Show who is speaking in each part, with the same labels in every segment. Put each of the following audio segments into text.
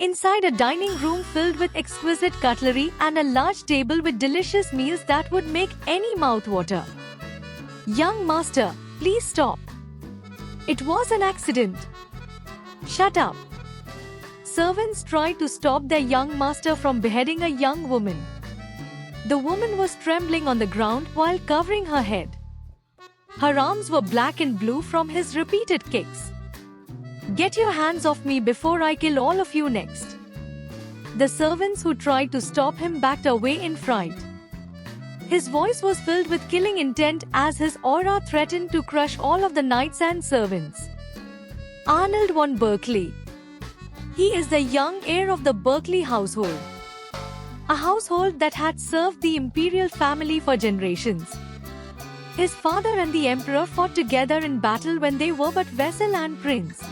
Speaker 1: Inside a dining room filled with exquisite cutlery and a large table with delicious meals that would make any mouth water. Young master, please stop. It was an accident. Shut up. Servants tried to stop their young master from beheading a young woman. The woman was trembling on the ground while covering her head. Her arms were black and blue from his repeated kicks. Get your hands off me before I kill all of you next. The servants who tried to stop him backed away in fright. His voice was filled with killing intent as his aura threatened to crush all of the knights and servants. Arnold von Berkley. He is the young heir of the Berkley household. A household that had served the imperial family for generations. His father and the emperor fought together in battle when they were but vassal and prince.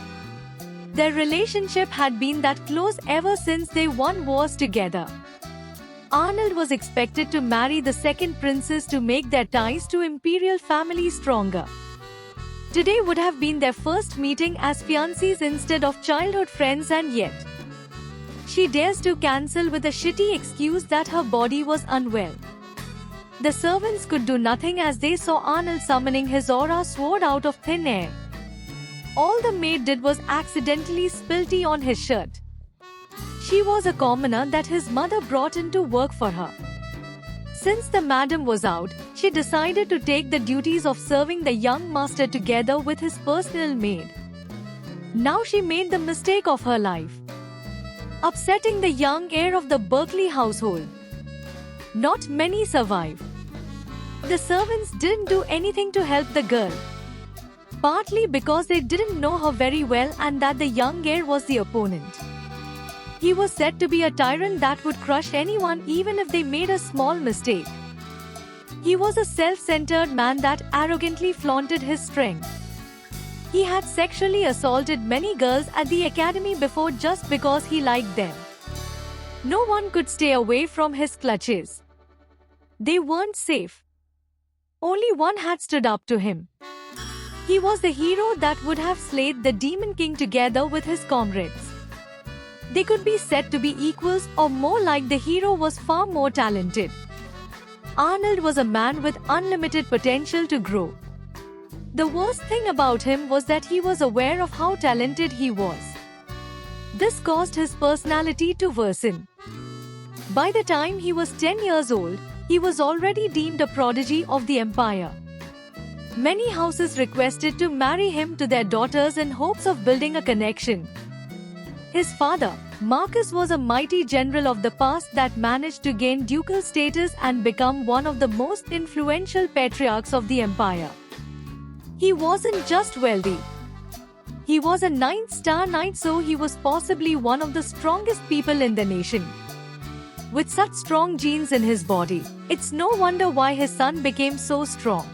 Speaker 1: Their relationship had been that close ever since they won wars together. Arnold was expected to marry the second princess to make their ties to imperial family stronger. Today would have been their first meeting as fiancés instead of childhood friends, and yet she dares to cancel with a shitty excuse that her body was unwell. The servants could do nothing as they saw Arnold summoning his aura sword out of thin air. All the maid did was accidentally spill tea on his shirt. She was a commoner that his mother brought in to work for her. Since the madam was out, she decided to take the duties of serving the young master together with his personal maid. Now she made the mistake of her life, upsetting the young heir of the Berkley household. Not many survive. The servants didn't do anything to help the girl, partly because they didn't know her very well and that the young heir was the opponent. He was said to be a tyrant that would crush anyone even if they made a small mistake. He was a self-centered man that arrogantly flaunted his strength. He had sexually assaulted many girls at the academy before just because he liked them. No one could stay away from his clutches. They weren't safe. Only one had stood up to him. He was the hero that would have slayed the Demon King together with his comrades. They could be said to be equals, or more like the hero was far more talented. Arnold was a man with unlimited potential to grow. The worst thing about him was that he was aware of how talented he was. This caused his personality to worsen. By the time he was 10 years old, he was already deemed a prodigy of the empire. Many houses requested to marry him to their daughters in hopes of building a connection. His father, Marcus, was a mighty general of the past that managed to gain ducal status and become one of the most influential patriarchs of the empire. He wasn't just wealthy. He was a 9-star knight, so he was possibly one of the strongest people in the nation. With such strong genes in his body, it's no wonder why his son became so strong.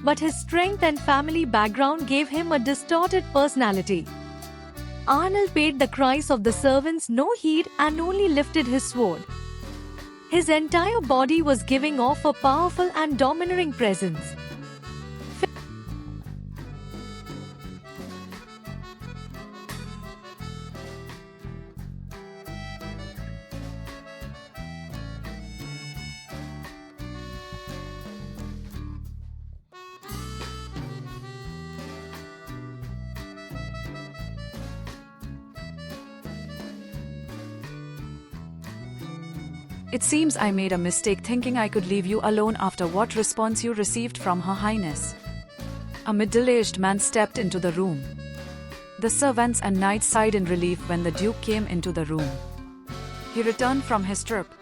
Speaker 1: But his strength and family background gave him a distorted personality. Arnold paid the cries of the servants no heed and only lifted his sword. His entire body was giving off a powerful and domineering presence.
Speaker 2: It seems I made a mistake thinking I could leave you alone after what response you received from Her Highness. A middle-aged man stepped into the room. The servants and knights sighed in relief when the Duke came into the room. He returned from his trip.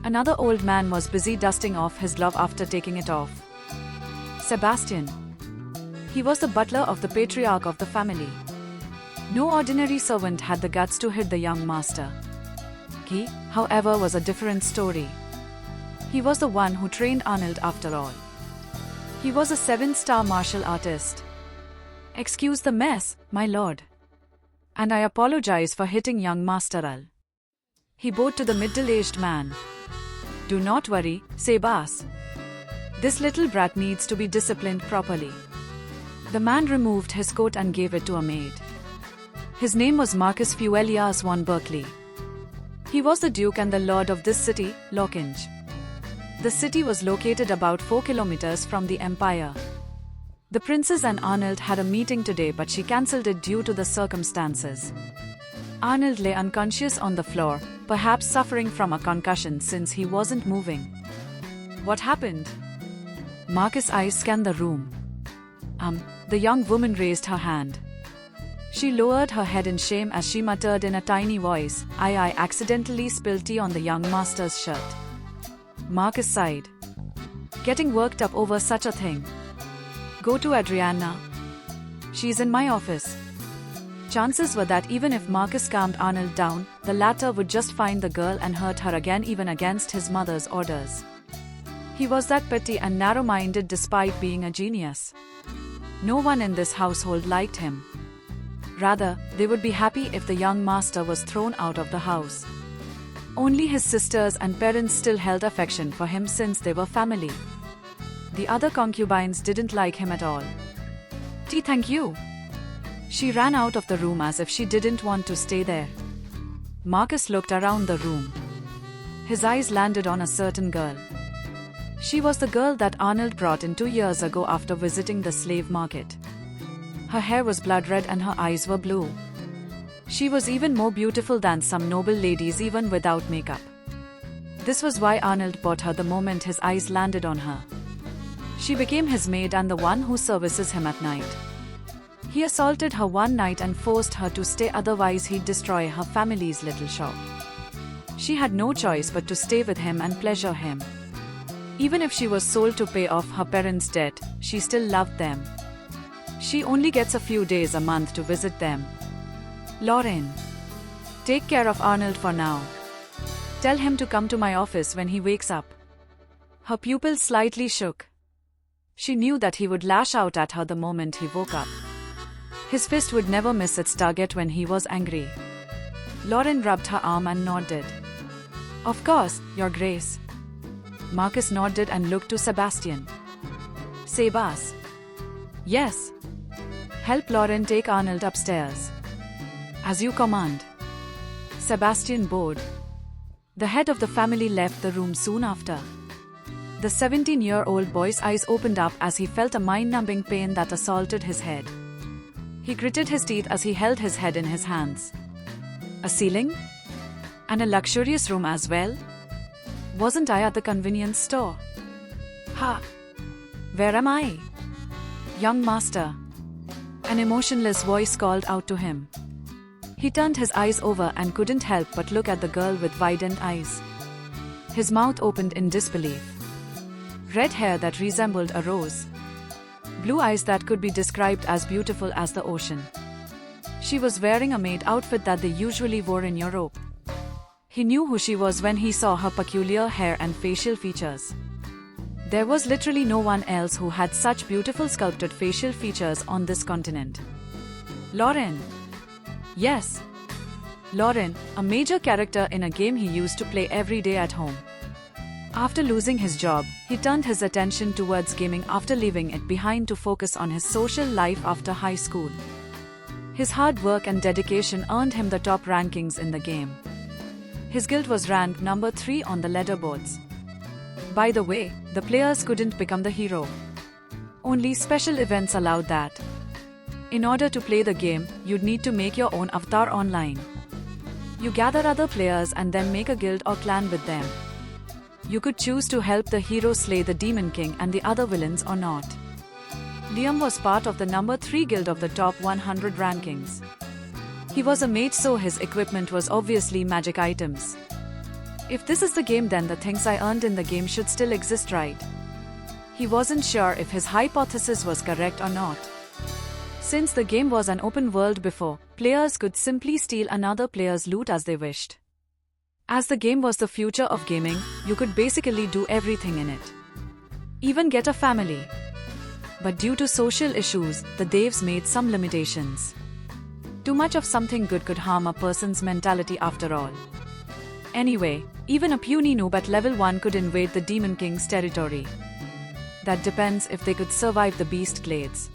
Speaker 2: Another old man was busy dusting off his glove after taking it off. Sebastian. He was the butler of the patriarch of the family. No ordinary servant had the guts to hit the young master. He, however, was a different story. He was the one who trained Arnold after all. He was a 7-star martial artist. Excuse the mess, my lord. And I apologize for hitting young Master Al. He bowed to the middle-aged man. Do not worry, Sebas. This little brat needs to be disciplined properly. The man removed his coat and gave it to a maid. His name was Marcus von Berkley. He was the Duke and the Lord of this city, Lauran. The city was located about 4 kilometers from the Empire. The princess and Arnold had a meeting today, but she cancelled it due to the circumstances. Arnold lay unconscious on the floor, perhaps suffering from a concussion since he wasn't moving. What happened? Marcus' eyes scanned the room. The young woman raised her hand. She lowered her head in shame as she muttered in a tiny voice, I accidentally spilled tea on the young master's shirt. Marcus sighed. Getting worked up over such a thing. Go to Adriana. She's in my office. Chances were that even if Marcus calmed Arnold down, the latter would just find the girl and hurt her again, even against his mother's orders. He was that petty and narrow-minded despite being a genius. No one in this household liked him. Rather, they would be happy if the young master was thrown out of the house. Only his sisters and parents still held affection for him since they were family. The other concubines didn't like him at all. Tea, thank you. She ran out of the room as if she didn't want to stay there. Marcus looked around the room. His eyes landed on a certain girl. She was the girl that Arnold brought in 2 years ago after visiting the slave market. Her hair was blood red and her eyes were blue. She was even more beautiful than some noble ladies even without makeup. This was why Arnold bought her the moment his eyes landed on her. She became his maid and the one who services him at night. He assaulted her one night and forced her to stay, otherwise he'd destroy her family's little shop. She had no choice but to stay with him and pleasure him. Even if she was sold to pay off her parents' debt, she still loved them. She only gets a few days a month to visit them. Lauran. Take care of Arnold for now. Tell him to come to my office when he wakes up. Her pupils slightly shook. She knew that he would lash out at her the moment he woke up. His fist would never miss its target when he was angry. Lauran rubbed her arm and nodded. Of course, Your Grace. Marcus nodded and looked to Sebastian. Sebas. Yes. Help Lauran take Arnold upstairs. As you command. Sebastian bowed. The head of the family left the room soon after. The 17-year-old boy's eyes opened up as he felt a mind-numbing pain that assaulted his head. He gritted his teeth as he held his head in his hands. A ceiling? And a luxurious room as well? Wasn't I at the convenience store? Ha! Where am I? Young master. An emotionless voice called out to him. He turned his eyes over and couldn't help but look at the girl with widened eyes. His mouth opened in disbelief. Red hair that resembled a rose. Blue eyes that could be described as beautiful as the ocean. She was wearing a maid outfit that they usually wore in Europe. He knew who she was when he saw her peculiar hair and facial features. There was literally no one else who had such beautiful sculpted facial features on this continent. Lauran. Yes. Lauran, a major character in a game he used to play every day at home. After losing his job, he turned his attention towards gaming after leaving it behind to focus on his social life after high school. His hard work and dedication earned him the top rankings in the game. His guild was ranked number 3 on the leaderboards. By the way, the players couldn't become the hero. Only special events allowed that. In order to play the game, you'd need to make your own avatar online. You gather other players and then make a guild or clan with them. You could choose to help the hero slay the Demon King and the other villains or not. Liam was part of the number 3 guild of the top 100 rankings. He was a mage, so his equipment was obviously magic items. If this is the game, then the things I earned in the game should still exist, right? He wasn't sure if his hypothesis was correct or not. Since the game was an open world before, players could simply steal another player's loot as they wished. As the game was the future of gaming, you could basically do everything in it. Even get a family. But due to social issues, the devs made some limitations. Too much of something good could harm a person's mentality after all. Anyway, even a puny noob at level 1 could invade the Demon King's territory. That depends if they could survive the beast glades.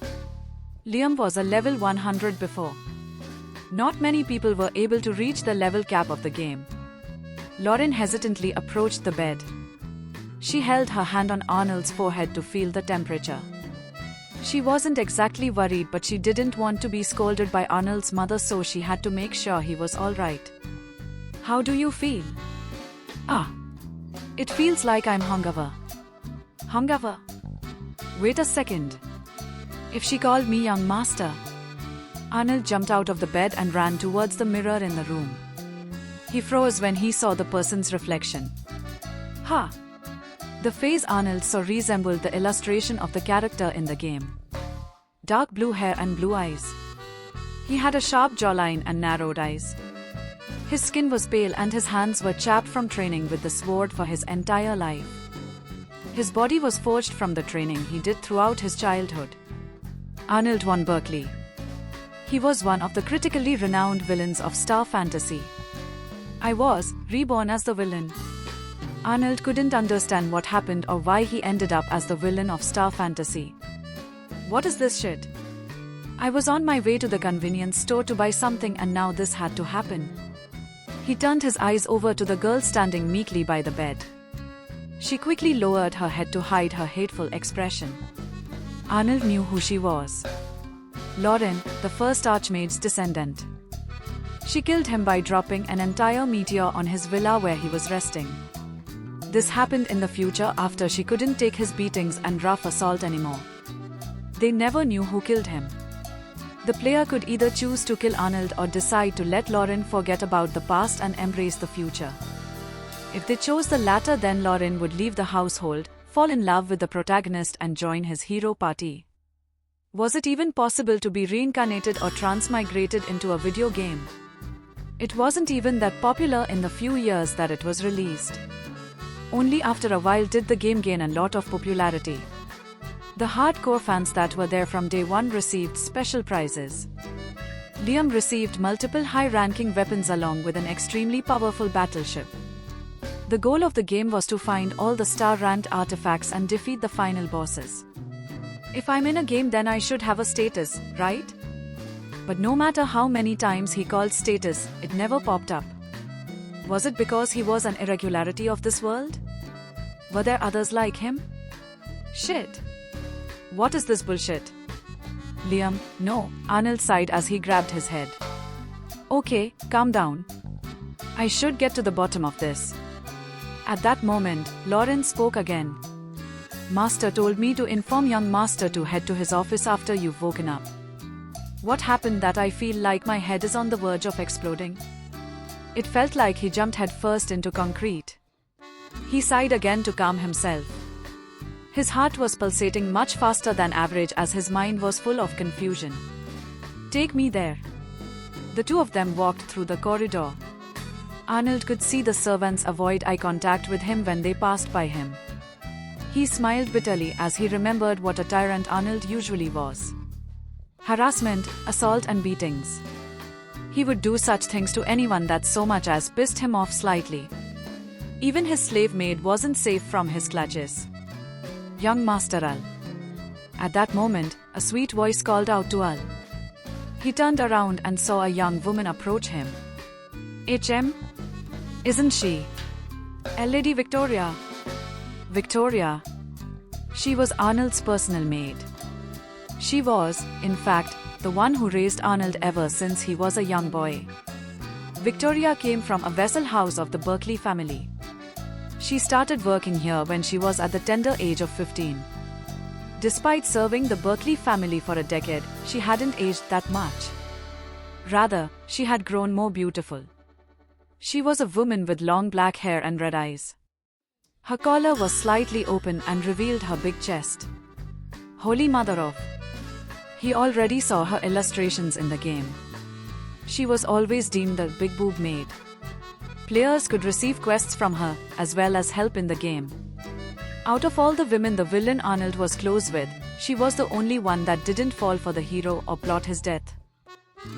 Speaker 2: Liam was a level 100 before. Not many people were able to reach the level cap of the game. Lauran hesitantly approached the bed. She held her hand on Arnold's forehead to feel the temperature. She wasn't exactly worried, but she didn't want to be scolded by Arnold's mother, so she had to make sure he was all right. How do you feel? It feels like I'm hungover. Hungover? Wait a second. If she called me young master. Arnold jumped out of the bed and ran towards the mirror in the room. He froze when he saw the person's reflection. The face Arnold saw resembled the illustration of the character in the game. Dark blue hair and blue eyes. He had a sharp jawline and narrowed eyes. His skin was pale and his hands were chapped from training with the sword for his entire life. His body was forged from the training he did throughout his childhood. Arnold von Berkley. He was one of the critically renowned villains of Star Fantasy. I was reborn as the villain. Arnold couldn't understand what happened or why he ended up as the villain of Star Fantasy. What is this shit? I was on my way to the convenience store to buy something and now this had to happen. He turned his eyes over to the girl standing meekly by the bed. She quickly lowered her head to hide her hateful expression. Arnold knew who she was. Lauran, the first Archmage's descendant. She killed him by dropping an entire meteor on his villa where he was resting. This happened in the future after she couldn't take his beatings and rough assault anymore. They never knew who killed him. The player could either choose to kill Arnold or decide to let Lauran forget about the past and embrace the future. If they chose the latter, then Lauran would leave the household, fall in love with the protagonist and join his hero party. Was it even possible to be reincarnated or transmigrated into a video game? It wasn't even that popular in the few years that it was released. Only after a while did the game gain a lot of popularity. The hardcore fans that were there from day one received special prizes. Liam received multiple high-ranking weapons along with an extremely powerful battleship. The goal of the game was to find all the star-ranked artifacts and defeat the final bosses. If I'm in a game, then I should have a status, right? But no matter how many times he called status, it never popped up. Was it because he was an irregularity of this world? Were there others like him? Shit. What is this bullshit? Liam, no, Arnold sighed as he grabbed his head. Okay, calm down. I should get to the bottom of this. At that moment, Lauran spoke again. Master told me to inform young master to head to his office after you've woken up. What happened that I feel like my head is on the verge of exploding? It felt like he jumped headfirst into concrete. He sighed again to calm himself. His heart was pulsating much faster than average as his mind was full of confusion. Take me there. The two of them walked through the corridor. Arnold could see the servants avoid eye contact with him when they passed by him. He smiled bitterly as he remembered what a tyrant Arnold usually was. Harassment, assault and beatings. He would do such things to anyone that so much as pissed him off slightly. Even his slave maid wasn't safe from his clutches. Young Master Al. At that moment, a sweet voice called out to Al. He turned around and saw a young woman approach him. HM? Isn't she? Lady Victoria. Victoria. She was Arnold's personal maid. She was, in fact, the one who raised Arnold ever since he was a young boy. Victoria came from a vassal house of the Berkley family. She started working here when she was at the tender age of 15. Despite serving the Berkley family for a decade, she hadn't aged that much. Rather, she had grown more beautiful. She was a woman with long black hair and red eyes. Her collar was slightly open and revealed her big chest. Holy Mother of... He already saw her illustrations in the game. She was always deemed the big boob maid. Players could receive quests from her, as well as help in the game. Out of all the women the villain Arnold was close with, she was the only one that didn't fall for the hero or plot his death.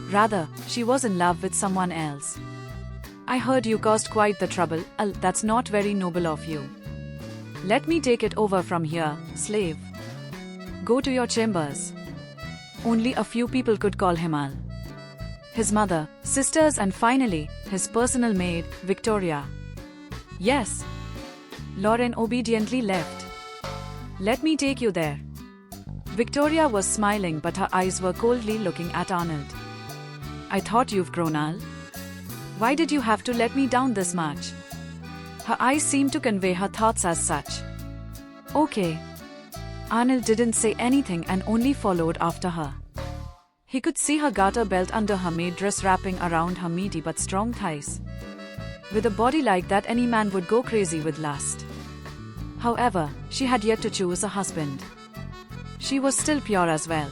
Speaker 2: Rather, she was in love with someone else. I heard you caused quite the trouble. Al, that's not very noble of you. Let me take it over from here, slave. Go to your chambers. Only a few people could call him Al. his mother, sisters, and finally, his personal maid, Victoria. Yes. Lauran obediently left. Let me take you there. Victoria was smiling, but her eyes were coldly looking at Arnold. I thought you've grown, Al. Why did you have to let me down this much? Her eyes seemed to convey her thoughts as such. Okay. Arnold didn't say anything and only followed after her. He could see her garter belt under her maid dress wrapping around her meaty but strong thighs. With a body like that, any man would go crazy with lust. However, she had yet to choose a husband. She was still pure as well.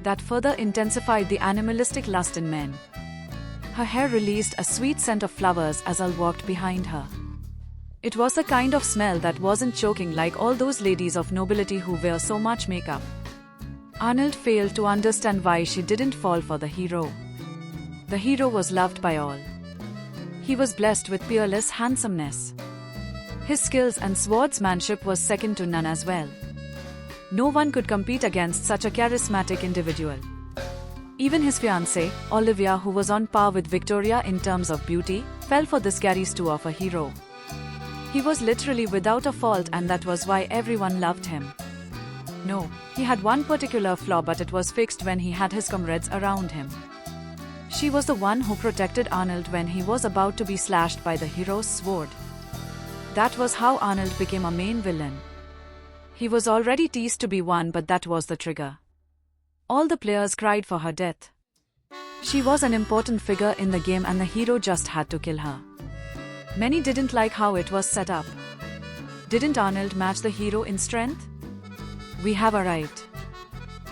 Speaker 2: That further intensified the animalistic lust in men. Her hair released a sweet scent of flowers as Al walked behind her. It was the kind of smell that wasn't choking like all those ladies of nobility who wear so much makeup. Arnold failed to understand why she didn't fall for the hero. The hero was loved by all. He was blessed with peerless handsomeness. His skills and swordsmanship was second to none as well. No one could compete against such a charismatic individual. Even his fiancée, Olivia, who was on par with Victoria in terms of beauty, fell for this scary stew of a hero. He was literally without a fault, and that was why everyone loved him. No, he had one particular flaw, but it was fixed when he had his comrades around him. She was the one who protected Arnold when he was about to be slashed by the hero's sword. That was how Arnold became a main villain. He was already teased to be one, but that was the trigger. All the players cried for her death. She was an important figure in the game and the hero just had to kill her. Many didn't like how it was set up. Didn't Arnold match the hero in strength? We have arrived.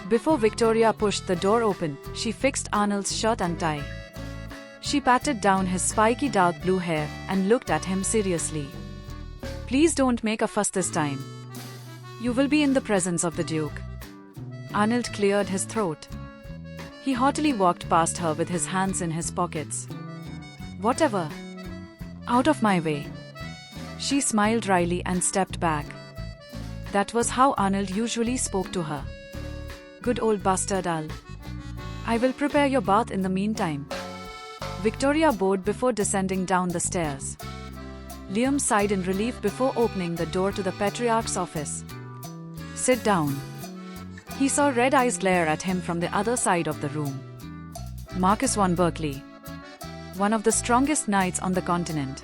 Speaker 2: Before Victoria pushed the door open, she fixed Arnold's shirt and tie. She patted down his spiky dark blue hair and looked at him seriously. Please don't make a fuss this time. You will be in the presence of the Duke. Arnold cleared his throat. He haughtily walked past her with his hands in his pockets. Whatever. Out of my way. She smiled wryly and stepped back. That was how Arnold usually spoke to her. Good old bastard, Al. I will prepare your bath in the meantime. Victoria bowed before descending down the stairs. Liam sighed in relief before opening the door to the Patriarch's office. Sit down. He saw red eyes glare at him from the other side of the room. Marcus von Berkley. One of the strongest knights on the continent.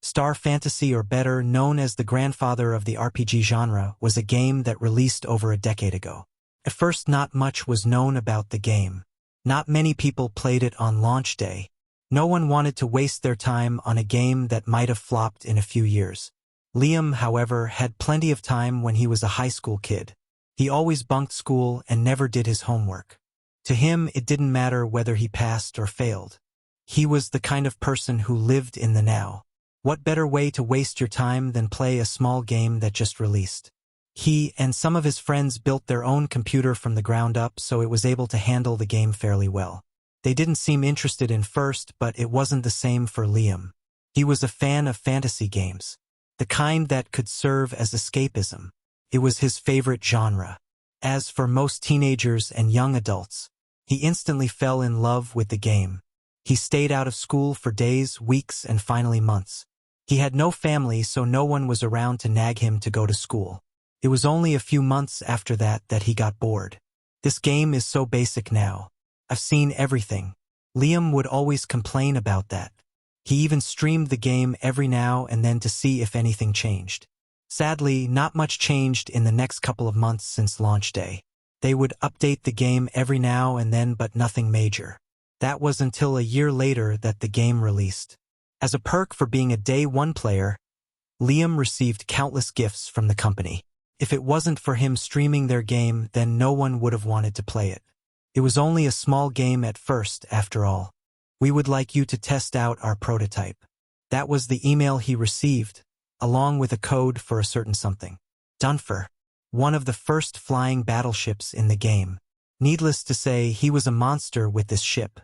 Speaker 3: Star Fantasy, or better known as the grandfather of the RPG genre, was a game that released over a decade ago. At first, not much was known about the game. Not many people played it on launch day. No one wanted to waste their time on a game that might have flopped in a few years. Liam, however, had plenty of time when he was a high school kid. He always bunked school and never did his homework. To him, it didn't matter whether he passed or failed. He was the kind of person who lived in the now. What better way to waste your time than play a small game that just released? He and some of his friends built their own computer from the ground up, so it was able to handle the game fairly well. They didn't seem interested in first, but it wasn't the same for Liam. He was a fan of fantasy games. The kind that could serve as escapism. It was his favorite genre. As for most teenagers and young adults, he instantly fell in love with the game. He stayed out of school for days, weeks, and finally months. He had no family, so no one was around to nag him to go to school. It was only a few months after that he got bored. This game is so basic now. I've seen everything. Liam would always complain about that. He even streamed the game every now and then to see if anything changed. Sadly, not much changed in the next couple of months since launch day. They would update the game every now and then, but nothing major. That was until a year later that the game released. As a perk for being a day one player, Liam received countless gifts from the company. If it wasn't for him streaming their game, then no one would have wanted to play it. It was only a small game at first, after all. We would like you to test out our prototype. That was the email he received, along with a code for a certain something. Dunfer, one of the first flying battleships in the game. Needless to say, he was a monster with this ship.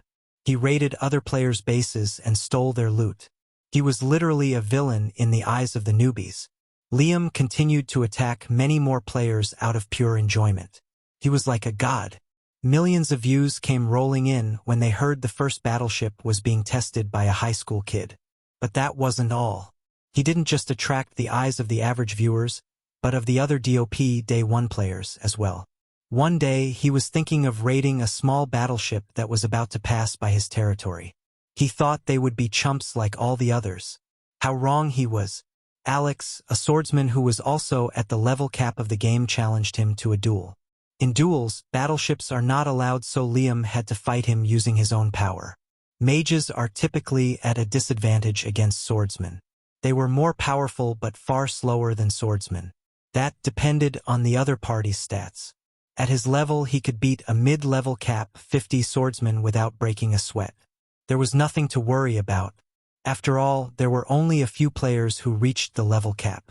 Speaker 3: He raided other players' bases and stole their loot. He was literally a villain in the eyes of the newbies. Liam continued to attack many more players out of pure enjoyment. He was like a god. Millions of views came rolling in when they heard the first battleship was being tested by a high school kid. But that wasn't all. He didn't just attract the eyes of the average viewers, but of the other DOP Day 1 players as well. One day, he was thinking of raiding a small battleship that was about to pass by his territory. He thought they would be chumps like all the others. How wrong he was. Alex, a swordsman who was also at the level cap of the game, challenged him to a duel. In duels, battleships are not allowed, so Liam had to fight him using his own power. Mages are typically at a disadvantage against swordsmen. They were more powerful but far slower than swordsmen. That depended on the other party's stats. At his level, he could beat a mid-level cap 50 swordsman without breaking a sweat. There was nothing to worry about. After all, there were only a few players who reached the level cap.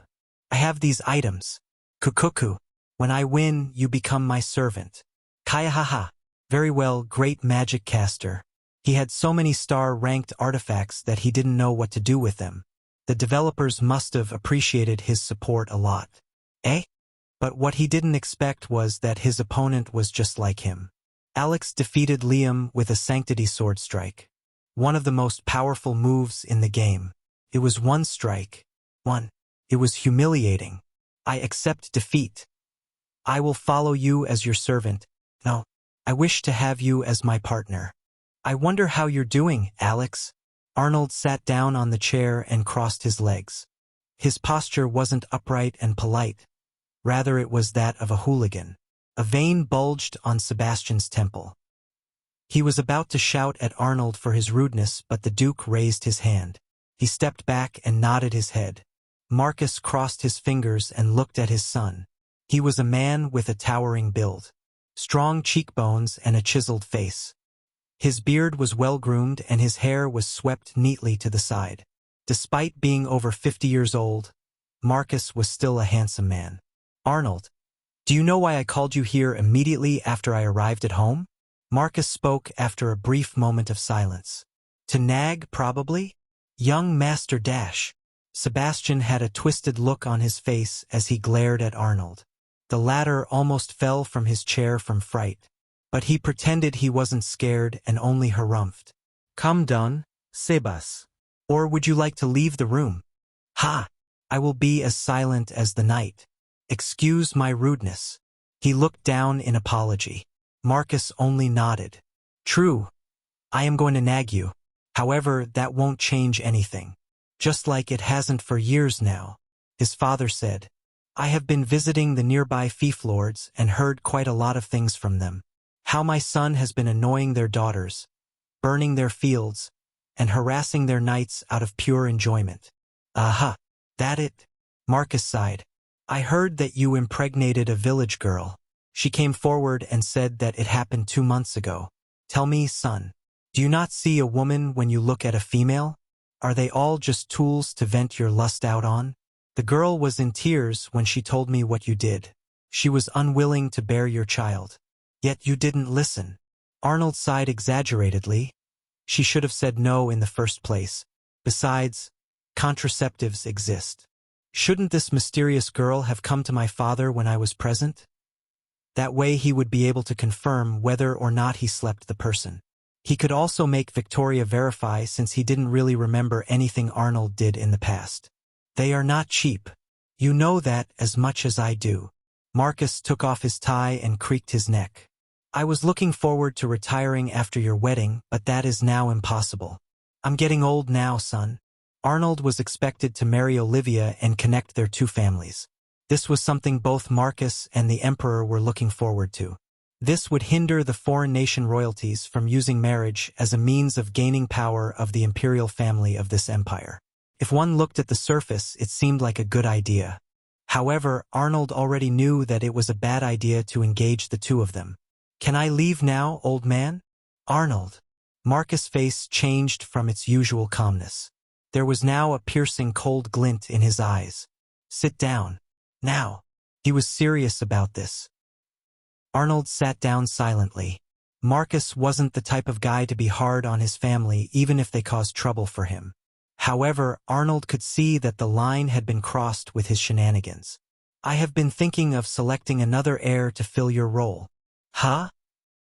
Speaker 3: I have these items. Kukuku. When I win, you become my servant. Kayahaha. Very well, great magic caster. He had so many star-ranked artifacts that he didn't know what to do with them. The developers must have appreciated his support a lot. Eh? But what he didn't expect was that his opponent was just like him. Alex defeated Liam with a Sanctity Sword Strike. One of the most powerful moves in the game. It was one strike. One. It was humiliating. I accept defeat. I will follow you as your servant. No, I wish to have you as my partner. I wonder how you're doing, Alex. Arnold sat down on the chair and crossed his legs. His posture wasn't upright and polite. Rather, it was that of a hooligan. A vein bulged on Sebastian's temple. He was about to shout at Arnold for his rudeness, but the Duke raised his hand. He stepped back and nodded his head. Marcus crossed his fingers and looked at his son. He was a man with a towering build, strong cheekbones and a chiseled face. His beard was well-groomed and his hair was swept neatly to the side. Despite being over 50 years old, Marcus was still a handsome man. Arnold, do you know why I called you here immediately after I arrived at home? Marcus spoke after a brief moment of silence. To nag, probably? Young Master Dash. Sebastian had a twisted look on his face as he glared at Arnold. The latter almost fell from his chair from fright. But he pretended he wasn't scared and only harumphed. Come done, Sebas. Or would you like to leave the room? Ha! I will be as silent as the night. Excuse my rudeness. He looked down in apology. Marcus only nodded. True. I am going to nag you. However, that won't change anything. Just like it hasn't for years now. His father said. I have been visiting the nearby fief lords and heard quite a lot of things from them. How my son has been annoying their daughters, burning their fields, and harassing their knights out of pure enjoyment. Aha, that it? Marcus sighed. I heard that you impregnated a village girl. She came forward and said that it happened 2 months ago. Tell me, son, do you not see a woman when you look at a female? Are they all just tools to vent your lust out on? The girl was in tears when she told me what you did. She was unwilling to bear your child. Yet you didn't listen. Arnold sighed exaggeratedly. She should have said no in the first place. Besides, contraceptives exist. Shouldn't this mysterious girl have come to my father when I was present? That way he would be able to confirm whether or not he slept the person. He could also make Victoria verify since he didn't really remember anything Arnold did in the past. They are not cheap. You know that as much as I do. Marcus took off his tie and creaked his neck. I was looking forward to retiring after your wedding, but that is now impossible. I'm getting old now, son. Arnold was expected to marry Olivia and connect their two families. This was something both Marcus and the Emperor were looking forward to. This would hinder the foreign nation royalties from using marriage as a means of gaining power of the imperial family of this empire. If one looked at the surface, it seemed like a good idea. However, Arnold already knew that it was a bad idea to engage the two of them. Can I leave now, old man? Arnold. Marcus' face changed from its usual calmness. There was now a piercing cold glint in his eyes. Sit down. Now. He was serious about this. Arnold sat down silently. Marcus wasn't the type of guy to be hard on his family even if they caused trouble for him. However, Arnold could see that the line had been crossed with his shenanigans. I have been thinking of selecting another heir to fill your role. Huh?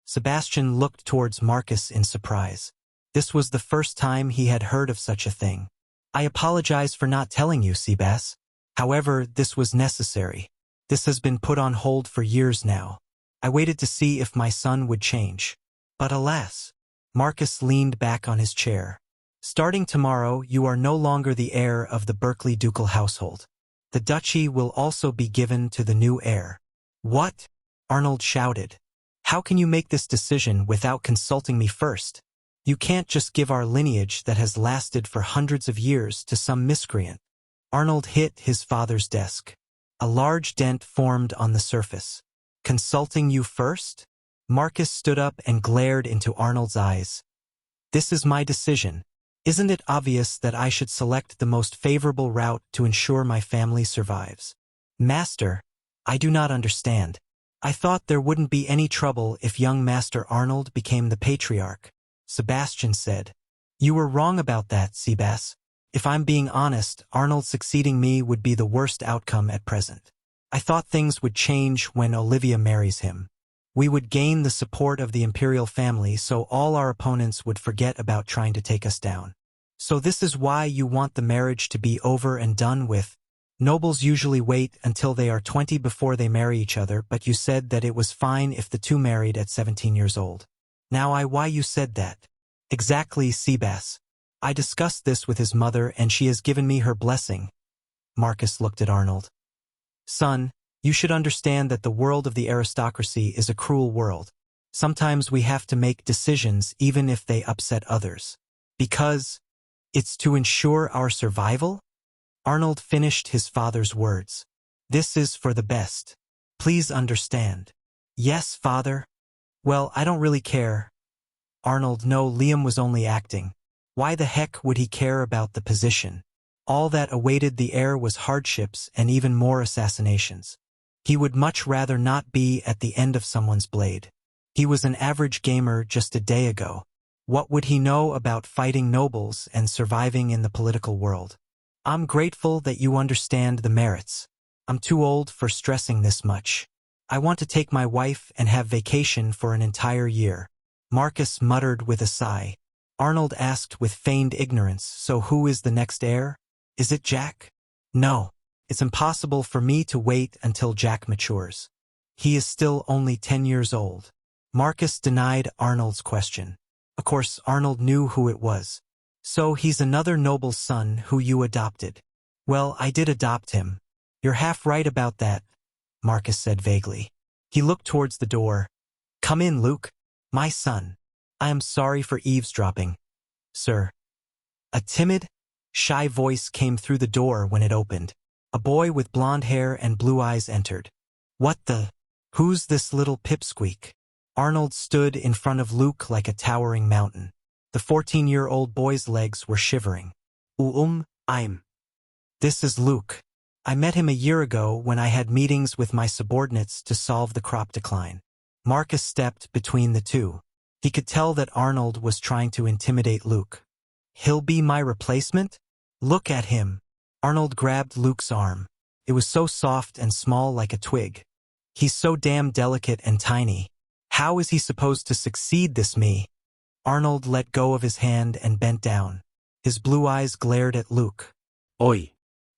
Speaker 3: Sebastian looked towards Marcus in surprise. This was the first time he had heard of such a thing. I apologize for not telling you, Sebas. However, this was necessary. This has been put on hold for years now. I waited to see if my son would change. But alas. Marcus leaned back on his chair. Starting tomorrow, you are no longer the heir of the Berkley ducal household. The duchy will also be given to the new heir. What? Arnold shouted. How can you make this decision without consulting me first? You can't just give our lineage that has lasted for hundreds of years to some miscreant. Arnold hit his father's desk. A large dent formed on the surface. Consulting you first? Marcus stood up and glared into Arnold's eyes. This is my decision. Isn't it obvious that I should select the most favorable route to ensure my family survives? Master, I do not understand. I thought there wouldn't be any trouble if young Master Arnold became the patriarch, Sebastian said. You were wrong about that, Sebas. If I'm being honest, Arnold succeeding me would be the worst outcome at present. I thought things would change when Olivia marries him. We would gain the support of the imperial family so all our opponents would forget about trying to take us down. So this is why you want the marriage to be over and done with. Nobles usually wait until they are 20 before they marry each other, but you said that it was fine if the two married at 17 years old. Now why you said that? Exactly, Sebas. I discussed this with his mother and she has given me her blessing. Marcus looked at Arnold. Son, you should understand that the world of the aristocracy is a cruel world. Sometimes we have to make decisions even if they upset others. Because it's to ensure our survival? Arnold finished his father's words. This is for the best. Please understand. Yes, father. Well, I don't really care. Arnold, no, Liam was only acting. Why the heck would he care about the position? All that awaited the heir was hardships and even more assassinations. He would much rather not be at the end of someone's blade. He was an average gamer just a day ago. What would he know about fighting nobles and surviving in the political world? I'm grateful that you understand the merits. I'm too old for stressing this much. I want to take my wife and have vacation for an entire year. Marcus muttered with a sigh. Arnold asked with feigned ignorance, so who is the next heir? Is it Jack? No. It's impossible for me to wait until Jack matures. He is still only 10 years old. Marcus denied Arnold's question. Of course, Arnold knew who it was. So he's another noble's son who you adopted. Well, I did adopt him. You're half right about that, Marcus said vaguely. He looked towards the door. Come in, Luke. My son. I am sorry for eavesdropping. Sir. A timid, shy voice came through the door when it opened. A boy with blonde hair and blue eyes entered. What the? Who's this little pipsqueak? Arnold stood in front of Luke like a towering mountain. The 14-year-old boy's legs were shivering. This is Luke. I met him a year ago when I had meetings with my subordinates to solve the crop decline. Marcus stepped between the two. He could tell that Arnold was trying to intimidate Luke. He'll be my replacement? Look at him. Arnold grabbed Luke's arm. It was so soft and small like a twig. He's so damn delicate and tiny. How is he supposed to succeed this me? Arnold let go of his hand and bent down. His blue eyes glared at Luke. Oi.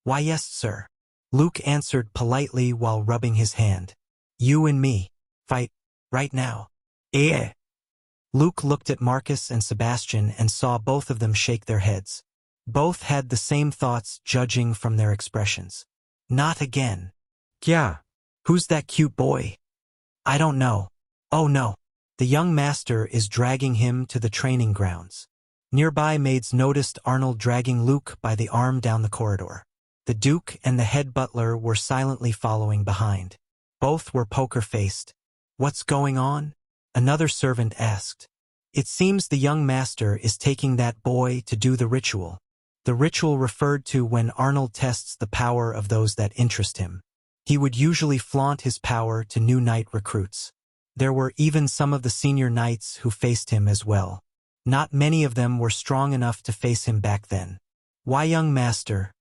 Speaker 3: Why yes, sir. Luke answered politely while rubbing his hand. You and me. Fight. Right now. Eh. Luke looked at Marcus and Sebastian and saw both of them shake their heads. Both had the same thoughts judging from their expressions. Not again. Yeah. Who's that cute boy? I don't know. Oh no. The young master is dragging him to the training grounds. Nearby maids noticed Arnold dragging Luke by the arm down the corridor. The Duke and the head butler were silently following behind. Both were poker-faced. What's going on? Another servant asked. It seems the young master is taking that boy to do the ritual. The ritual referred to when Arnold tests the power of those that interest him. He would usually flaunt his power to new knight recruits. There were even some of the senior knights who faced him as well. Not many of them were strong enough to face him back then. Why, young master?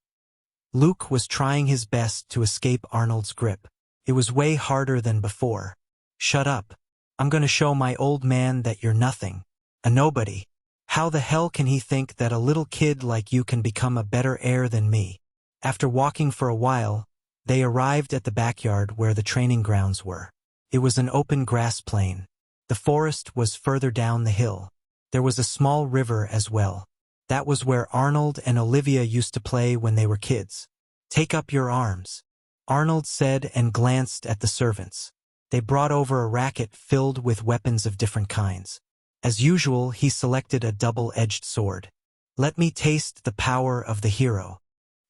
Speaker 3: Luke was trying his best to escape Arnold's grip. It was way harder than before. Shut up. I'm gonna show my old man that you're nothing. A nobody. How the hell can he think that a little kid like you can become a better heir than me? After walking for a while, they arrived at the backyard where the training grounds were. It was an open grass plain. The forest was further down the hill. There was a small river as well. That was where Arnold and Olivia used to play when they were kids. Take up your arms, Arnold said and glanced at the servants. They brought over a racket filled with weapons of different kinds. As usual, he selected a double-edged sword. Let me taste the power of the hero.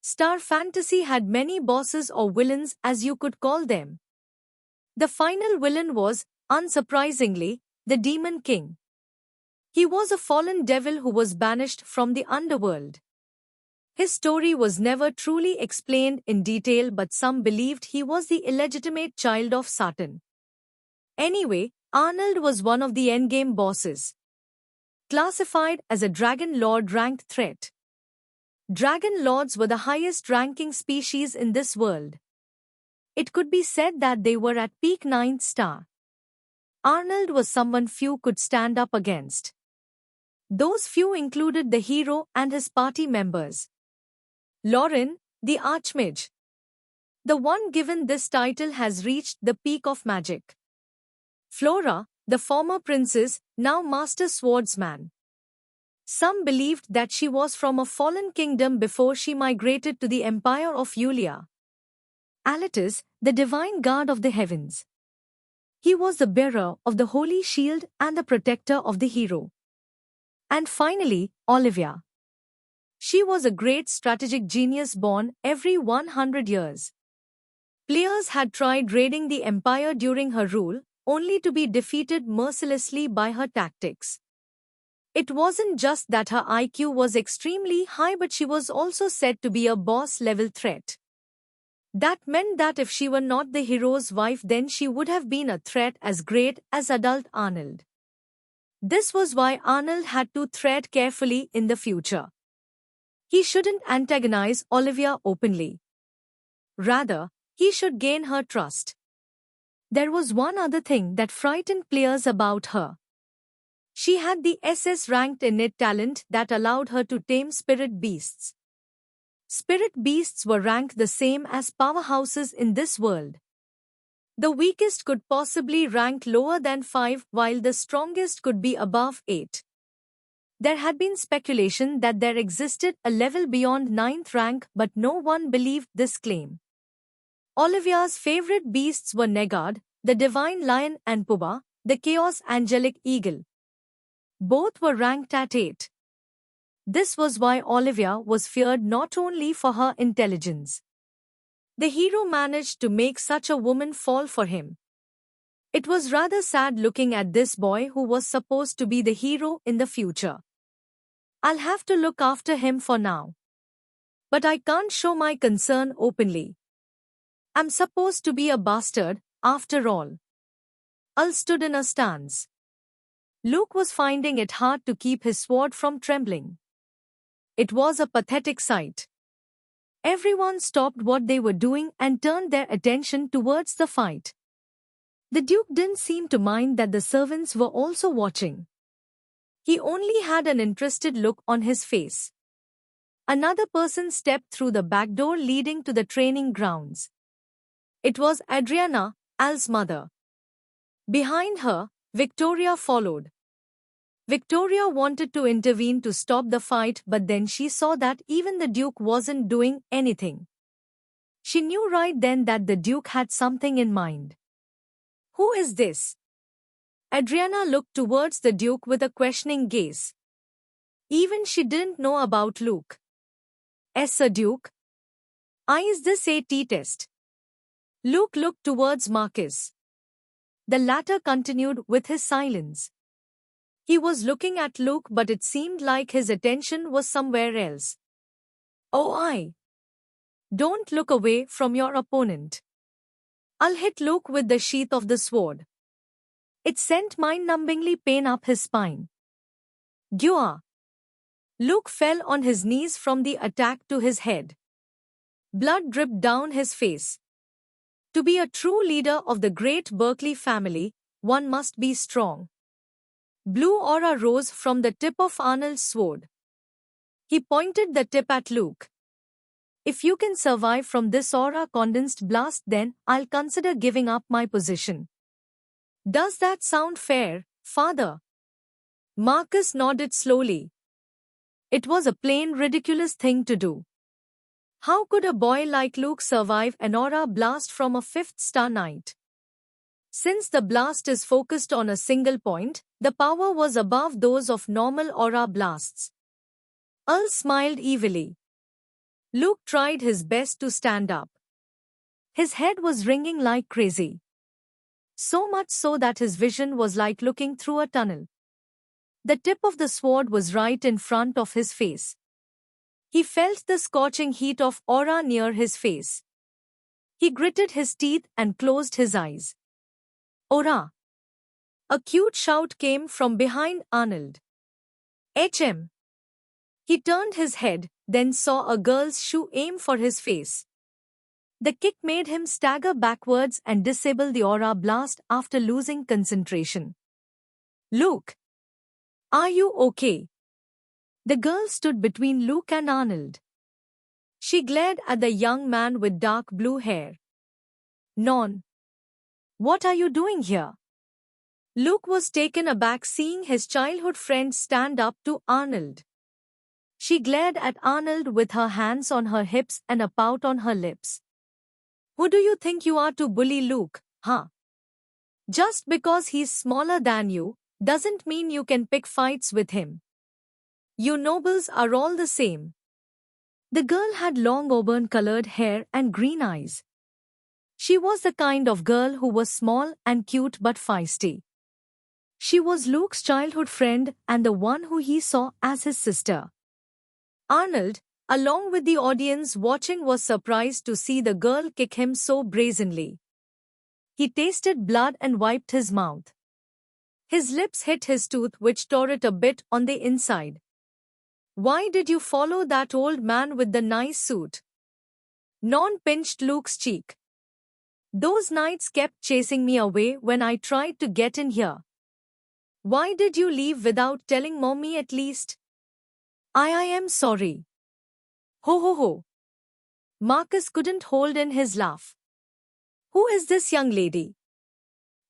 Speaker 1: Star Fantasy had many bosses or villains, as you could call them. The final villain was, unsurprisingly, the Demon King. He was a fallen devil who was banished from the underworld. His story was never truly explained in detail, but some believed he was the illegitimate child of Satan. Anyway, Arnold was one of the endgame bosses. Classified as a Dragon Lord ranked threat. Dragon Lords were the highest-ranking species in this world. It could be said that they were at peak 9th star. Arnold was someone few could stand up against. Those few included the hero and his party members. Lauran, the Archmage. The one given this title has reached the peak of magic. Flora, the former princess, now master swordsman. Some believed that she was from a fallen kingdom before she migrated to the empire of Yulia. Alatus, the divine guard of the heavens. He was the bearer of the holy shield and the protector of the hero. And finally, Olivia. She was a great strategic genius born every 100 years. Players had tried raiding the empire during her rule, only to be defeated mercilessly by her tactics. It wasn't just that her IQ was extremely high, but she was also said to be a boss-level threat. That meant that if she were not the hero's wife, then she would have been a threat as great as adult Arnold. This was why Arnold had to tread carefully in the future. He shouldn't antagonize Olivia openly. Rather, he should gain her trust. There was one other thing that frightened players about her. She had the SS-ranked innate talent that allowed her to tame spirit beasts. Spirit beasts were ranked the same as powerhouses in this world. The weakest could possibly rank lower than 5, while the strongest could be above 8. There had been speculation that there existed a level beyond 9th rank, but no one believed this claim. Olivia's favorite beasts were Negard, the divine lion, and Puba, the chaos angelic eagle. Both were ranked at 8. This was why Olivia was feared not only for her intelligence. The hero managed to make such a woman fall for him. It was rather sad looking at this boy who was supposed to be the hero in the future. I'll have to look after him for now. But I can't show my concern openly. I'm supposed to be a bastard, after all. Al stood in a stance. Luke was finding it hard to keep his sword from trembling. It was a pathetic sight. Everyone stopped what they were doing and turned their attention towards the fight. The Duke didn't seem to mind that the servants were also watching. He only had an interested look on his face. Another person stepped through the back door leading to the training grounds. It was Adriana, Al's mother. Behind her, Victoria followed. Victoria wanted to intervene to stop the fight, but then she saw that even the Duke wasn't doing anything. She knew right then that the Duke had something in mind. Who is this? Adriana looked towards the Duke with a questioning gaze. Even she didn't know about Luke. Yes, Sir Duke. Is this a test? Luke looked towards Marcus. The latter continued with his silence. He was looking at Luke, but it seemed like his attention was somewhere else. Oh, don't look away from your opponent. I'll hit Luke with the sheath of the sword. It sent mind-numbingly pain up his spine. Gua. Luke fell on his knees from the attack to his head. Blood dripped down his face. To be a true leader of the great Berkley family, one must be strong. Blue aura rose from the tip of Arnold's sword. He pointed the tip at Luke. If you can survive from this aura condensed blast, then I'll consider giving up my position. Does that sound fair, Father? Marcus nodded slowly. It was a plain ridiculous thing to do. How could a boy like Luke survive an aura blast from a 5th-star knight? Since the blast is focused on a single point, the power was above those of normal aura blasts. Earl smiled evilly. Luke tried his best to stand up. His head was ringing like crazy. So much so that his vision was like looking through a tunnel. The tip of the sword was right in front of his face. He felt the scorching heat of aura near his face. He gritted his teeth and closed his eyes. Aura! A cute shout came from behind Arnold. HM! He turned his head, then saw a girl's shoe aim for his face. The kick made him stagger backwards and disable the aura blast after losing concentration. Luke! Are you okay? The girl stood between Luke and Arnold. She glared at the young man with dark blue hair. Non. What are you doing here? Luke was taken aback seeing his childhood friend stand up to Arnold. She glared at Arnold with her hands on her hips and a pout on her lips. Who do you think you are to bully Luke, huh? Just because he's smaller than you, doesn't mean you can pick fights with him. You nobles are all the same. The girl had long auburn-colored hair and green eyes. She was the kind of girl who was small and cute but feisty. She was Luke's childhood friend and the one who he saw as his sister. Arnold, along with the audience watching, was surprised to see the girl kick him so brazenly. He tasted blood and wiped his mouth. His lips hit his tooth, which tore it a bit on the inside. Why did you follow that old man with the nice suit? Non pinched Luke's cheek. Those knights kept chasing me away when I tried to get in here. Why did you leave without telling Mommy at least? I am sorry. Ho ho ho. Marcus couldn't hold in his laugh. Who is this young lady?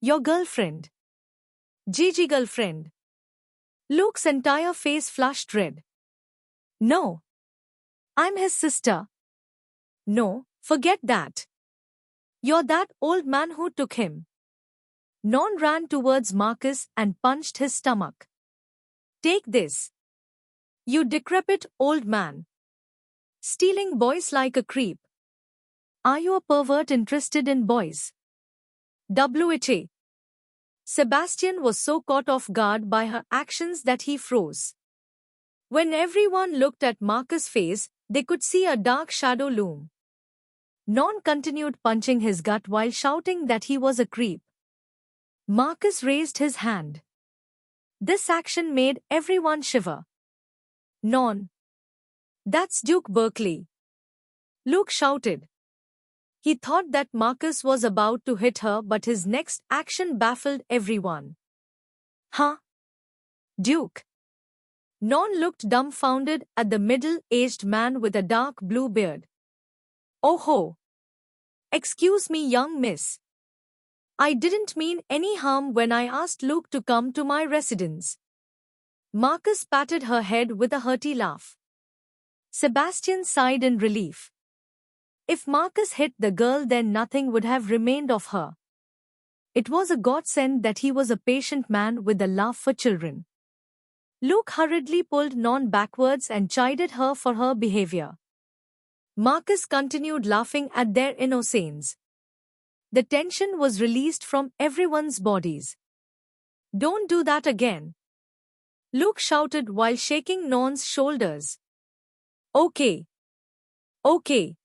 Speaker 1: Your girlfriend. Gigi girlfriend. Luke's entire face flushed red. No. I'm his sister. No, forget that. You're that old man who took him. Non ran towards Marcus and punched his stomach. Take this. You decrepit old man. Stealing boys like a creep. Are you a pervert interested in boys? WHA. Sebastian was so caught off guard by her actions that he froze. When everyone looked at Marcus' face, they could see a dark shadow loom. Non continued punching his gut while shouting that he was a creep. Marcus raised his hand. This action made everyone shiver. Non. That's Duke Berkley. Luke shouted. He thought that Marcus was about to hit her, but his next action baffled everyone. Huh? Duke. Non looked dumbfounded at the middle-aged man with a dark blue beard. Oh ho! Excuse me, young miss. I didn't mean any harm when I asked Luke to come to my residence. Marcus patted her head with a hearty laugh. Sebastian sighed in relief. If Marcus hit the girl, then nothing would have remained of her. It was a godsend that he was a patient man with a love for children. Luke hurriedly pulled Non backwards and chided her for her behavior. Marcus continued laughing at their innocence. The tension was released from everyone's bodies. Don't do that again. Luke shouted while shaking Non's shoulders. Okay. Okay.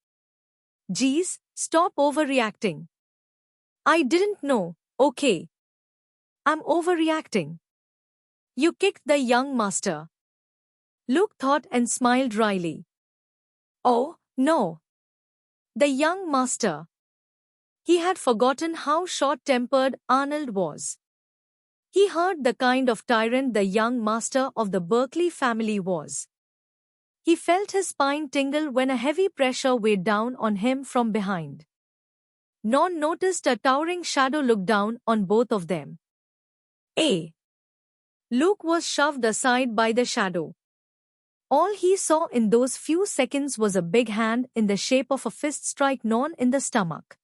Speaker 1: Geez, stop overreacting. I didn't know, okay. I'm overreacting. You kicked the young master. Luke thought and smiled wryly. Oh, no. The young master. He had forgotten how short-tempered Arnold was. He heard the kind of tyrant the young master of the Berkley family was. He felt his spine tingle when a heavy pressure weighed down on him from behind. Non noticed a towering shadow look down on both of them. Luke was shoved aside by the shadow. All he saw in those few seconds was a big hand in the shape of a fist strike Non in the stomach.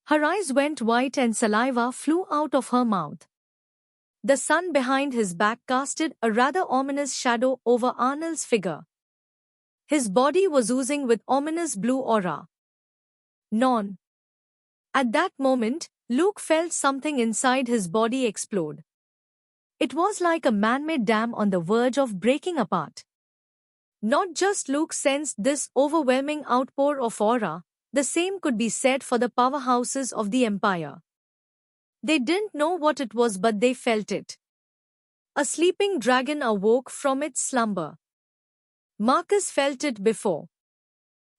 Speaker 1: Her eyes went white and saliva flew out of her mouth. The sun behind his back casted a rather ominous shadow over Arnold's figure. His body was oozing with ominous blue aura. Non. At that moment, Luke felt something inside his body explode. It was like a man-made dam on the verge of breaking apart. Not just Luke sensed this overwhelming outpour of aura, the same could be said for the powerhouses of the Empire. They didn't know what it was, but they felt it. A sleeping dragon awoke from its slumber. Marcus felt it before.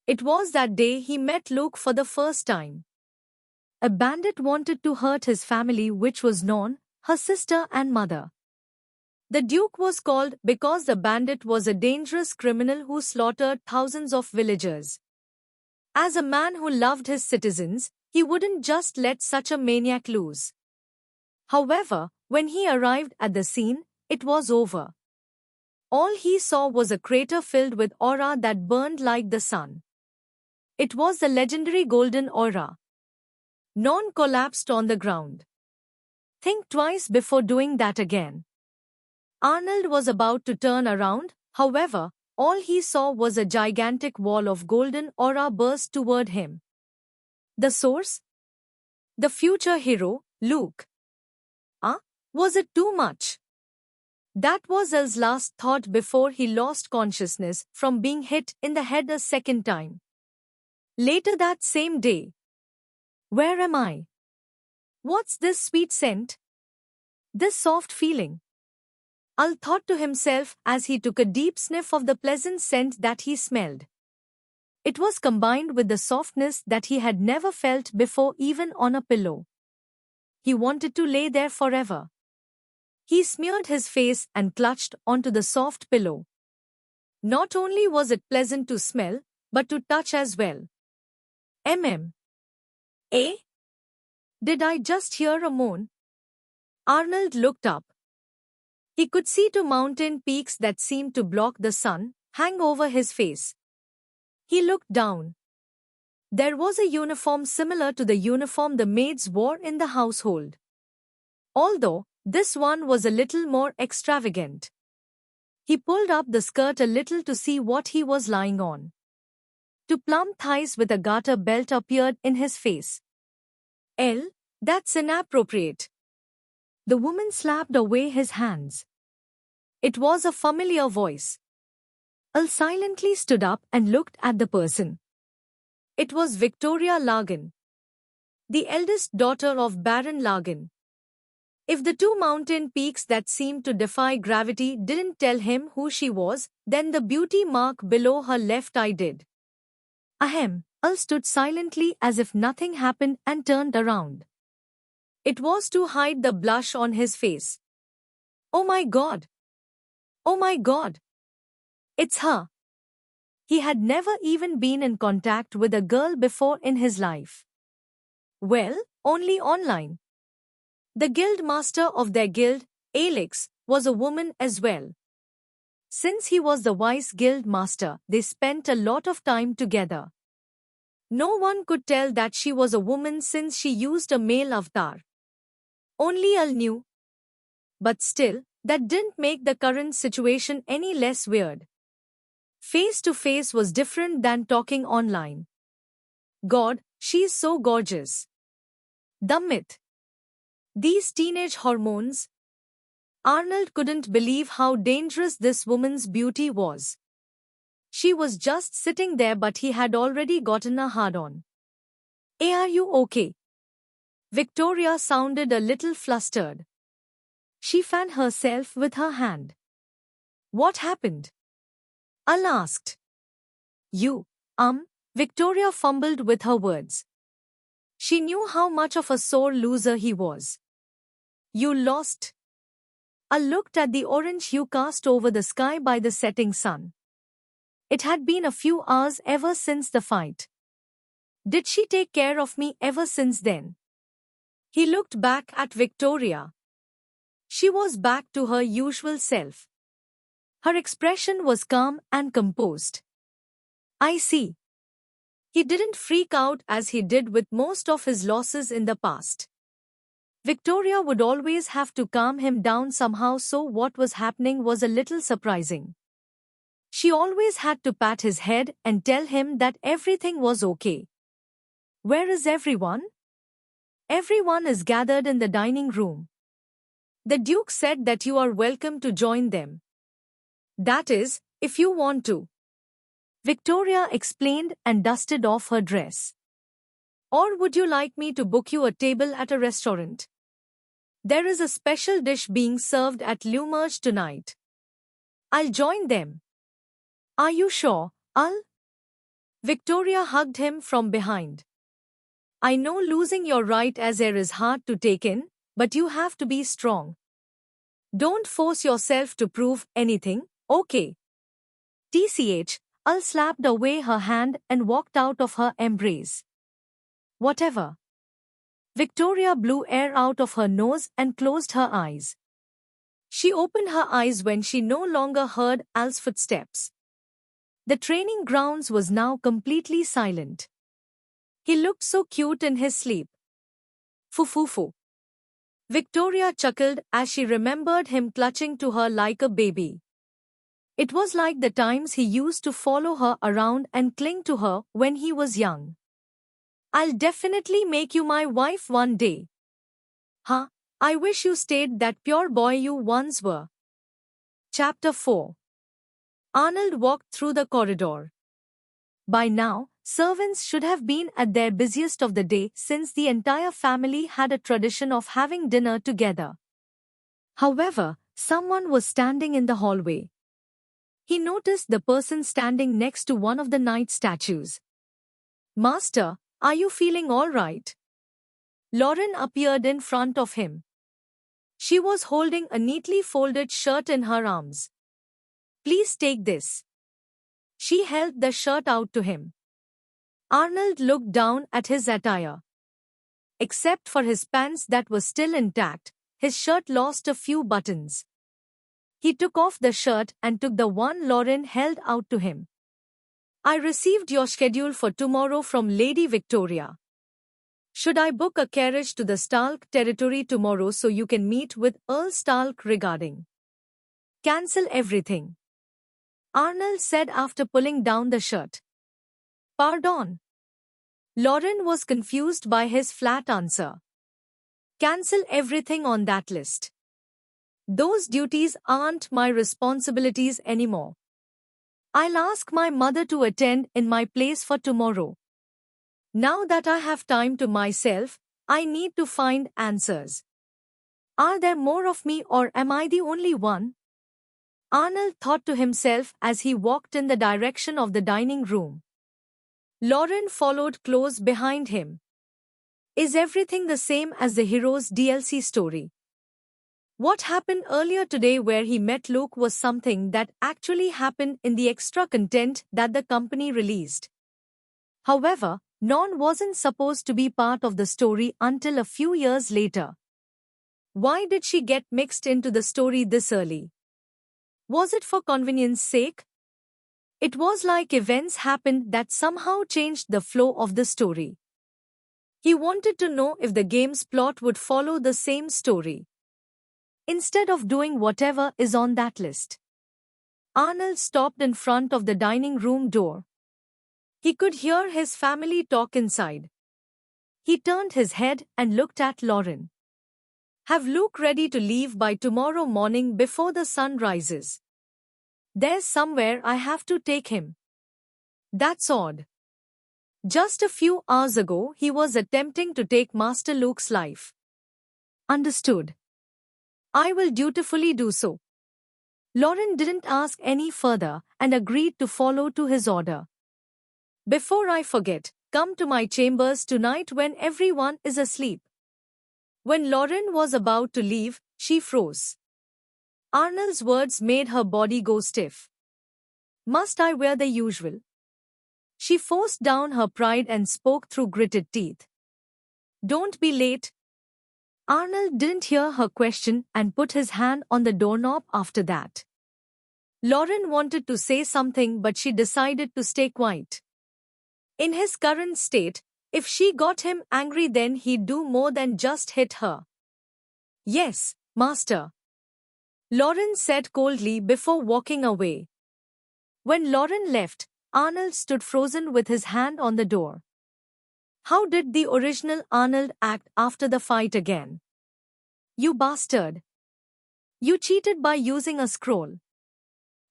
Speaker 1: It was that day he met Luke for the first time. A bandit wanted to hurt his family, which was Non, her sister and mother. The Duke was called because the bandit was a dangerous criminal who slaughtered thousands of villagers. As a man who loved his citizens, he wouldn't just let such a maniac loose. However, when he arrived at the scene, it was over. All he saw was a crater filled with aura that burned like the sun. It was the legendary golden aura. Non collapsed on the ground. Think twice before doing that again. Arnold was about to turn around, however, all he saw was a gigantic wall of golden aura burst toward him. The source? The future hero, Luke. Was it too much? That was Al's last thought before he lost consciousness from being hit in the head a second time. Later that same day. Where am I? What's this sweet scent? This soft feeling? Al thought to himself as he took a deep sniff of the pleasant scent that he smelled. It was combined with the softness that he had never felt before, even on a pillow. He wanted to lay there forever. He smeared his face and clutched onto the soft pillow. Not only was it pleasant to smell, but to touch as well. Did I just hear a moan? Arnold looked up. He could see two mountain peaks that seemed to block the sun, hang over his face. He looked down. There was a uniform similar to the uniform the maids wore in the household. Although, this one was a little more extravagant. He pulled up the skirt a little to see what he was lying on. Two plump thighs with a garter belt appeared in his face. That's inappropriate. The woman slapped away his hands. It was a familiar voice. Al silently stood up and looked at the person. It was Victoria Lauran, the eldest daughter of Baron Lauran. If the two mountain peaks that seemed to defy gravity didn't tell him who she was, then the beauty mark below her left eye did. Al stood silently as if nothing happened and turned around. It was to hide the blush on his face. Oh my God! Oh my God! It's her! He had never even been in contact with a girl before in his life. Well, only online. The guild master of their guild, Alex, was a woman as well. Since he was the vice guild master, they spent a lot of time together. No one could tell that she was a woman since she used a male avatar. Only Al knew. But still, that didn't make the current situation any less weird. Face to face was different than talking online. God, she's so gorgeous. The myth. These teenage hormones. Arnold couldn't believe how dangerous this woman's beauty was. She was just sitting there, but he had already gotten a hard-on. Are you okay? Victoria sounded a little flustered. She fanned herself with her hand. What happened? Al asked. Victoria fumbled with her words. She knew how much of a sore loser he was. You lost. I looked at the orange hue cast over the sky by the setting sun. It had been a few hours ever since the fight. Did she take care of me ever since then? He looked back at Victoria. She was back to her usual self. Her expression was calm and composed. I see. He didn't freak out as he did with most of his losses in the past. Victoria would always have to calm him down somehow, so what was happening was a little surprising. She always had to pat his head and tell him that everything was okay. Where is everyone? Everyone is gathered in the dining room. The Duke said that you are welcome to join them. That is, if you want to. Victoria explained and dusted off her dress. Or would you like me to book you a table at a restaurant? There is a special dish being served at Lumerge tonight. I'll join them. Are you sure, Al? Victoria hugged him from behind. I know losing your right as heir is hard to take in, but you have to be strong. Don't force yourself to prove anything, okay? TCH, Al slapped away her hand and walked out of her embrace. Whatever. Victoria blew air out of her nose and closed her eyes. She opened her eyes when she no longer heard Al's footsteps. The training grounds was now completely silent. He looked so cute in his sleep. Fu. Victoria chuckled as she remembered him clutching to her like a baby. It was like the times he used to follow her around and cling to her when he was young. I'll definitely make you my wife one day. Huh, I wish you stayed that pure boy you once were. Chapter 4. Arnold walked through the corridor. By now, servants should have been at their busiest of the day since the entire family had a tradition of having dinner together. However, someone was standing in the hallway. He noticed the person standing next to one of the knight statues. Master, are you feeling all right? Lauran appeared in front of him. She was holding a neatly folded shirt in her arms. Please take this. She held the shirt out to him. Arnold looked down at his attire. Except for his pants that were still intact, his shirt lost a few buttons. He took off the shirt and took the one Lauran held out to him. I received your schedule for tomorrow from Lady Victoria. Should I book a carriage to the Stalk territory tomorrow so you can meet with Earl Stalk regarding? Cancel everything. Arnold said after pulling down the shirt. Pardon. Lauran was confused by his flat answer. Cancel everything on that list. Those duties aren't my responsibilities anymore. I'll ask my mother to attend in my place for tomorrow. Now that I have time to myself, I need to find answers. Are there more of me or am I the only one? Arnold thought to himself as he walked in the direction of the dining room. Lauran followed close behind him. Is everything the same as the hero's DLC story? What happened earlier today where he met Luke was something that actually happened in the extra content that the company released. However, Non wasn't supposed to be part of the story until a few years later. Why did she get mixed into the story this early? Was it for convenience sake? It was like events happened that somehow changed the flow of the story. He wanted to know if the game's plot would follow the same story. Instead of doing whatever is on that list. Arnold stopped in front of the dining room door. He could hear his family talk inside. He turned his head and looked at Lauran. Have Luke ready to leave by tomorrow morning before the sun rises. There's somewhere I have to take him. That's odd. Just a few hours ago he was attempting to take Master Luke's life. Understood. I will dutifully do so. Lauran didn't ask any further and agreed to follow to his order. Before I forget, come to my chambers tonight when everyone is asleep. When Lauran was about to leave, she froze. Arnold's words made her body go stiff. Must I wear the usual? She forced down her pride and spoke through gritted teeth. Don't be late. Arnold didn't hear her question and put his hand on the doorknob after that. Lauran wanted to say something, but she decided to stay quiet. In his current state, if she got him angry, then he'd do more than just hit her. Yes, master, Lauran said coldly before walking away. When Lauran left, Arnold stood frozen with his hand on the door. How did the original Arnold act after the fight again? You bastard! You cheated by using a scroll.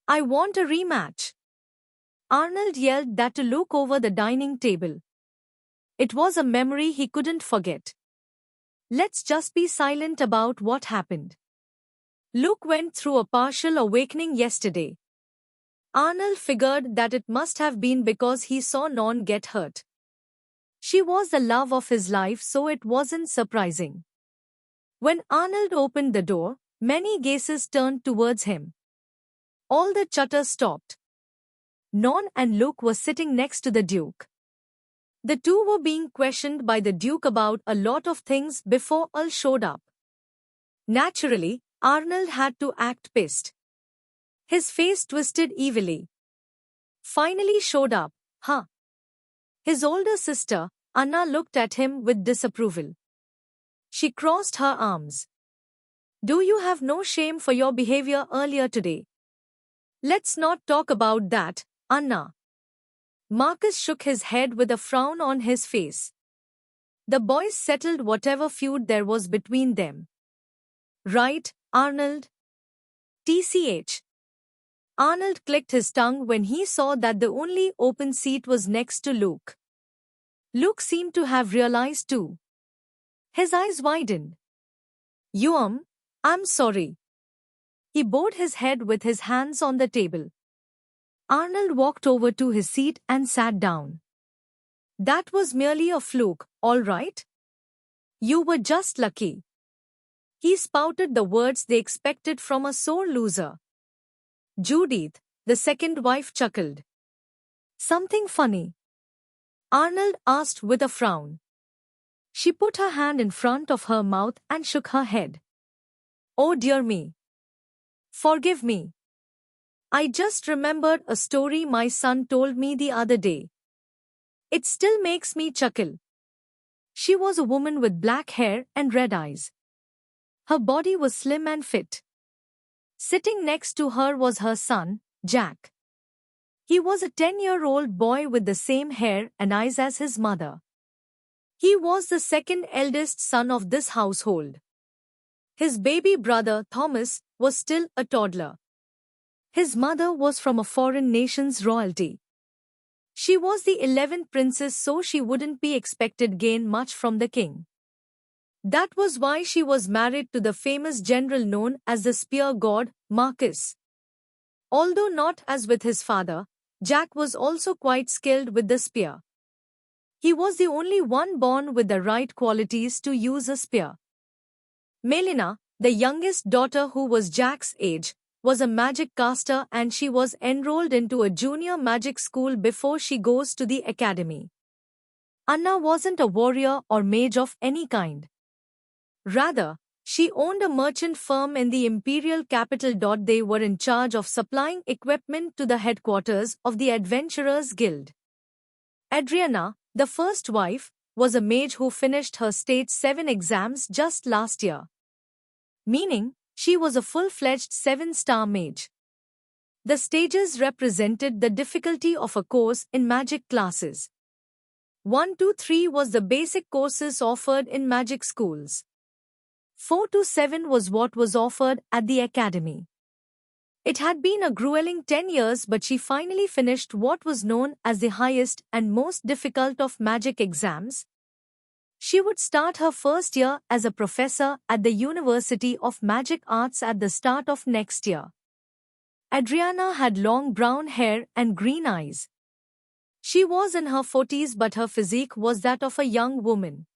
Speaker 1: I want a rematch. Arnold yelled that to Luke over the dining table. It was a memory he couldn't forget. Let's just be silent about what happened. Luke went through a partial awakening yesterday. Arnold figured that it must have been because he saw Non get hurt. She was the love of his life, so it wasn't surprising. When Arnold opened the door, many gazes turned towards him. All the chatter stopped. Non and Luke were sitting next to the Duke. The two were being questioned by the Duke about a lot of things before Earl showed up. Naturally, Arnold had to act pissed. His face twisted evilly. Finally showed up, huh? His older sister, Anna, looked at him with disapproval. She crossed her arms. Do you have no shame for your behavior earlier today? Let's not talk about that, Anna. Marcus shook his head with a frown on his face. The boys settled whatever feud there was between them. Right, Arnold? TCH. Arnold clicked his tongue when he saw that the only open seat was next to Luke. Luke seemed to have realized too. His eyes widened. I'm sorry. He bowed his head with his hands on the table. Arnold walked over to his seat and sat down. That was merely a fluke, all right? You were just lucky. He spouted the words they expected from a sore loser. Judith, the second wife, chuckled. Something funny? Arnold asked with a frown. She put her hand in front of her mouth and shook her head. Oh dear me. Forgive me. I just remembered a story my son told me the other day. It still makes me chuckle. She was a woman with black hair and red eyes. Her body was slim and fit. Sitting next to her was her son, Jack. He was a 10-year-old boy with the same hair and eyes as his mother. He was the second eldest son of this household. His baby brother, Thomas, was still a toddler. His mother was from a foreign nation's royalty. She was the 11th princess, so she wouldn't be expected gain much from the king. That was why she was married to the famous general known as the spear god, Marcus. Although not as with his father, Jack was also quite skilled with the spear. He was the only one born with the right qualities to use a spear. Melina, the youngest daughter who was Jack's age, was a magic caster and she was enrolled into a junior magic school before she goes to the academy. Anna wasn't a warrior or mage of any kind. Rather, she owned a merchant firm in the imperial capital. They were in charge of supplying equipment to the headquarters of the Adventurers Guild. Adriana, the first wife, was a mage who finished her stage 7 exams just last year. Meaning, she was a full-fledged 7-star mage. The stages represented the difficulty of a course in magic classes. 1 to 3 was the basic courses offered in magic schools. 4 to 7 was what was offered at the academy. It had been a grueling 10 years, but she finally finished what was known as the highest and most difficult of magic exams. She would start her first year as a professor at the University of Magic Arts at the start of next year. Adriana had long brown hair and green eyes. She was in her 40s, but her physique was that of a young woman.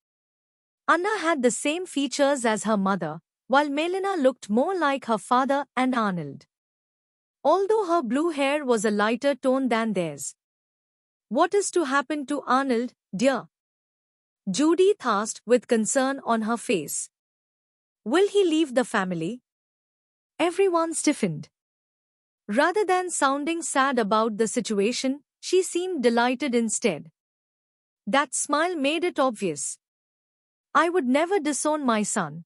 Speaker 1: Anna had the same features as her mother, while Melina looked more like her father and Arnold. Although her blue hair was a lighter tone than theirs. "What is to happen to Arnold, dear?" Judith asked with concern on her face. "Will he leave the family?" Everyone stiffened. Rather than sounding sad about the situation, she seemed delighted instead. That smile made it obvious. "I would never disown my son."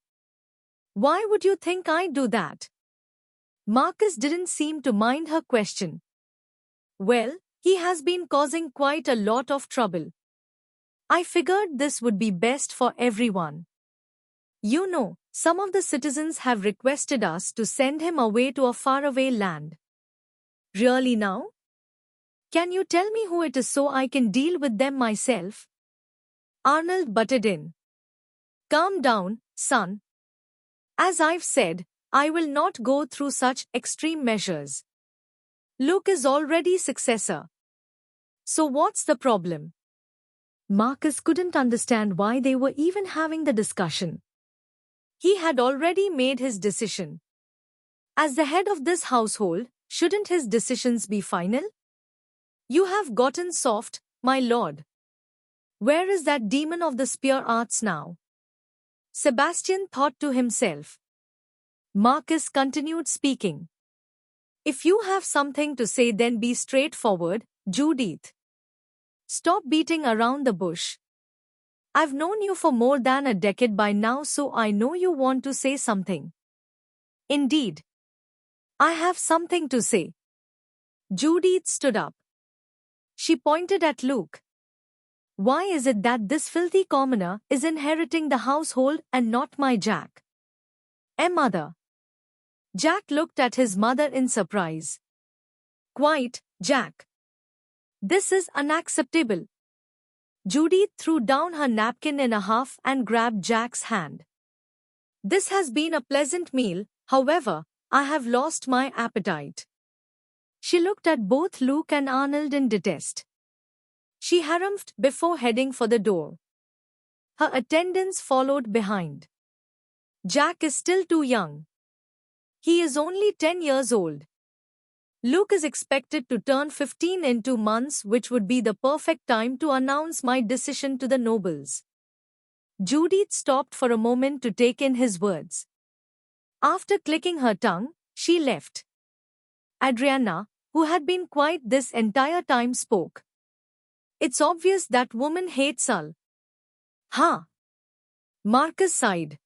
Speaker 1: "Why would you think I'd do that?" Marcus didn't seem to mind her question. "Well, he has been causing quite a lot of trouble. I figured this would be best for everyone. You know, some of the citizens have requested us to send him away to a faraway land." "Really now? Can you tell me who it is so I can deal with them myself?" Arnold butted in. "Calm down, son. As I've said, I will not go through such extreme measures. Luke is already successor. So what's the problem?" Marcus couldn't understand why they were even having the discussion. He had already made his decision. As the head of this household, shouldn't his decisions be final? "You have gotten soft, my lord. Where is that demon of the spear arts now?" Sebastian thought to himself. Marcus continued speaking. "If you have something to say, then be straightforward, Judith. Stop beating around the bush. I've known you for more than a decade by now, so I know you want to say something." "Indeed. I have something to say." Judith stood up. She pointed at Luke. "Why is it that this filthy commoner is inheriting the household and not my Jack?" Mother." Jack looked at his mother in surprise. "Quite, Jack. This is unacceptable." Judith threw down her napkin in a huff and grabbed Jack's hand. "This has been a pleasant meal, however, I have lost my appetite." She looked at both Luke and Arnold in disgust. She harumphed before heading for the door. Her attendants followed behind. "Jack is still too young. He is only 10 years old. Luke is expected to turn 15 in 2 months, which would be the perfect time to announce my decision to the nobles." Judith stopped for a moment to take in his words. After clicking her tongue, she left. Adriana, who had been quiet this entire time, spoke. "It's obvious that woman hates Sul." "Huh?" Marcus sighed.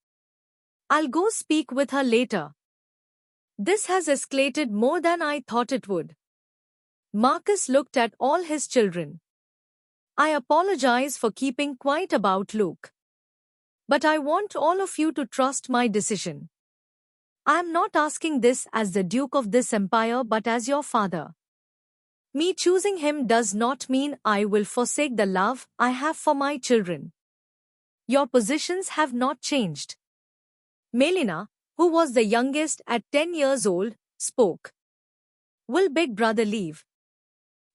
Speaker 1: "I'll go speak with her later. This has escalated more than I thought it would." Marcus looked at all his children. "I apologize for keeping quiet about Luke. But I want all of you to trust my decision. I am not asking this as the Duke of this empire but as your father. Me choosing him does not mean I will forsake the love I have for my children. Your positions have not changed." Melina, who was the youngest at 10 years old, spoke. "Will Big Brother leave?"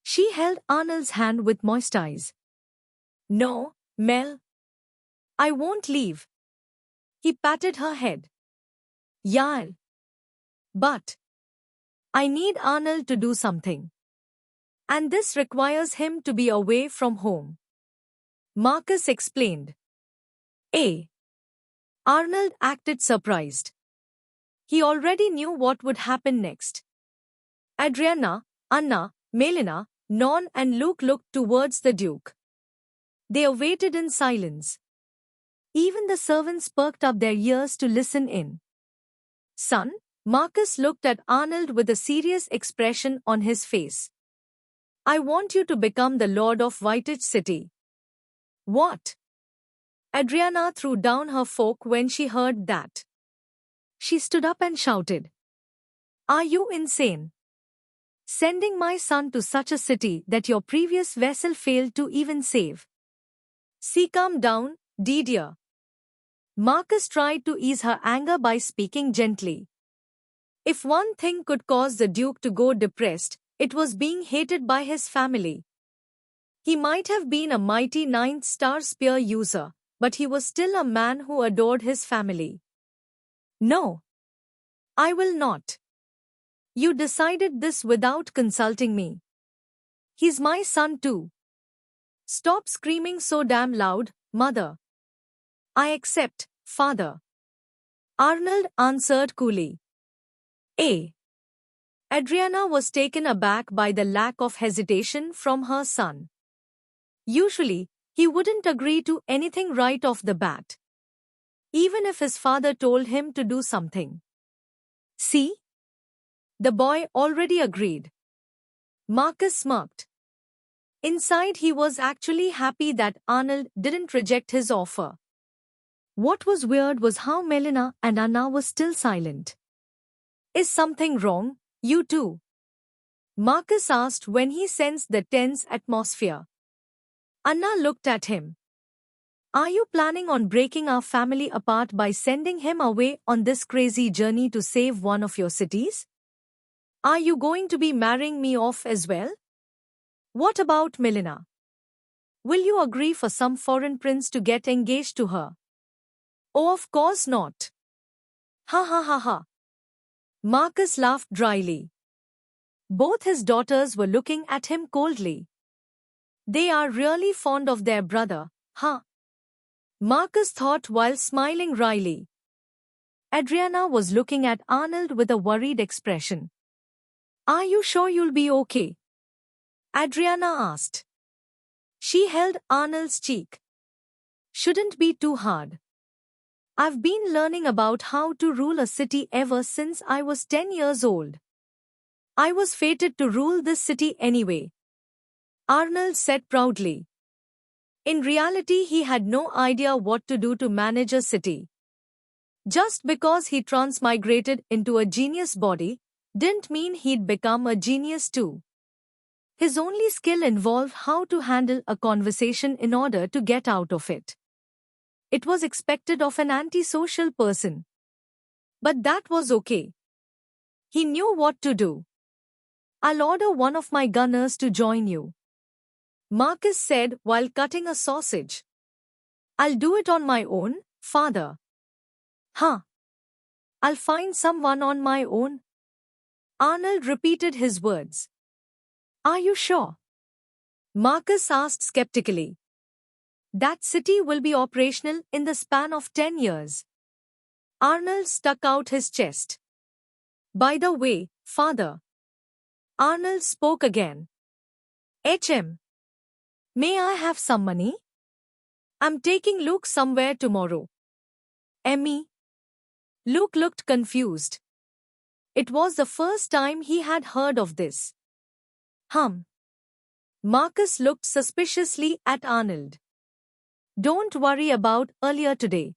Speaker 1: She held Arnold's hand with moist eyes. "No, Mel. I won't leave." He patted her head. "Yeah. But I need Arnold to do something. And this requires him to be away from home." Marcus explained. "Eh?" Arnold acted surprised. He already knew what would happen next. Adriana, Anna, Melina, Non and Luke looked towards the Duke. They awaited in silence. Even the servants perked up their ears to listen in. "Son," Marcus looked at Arnold with a serious expression on his face. "I want you to become the Lord of Whitech City." "What?" Adriana threw down her fork when she heard that. She stood up and shouted. "Are you insane? Sending my son to such a city that your previous vessel failed to even save?" "See, calm down, dear." Marcus tried to ease her anger by speaking gently. If one thing could cause the Duke to go depressed, it was being hated by his family. He might have been a mighty 9th-star spear user, but he was still a man who adored his family. No. I will not. You decided this without consulting me. He's my son too. Stop screaming so damn loud, mother. I accept, father. Arnold answered coolly. A. Adriana was taken aback by the lack of hesitation from her son. Usually, he wouldn't agree to anything right off the bat, even if his father told him to do something. See? The boy already agreed. Marcus smirked. Inside, he was actually happy that Arnold didn't reject his offer. What was weird was how Melina and Anna were still silent. Is something wrong, you two? Marcus asked when he sensed the tense atmosphere. Anna looked at him. Are you planning on breaking our family apart by sending him away on this crazy journey to save one of your cities? Are you going to be marrying me off as well? What about Melina? Will you agree for some foreign prince to get engaged to her? Oh, of course not. Ha ha ha ha. Marcus laughed dryly. Both his daughters were looking at him coldly. They are really fond of their brother, huh? Marcus thought while smiling wryly. Adriana was looking at Arnold with a worried expression. Are you sure you'll be okay? Adriana asked. She held Arnold's cheek. Shouldn't be too hard. I've been learning about how to rule a city ever since I was 10 years old. I was fated to rule this city anyway, Arnold said proudly. In reality, he had no idea what to do to manage a city. Just because he transmigrated into a genius body didn't mean he'd become a genius too. His only skill involved how to handle a conversation in order to get out of it. It was expected of an antisocial person. But that was okay. He knew what to do. I'll order one of my gunners to join you, Marcus said while cutting a sausage. I'll do it on my own, father. Huh. I'll find someone on my own. Arnold repeated his words. Are you sure? Marcus asked skeptically. That city will be operational in the span of 10 years. Arnold stuck out his chest. By the way, father. Arnold spoke again. HM. May I have some money? I'm taking Luke somewhere tomorrow. Emmy. Luke looked confused. It was the first time he had heard of this. Marcus looked suspiciously at Arnold. Don't worry about earlier today.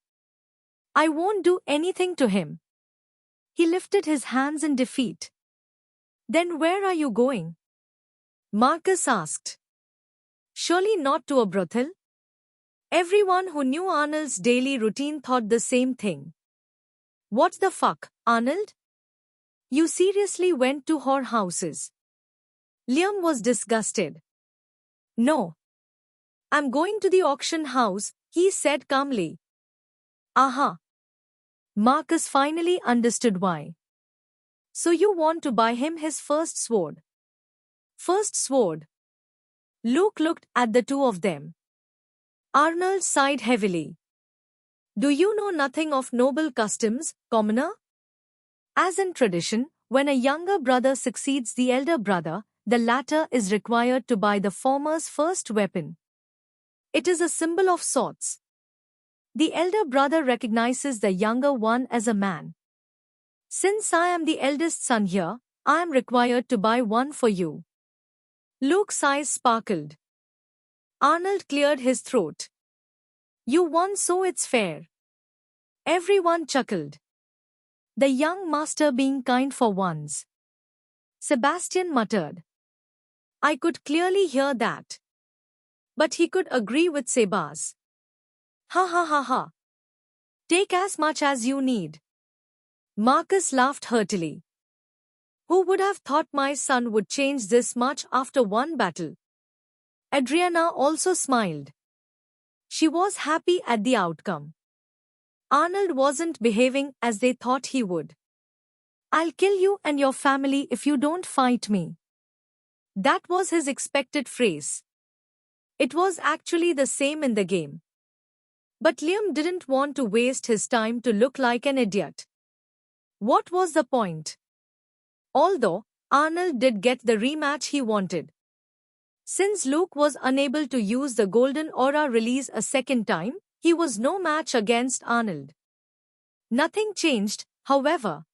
Speaker 1: I won't do anything to him. He lifted his hands in defeat. Then where are you going? Marcus asked. Surely not to a brothel? Everyone who knew Arnold's daily routine thought the same thing. What the fuck, Arnold? You seriously went to whorehouses? Liam was disgusted. No. I'm going to the auction house, he said calmly. Aha. Marcus finally understood why. So you want to buy him his first sword? First sword? Luke looked at the two of them. Arnold sighed heavily. Do you know nothing of noble customs, commoner? As in tradition, when a younger brother succeeds the elder brother, the latter is required to buy the former's first weapon. It is a symbol of sorts. The elder brother recognizes the younger one as a man. Since I am the eldest son here, I am required to buy one for you. Luke's eyes sparkled. Arnold cleared his throat. You won, so it's fair. Everyone chuckled. The young master being kind for once. Sebastian muttered. I could clearly hear that. But he could agree with Sebas. Ha ha ha ha. Take as much as you need. Marcus laughed heartily. Who would have thought my son would change this much after one battle? Adriana also smiled. She was happy at the outcome. Arnold wasn't behaving as they thought he would. "I'll kill you and your family if you don't fight me." That was his expected phrase. It was actually the same in the game. But Liam didn't want to waste his time to look like an idiot. What was the point? Although, Arnold did get the rematch he wanted. Since Luke was unable to use the golden aura release a second time, he was no match against Arnold. Nothing changed, however.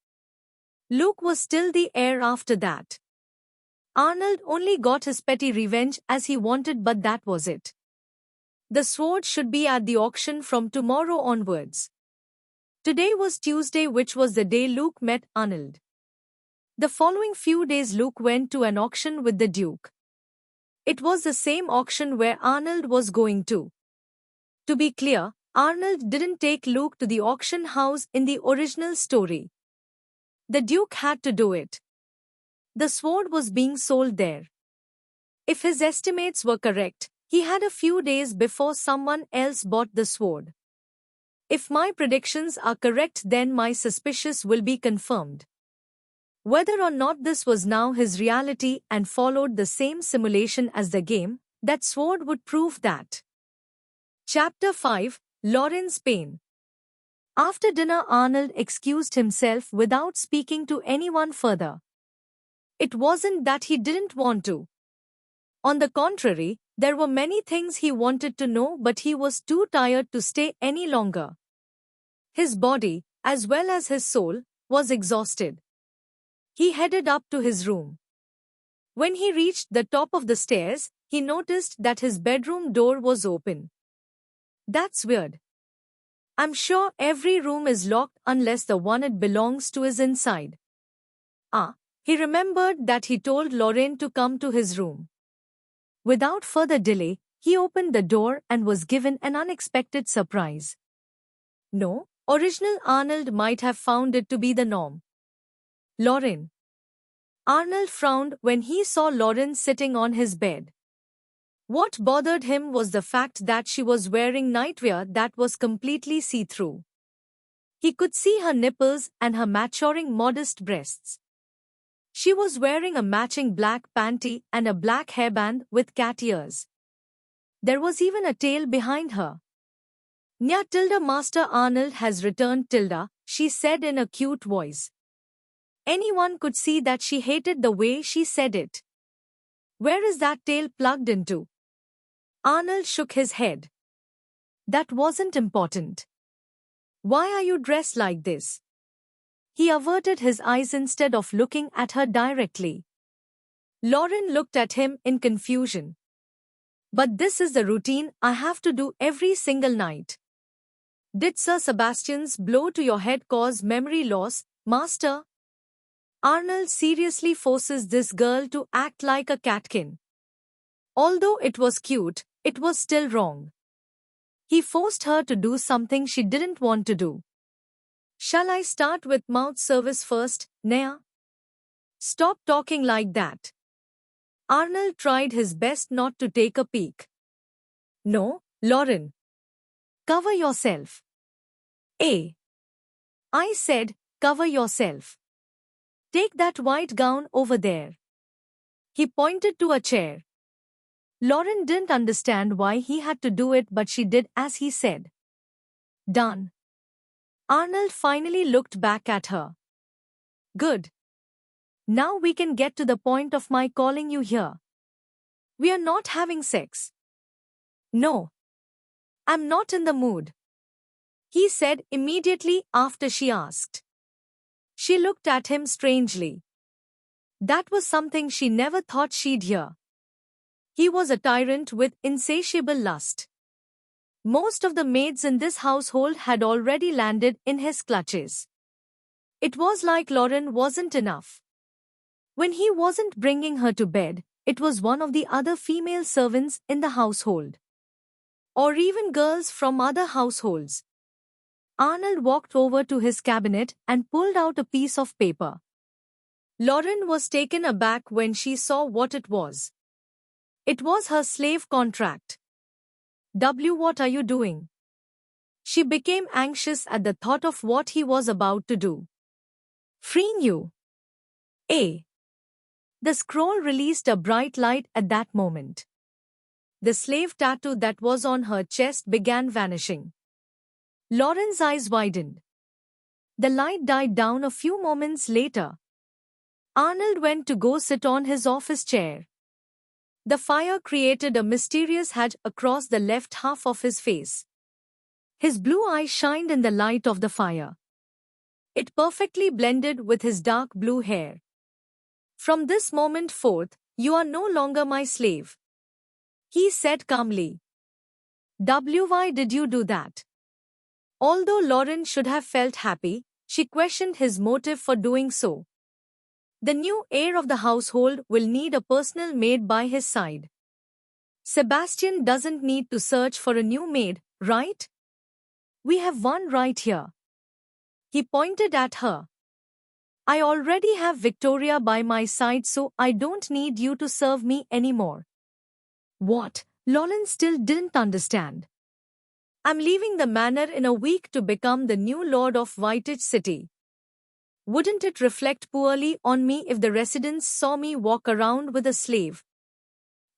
Speaker 1: Luke was still the heir after that. Arnold only got his petty revenge as he wanted, but that was it. The sword should be at the auction from tomorrow onwards. Today was Tuesday, which was the day Luke met Arnold. The following few days Luke went to an auction with the Duke. It was the same auction where Arnold was going to. To be clear, Arnold didn't take Luke to the auction house in the original story. The Duke had to do it. The sword was being sold there. If his estimates were correct, he had a few days before someone else bought the sword. If my predictions are correct, then my suspicions will be confirmed. Whether or not this was now his reality and followed the same simulation as the game, that sword would prove that. Chapter 5, Lauran's Pain. After dinner, Arnold excused himself without speaking to anyone further. It wasn't that he didn't want to. On the contrary, there were many things he wanted to know, but he was too tired to stay any longer. His body, as well as his soul, was exhausted. He headed up to his room. When he reached the top of the stairs, he noticed that his bedroom door was open. That's weird. I'm sure every room is locked unless the one it belongs to is inside. He remembered that he told Lauran to come to his room. Without further delay, he opened the door and was given an unexpected surprise. No, original Arnold might have found it to be the norm. Lauran. Arnold frowned when he saw Lauran sitting on his bed. What bothered him was the fact that she was wearing nightwear that was completely see-through. He could see her nipples and her maturing modest breasts. She was wearing a matching black panty and a black hairband with cat ears. There was even a tail behind her. "Nya tilde Master Arnold has returned tilde," she said in a cute voice. Anyone could see that she hated the way she said it. "Where is that tail plugged into?" Arnold shook his head. "That wasn't important." "Why are you dressed like this?" He averted his eyes instead of looking at her directly. Lauran looked at him in confusion. "But this is the routine I have to do every single night." "Did Sir Sebastian's blow to your head cause memory loss, Master?" Arnold seriously forces this girl to act like a catkin. Although it was cute, it was still wrong. He forced her to do something she didn't want to do. "Shall I start with mouth service first, Nea?" "Stop talking like that." Arnold tried his best not to take a peek. "No, Lauran. Cover yourself." I said, cover yourself. Take that white gown over there." He pointed to a chair. Lauran didn't understand why he had to do it, but she did as he said. "Done." Arnold finally looked back at her. "Good. Now we can get to the point of my calling you here. We are not having sex." "No. I'm not in the mood," he said immediately after she asked. She looked at him strangely. That was something she never thought she'd hear. He was a tyrant with insatiable lust. Most of the maids in this household had already landed in his clutches. It was like Lauran wasn't enough. When he wasn't bringing her to bed, it was one of the other female servants in the household. Or even girls from other households. Arnold walked over to his cabinet and pulled out a piece of paper. Lauran was taken aback when she saw what it was. It was her slave contract. "What are you doing?" She became anxious at the thought of what he was about to do. Freeing you. A. The scroll released a bright light at that moment. The slave tattoo that was on her chest began vanishing. Lauran's eyes widened. The light died down a few moments later. Arnold went to go sit on his office chair. The fire created a mysterious hedge across the left half of his face. His blue eyes shined in the light of the fire. It perfectly blended with his dark blue hair. From this moment forth, you are no longer my slave, he said calmly. Why did you do that? Although Lauran should have felt happy, she questioned his motive for doing so. The new heir of the household will need a personal maid by his side. Sebastian doesn't need to search for a new maid, right? We have one right here. He pointed at her. I already have Victoria by my side, so I don't need you to serve me anymore. What? Lauran still didn't understand. I'm leaving the manor in a week to become the new lord of Whitech City. Wouldn't it reflect poorly on me if the residents saw me walk around with a slave?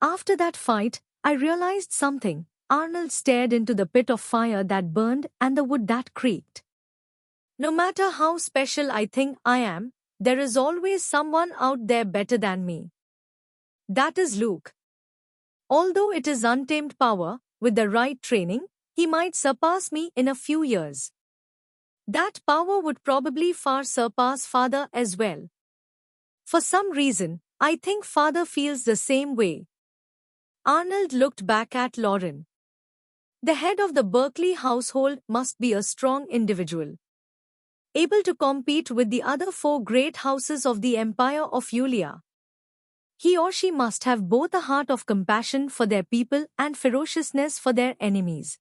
Speaker 1: After that fight, I realized something. Arnold stared into the pit of fire that burned and the wood that creaked. No matter how special I think I am, there is always someone out there better than me. That is Luke. Although it is untamed power, with the right training, he might surpass me in a few years. That power would probably far surpass Father as well. For some reason, I think Father feels the same way. Arnold looked back at Lauran. The head of the Berkley household must be a strong individual, able to compete with the other four great houses of the Empire of Yulia. He or she must have both a heart of compassion for their people and ferociousness for their enemies.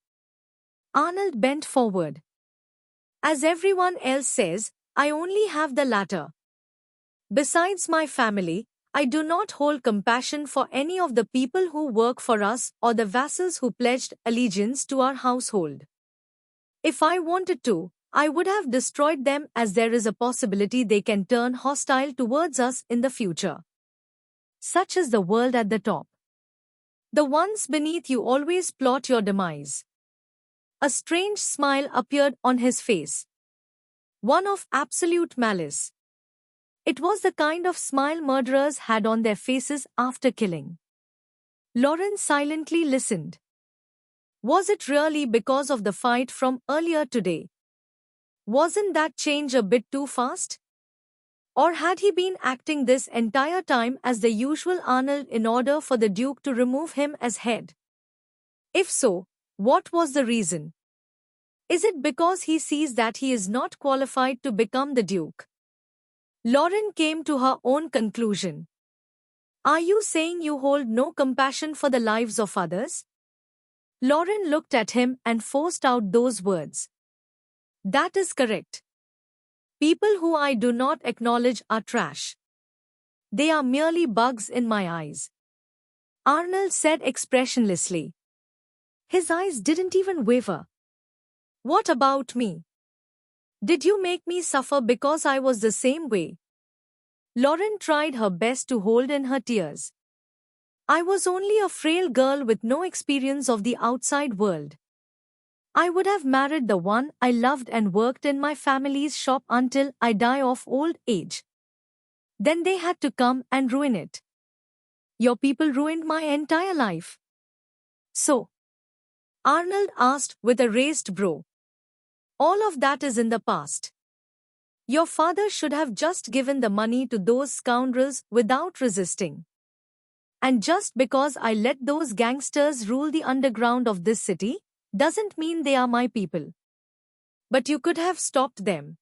Speaker 1: Arnold bent forward. As everyone else says, I only have the latter. Besides my family, I do not hold compassion for any of the people who work for us or the vassals who pledged allegiance to our household. If I wanted to, I would have destroyed them, as there is a possibility they can turn hostile towards us in the future. Such is the world at the top. The ones beneath you always plot your demise. A strange smile appeared on his face. One of absolute malice. It was the kind of smile murderers had on their faces after killing. Lauran silently listened. Was it really because of the fight from earlier today? Wasn't that change a bit too fast? Or had he been acting this entire time as the usual Arnold in order for the Duke to remove him as head? If so, what was the reason? Is it because he sees that he is not qualified to become the Duke? Lauran came to her own conclusion. Are you saying you hold no compassion for the lives of others? Lauran looked at him and forced out those words. That is correct. People who I do not acknowledge are trash. They are merely bugs in my eyes. Arnold said expressionlessly. His eyes didn't even waver. What about me? Did you make me suffer because I was the same way? Lauran tried her best to hold in her tears. I was only a frail girl with no experience of the outside world. I would have married the one I loved and worked in my family's shop until I die of old age. Then they had to come and ruin it. Your people ruined my entire life. So? Arnold asked with a raised brow. All of that is in the past. Your father should have just given the money to those scoundrels without resisting. And just because I let those gangsters rule the underground of this city, doesn't mean they are my people. But you could have stopped them.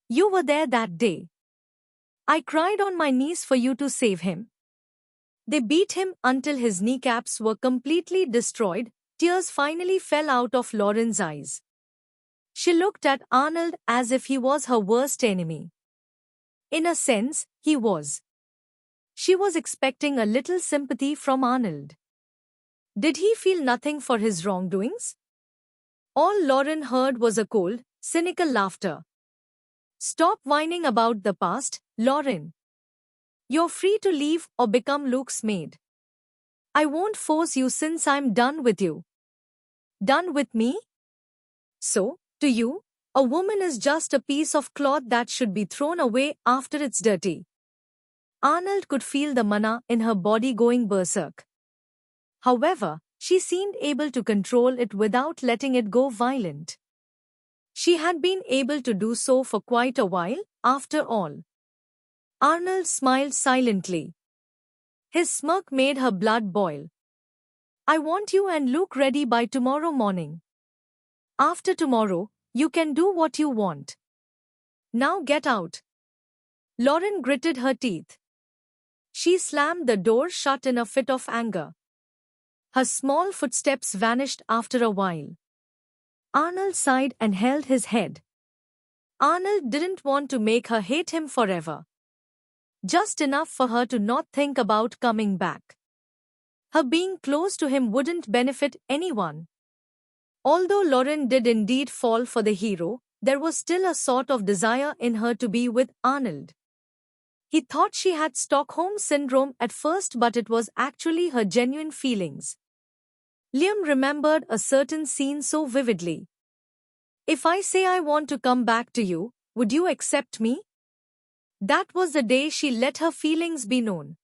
Speaker 1: You were there that day. I cried on my knees for you to save him. They beat him until his kneecaps were completely destroyed. Tears finally fell out of Lauran's eyes. She looked at Arnold as if he was her worst enemy. In a sense, he was. She was expecting a little sympathy from Arnold. Did he feel nothing for his wrongdoings? All Lauran heard was a cold, cynical laughter. Stop whining about the past, Lauran. You're free to leave or become Luke's maid. I won't force you since I'm done with you. Done with me? So, to you, a woman is just a piece of cloth that should be thrown away after it's dirty. Arnold could feel the mana in her body going berserk. However, she seemed able to control it without letting it go violent. She had been able to do so for quite a while, after all. Arnold smiled silently. His smirk made her blood boil. I want you and Luke ready by tomorrow morning. After tomorrow, you can do what you want. Now get out. Lauran gritted her teeth. She slammed the door shut in a fit of anger. Her small footsteps vanished after a while. Arnold sighed and held his head. Arnold didn't want to make her hate him forever. Just enough for her to not think about coming back. Her being close to him wouldn't benefit anyone. Although Lauran did indeed fall for the hero, there was still a sort of desire in her to be with Arnold. He thought she had Stockholm Syndrome at first, but it was actually her genuine feelings. Liam remembered a certain scene so vividly. If I say I want to come back to you, would you accept me? That was the day she let her feelings be known.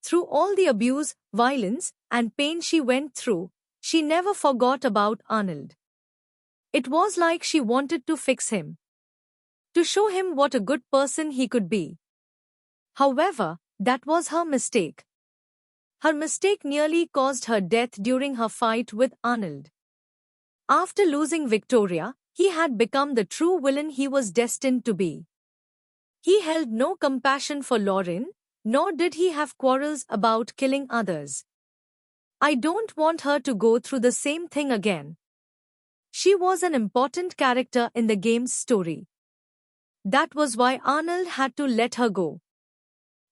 Speaker 1: Through all the abuse, violence, and pain she went through, she never forgot about Arnold. It was like she wanted to fix him. To show him what a good person he could be. However, that was her mistake. Her mistake nearly caused her death during her fight with Arnold. After losing Victoria, he had become the true villain he was destined to be. He held no compassion for Lauran, nor did he have quarrels about killing others. I don't want her to go through the same thing again. She was an important character in the game's story. That was why Arnold had to let her go.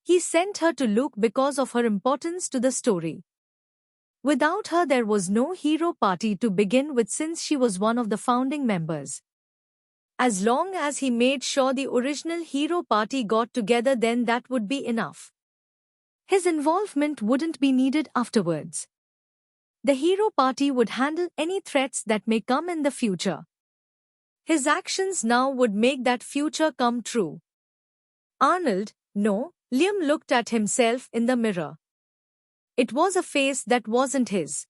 Speaker 1: He sent her to Luke because of her importance to the story. Without her there was no hero party to begin with since she was one of the founding members. As long as he made sure the original hero party got together, then that would be enough. His involvement wouldn't be needed afterwards. The hero party would handle any threats that may come in the future. His actions now would make that future come true. Arnold, no, Liam looked at himself in the mirror. It was a face that wasn't his.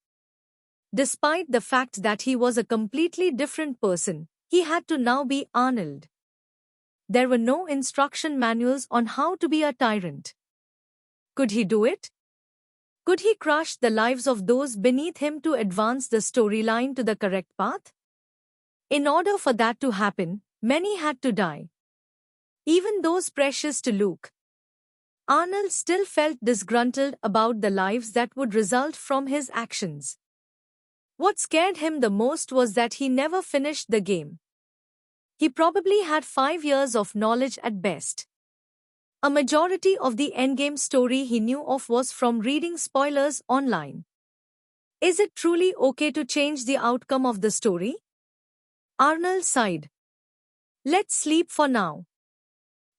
Speaker 1: Despite the fact that he was a completely different person, he had to now be Arnold. There were no instruction manuals on how to be a tyrant. Could he do it? Could he crush the lives of those beneath him to advance the storyline to the correct path? In order for that to happen, many had to die. Even those precious to Luke. Arnold still felt disgruntled about the lives that would result from his actions. What scared him the most was that he never finished the game. He probably had 5 years of knowledge at best. A majority of the endgame story he knew of was from reading spoilers online. Is it truly okay to change the outcome of the story? Arnold sighed. Let's sleep for now.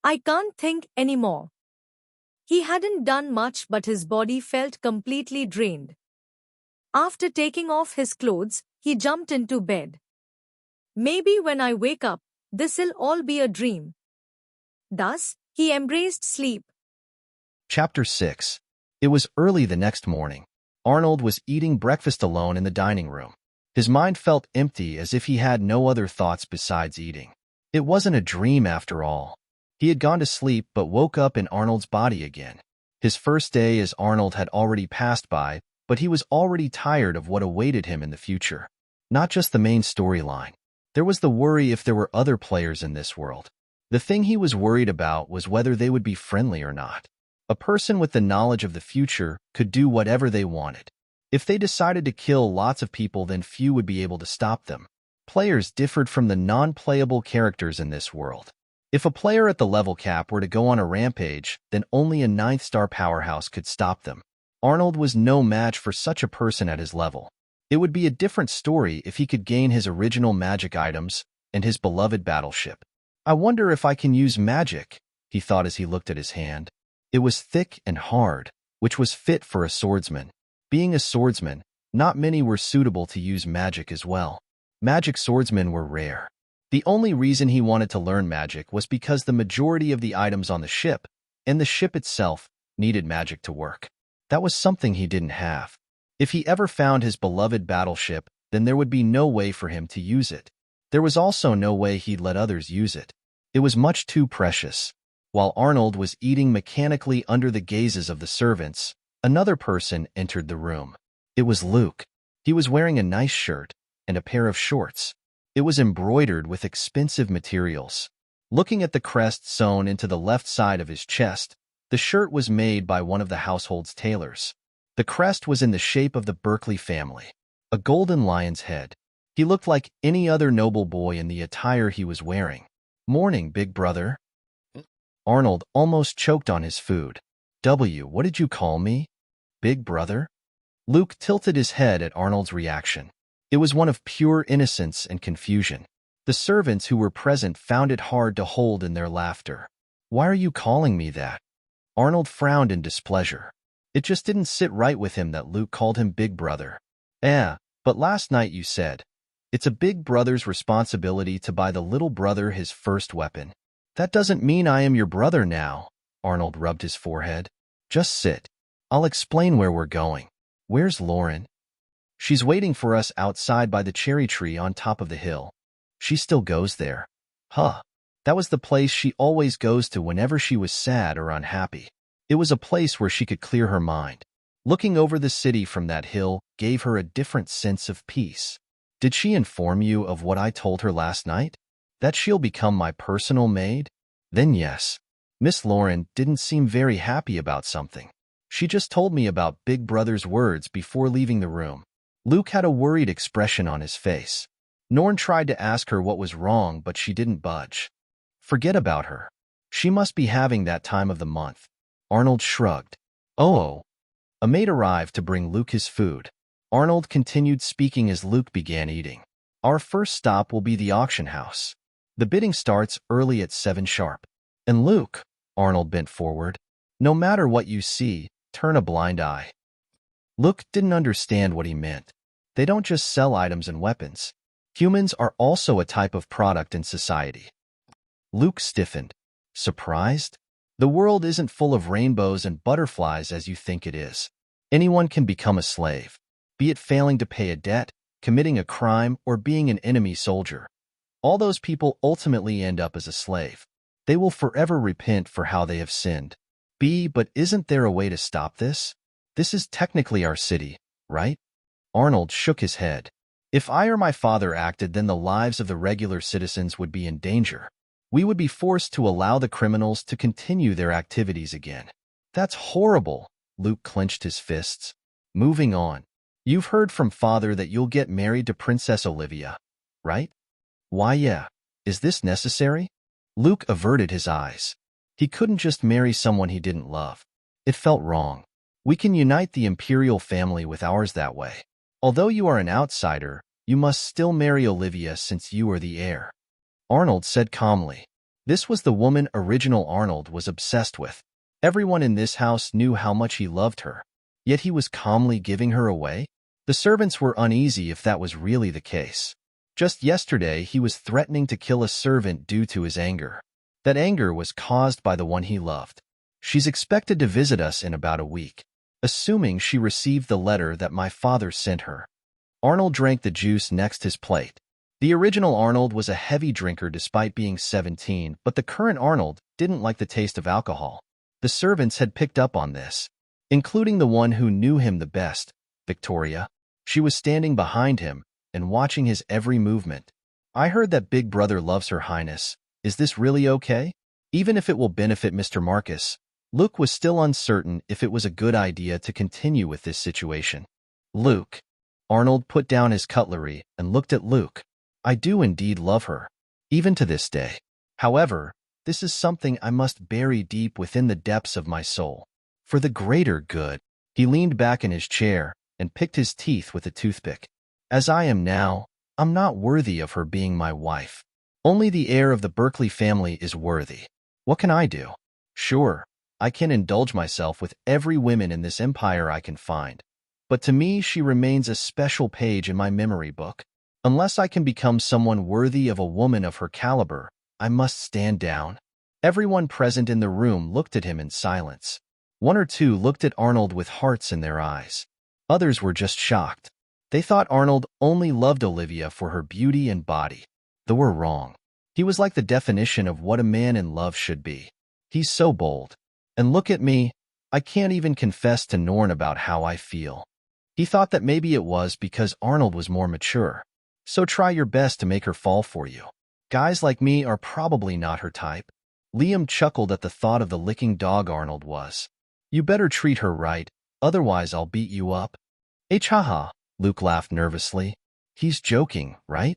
Speaker 1: I can't think anymore. He hadn't done much, but his body felt completely drained. After taking off his clothes, he jumped into bed. Maybe when I wake up, this'll all be a dream. Thus, he embraced sleep.
Speaker 4: Chapter 6. It was early the next morning. Arnold was eating breakfast alone in the dining room. His mind felt empty, as if he had no other thoughts besides eating. It wasn't a dream after all. He had gone to sleep but woke up in Arnold's body again. His first day as Arnold had already passed by, but he was already tired of what awaited him in the future. Not just the main storyline. There was the worry if there were other players in this world. The thing he was worried about was whether they would be friendly or not. A person with the knowledge of the future could do whatever they wanted. If they decided to kill lots of people, then few would be able to stop them. Players differed from the non-playable characters in this world. If a player at the level cap were to go on a rampage, then only a 9th-star powerhouse could stop them. Arnold was no match for such a person at his level. It would be a different story if he could gain his original magic items and his beloved battleship. I wonder if I can use magic, he thought as he looked at his hand. It was thick and hard, which was fit for a swordsman. Being a swordsman, not many were suitable to use magic as well. Magic swordsmen were rare. The only reason he wanted to learn magic was because the majority of the items on the ship, and the ship itself, needed magic to work. That was something he didn't have. If he ever found his beloved battleship, then there would be no way for him to use it. There was also no way he'd let others use it. It was much too precious. While Arnold was eating mechanically under the gazes of the servants, another person entered the room. It was Luke. He was wearing a nice shirt and a pair of shorts. It was embroidered with expensive materials. Looking at the crest sewn into the left side of his chest, the shirt was made by one of the household's tailors. The crest was in the shape of the Berkley family, a golden lion's head. He looked like any other noble boy in the attire he was wearing. "Morning, big brother." Arnold almost choked on his food. What did you call me? Big brother? Luke tilted his head at Arnold's reaction. It was one of pure innocence and confusion. The servants who were present found it hard to hold in their laughter. "Why are you calling me that?" Arnold frowned in displeasure. It just didn't sit right with him that Luke called him big brother. But last night you said, it's a big brother's responsibility to buy the little brother his first weapon. That doesn't mean I am your brother now. Arnold rubbed his forehead. Just sit. I'll explain where we're going. Where's Lauran? She's waiting for us outside by the cherry tree on top of the hill. She still goes there. Huh. That was the place she always goes to whenever she was sad or unhappy. It was a place where she could clear her mind. Looking over the city from that hill gave her a different sense of peace. Did she inform you of what I told her last night? That she'll become my personal maid? Then yes. Miss Lauran didn't seem very happy about something. She just told me about Big Brother's words before leaving the room. Luke had a worried expression on his face. Norn tried to ask her what was wrong, but she didn't budge. Forget about her. She must be having that time of the month. Arnold shrugged. Oh. A maid arrived to bring Luke his food. Arnold continued speaking as Luke began eating. Our first stop will be the auction house. The bidding starts early at 7 sharp. And Luke, Arnold bent forward, no matter what you see, turn a blind eye. Luke didn't understand what he meant. They don't just sell items and weapons. Humans are also a type of product in society. Luke stiffened. Surprised? The world isn't full of rainbows and butterflies as you think it is. Anyone can become a slave, be it failing to pay a debt, committing a crime, or being an enemy soldier. All those people ultimately end up as a slave. They will forever repent for how they have sinned. But isn't there a way to stop this? This is technically our city, right? Arnold shook his head. If I or my father acted, then the lives of the regular citizens would be in danger. We would be forced to allow the criminals to continue their activities again. That's horrible. Luke clenched his fists. Moving on. You've heard from father that you'll get married to Princess Olivia, right? Why, yeah. Is this necessary? Luke averted his eyes. He couldn't just marry someone he didn't love. It felt wrong. We can unite the imperial family with ours that way. Although you are an outsider, you must still marry Olivia since you are the heir. Arnold said calmly. This was the woman original Arnold was obsessed with. Everyone in this house knew how much he loved her. Yet he was calmly giving her away? The servants were uneasy if that was really the case. Just yesterday he was threatening to kill a servant due to his anger. That anger was caused by the one he loved. She's expected to visit us in about a week, assuming she received the letter that my father sent her. Arnold drank the juice next his plate. The original Arnold was a heavy drinker despite being 17, but the current Arnold didn't like the taste of alcohol. The servants had picked up on this, including the one who knew him the best, Victoria. She was standing behind him and watching his every movement. I heard that Big Brother loves Her Highness. Is this really okay? Even if it will benefit Mr. Marcus, Luke was still uncertain if it was a good idea to continue with this situation. Luke. Arnold put down his cutlery and looked at Luke. I do indeed love her, even to this day. However, this is something I must bury deep within the depths of my soul. For the greater good. He leaned back in his chair and picked his teeth with a toothpick. As I am now, I'm not worthy of her being my wife. Only the heir of the Berkley family is worthy. What can I do? Sure, I can indulge myself with every woman in this empire I can find, but to me she remains a special page in my memory book. Unless I can become someone worthy of a woman of her caliber, I must stand down. Everyone present in the room looked at him in silence. One or two looked at Arnold with hearts in their eyes. Others were just shocked. They thought Arnold only loved Olivia for her beauty and body. They were wrong. He was like the definition of what a man in love should be. He's so bold. And look at me, I can't even confess to Norn about how I feel. He thought that maybe it was because Arnold was more mature. So try your best to make her fall for you. Guys like me are probably not her type. Liam chuckled at the thought of the licking dog Arnold was. You better treat her right, otherwise I'll beat you up. Haha, Luke laughed nervously. He's joking, right?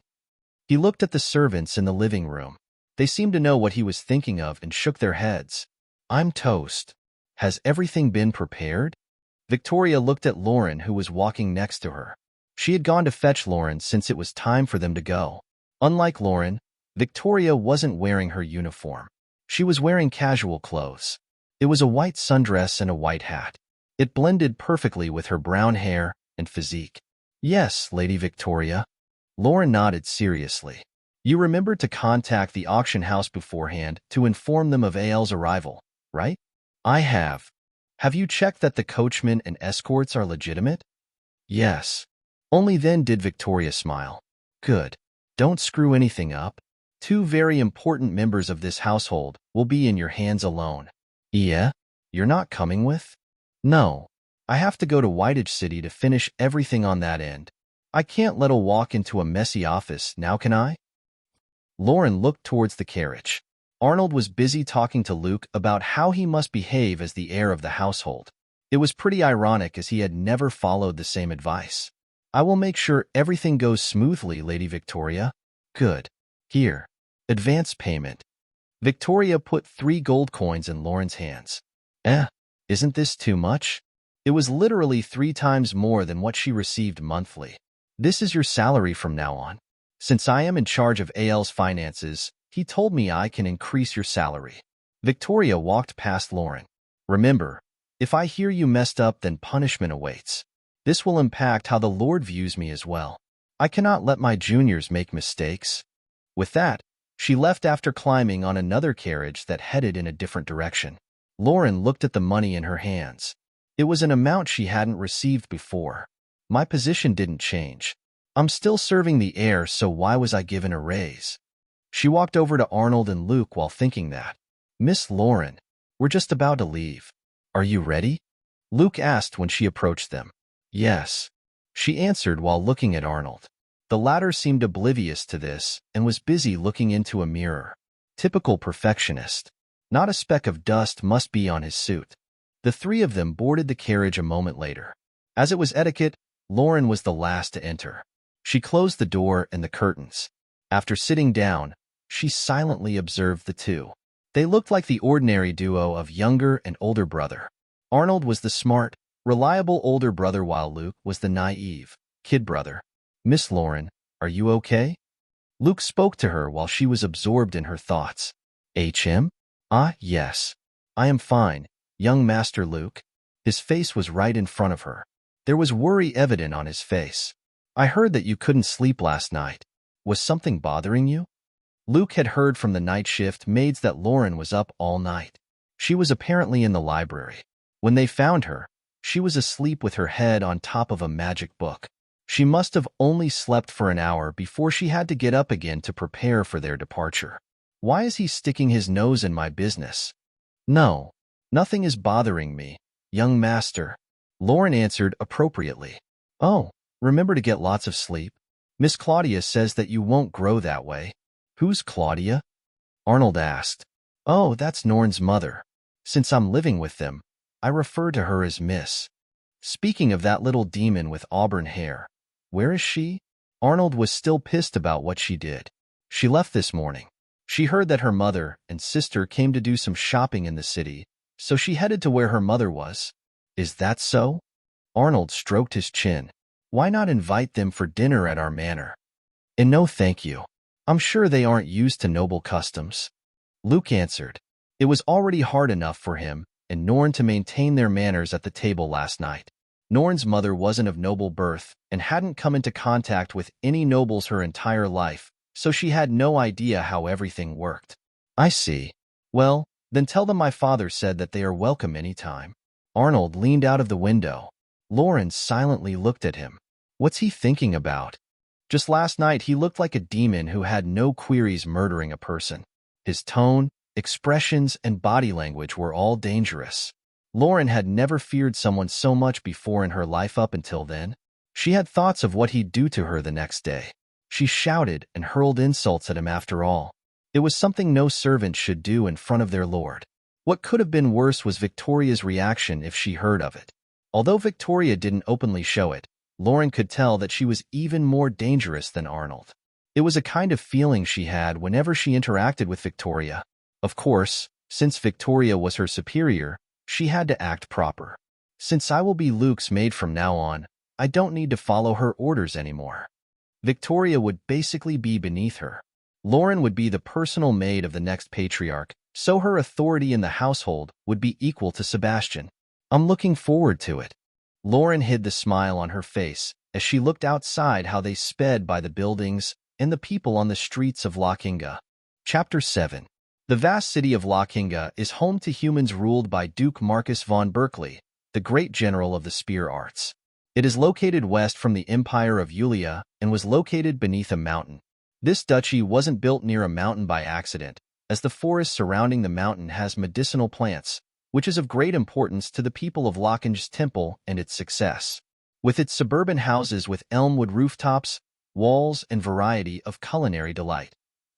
Speaker 4: He looked at the servants in the living room. They seemed to know what he was thinking of and shook their heads. I'm toast. Has everything been prepared? Victoria looked at Lauran, who was walking next to her. She had gone to fetch Lauran since it was time for them to go. Unlike Lauran, Victoria wasn't wearing her uniform. She was wearing casual clothes. It was a white sundress and a white hat. It blended perfectly with her brown hair and physique. Yes, Lady Victoria. Lauran nodded seriously. You remembered to contact the auction house beforehand to inform them of AL's arrival, right? I have. Have you checked that the coachmen and escorts are legitimate? Yes. Only then did Victoria smile. Good. Don't screw anything up. 2 very important members of this household will be in your hands alone. Yeah? You're not coming with? No. I have to go to Whiteedge City to finish everything on that end. I can't let her walk into a messy office, now can I? Lauran looked towards the carriage. Arnold was busy talking to Luke about how he must behave as the heir of the household. It was pretty ironic as he had never followed the same advice. I will make sure everything goes smoothly, Lady Victoria. Good. Here. Advance payment. Victoria put 3 gold coins in Lauran's hands. Isn't this too much? It was literally 3 times more than what she received monthly. This is your salary from now on. Since I am in charge of AL's finances, he told me I can increase your salary. Victoria walked past Lauran. Remember, if I hear you messed up, then punishment awaits. This will impact how the Lord views me as well. I cannot let my juniors make mistakes. With that, she left after climbing on another carriage that headed in a different direction. Lauran looked at the money in her hands. It was an amount she hadn't received before. My position didn't change. I'm still serving the heir, so why was I given a raise? She walked over to Arnold and Luke while thinking that. Miss Lauran, we're just about to leave. Are you ready? Luke asked when she approached them. Yes. She answered while looking at Arnold. The latter seemed oblivious to this and was busy looking into a mirror. Typical perfectionist. Not a speck of dust must be on his suit. The 3 of them boarded the carriage a moment later. As it was etiquette, Lauran was the last to enter. She closed the door and the curtains. After sitting down, she silently observed the 2. They looked like the ordinary duo of younger and older brother. Arnold was the smart, reliable older brother while Luke was the naive, kid brother. Miss Lauran, are you okay? Luke spoke to her while she was absorbed in her thoughts. HM? Ah, yes. I am fine, young Master Luke. His face was right in front of her. There was worry evident on his face. I heard that you couldn't sleep last night. Was something bothering you? Luke had heard from the night shift maids that Lauran was up all night. She was apparently in the library. When they found her, she was asleep with her head on top of a magic book. She must have only slept for an hour before she had to get up again to prepare for their departure. Why is he sticking his nose in my business? No, nothing is bothering me, young master. Lauran answered appropriately. Oh, remember to get lots of sleep. Miss Claudia says that you won't grow that way. Who's Claudia? Arnold asked. Oh, that's Norn's mother. Since I'm living with them, I refer to her as Miss. Speaking of that little demon with auburn hair, where is she? Arnold was still pissed about what she did. She left this morning. She heard that her mother and sister came to do some shopping in the city, so she headed to where her mother was. Is that so? Arnold stroked his chin. Why not invite them for dinner at our manor? And no thank you. I'm sure they aren't used to noble customs. Luke answered. It was already hard enough for him and Norn to maintain their manners at the table last night. Norn's mother wasn't of noble birth and hadn't come into contact with any nobles her entire life, so she had no idea how everything worked. I see. Well, then tell them my father said that they are welcome any time. Arnold leaned out of the window. Lauran silently looked at him. What's he thinking about? Just last night he looked like a demon who had no queries murdering a person. His tone, expressions, and body language were all dangerous. Lauran had never feared someone so much before in her life up until then. She had thoughts of what he'd do to her the next day. She shouted and hurled insults at him after all. It was something no servant should do in front of their lord. What could have been worse was Victoria's reaction if she heard of it. Although Victoria didn't openly show it, Lauran could tell that she was even more dangerous than Arnold. It was a kind of feeling she had whenever she interacted with Victoria. Of course, since Victoria was her superior, she had to act proper. Since I will be Luke's maid from now on, I don't need to follow her orders anymore. Victoria would basically be beneath her. Lauran would be the personal maid of the next patriarch, so her authority in the household would be equal to Sebastian. I'm looking forward to it. Lauran hid the smile on her face as she looked outside how they sped by the buildings and the people on the streets of Lauran. Chapter 7. The vast city of Lauran is home to humans ruled by Duke Marcus von Berkley, the great general of the spear arts. It is located west from the Empire of Julia and was located beneath a mountain. This duchy wasn't built near a mountain by accident, as the forest surrounding the mountain has medicinal plants, which is of great importance to the people of Lauran's temple and its success. With its suburban houses with elmwood rooftops, walls, and variety of culinary delight.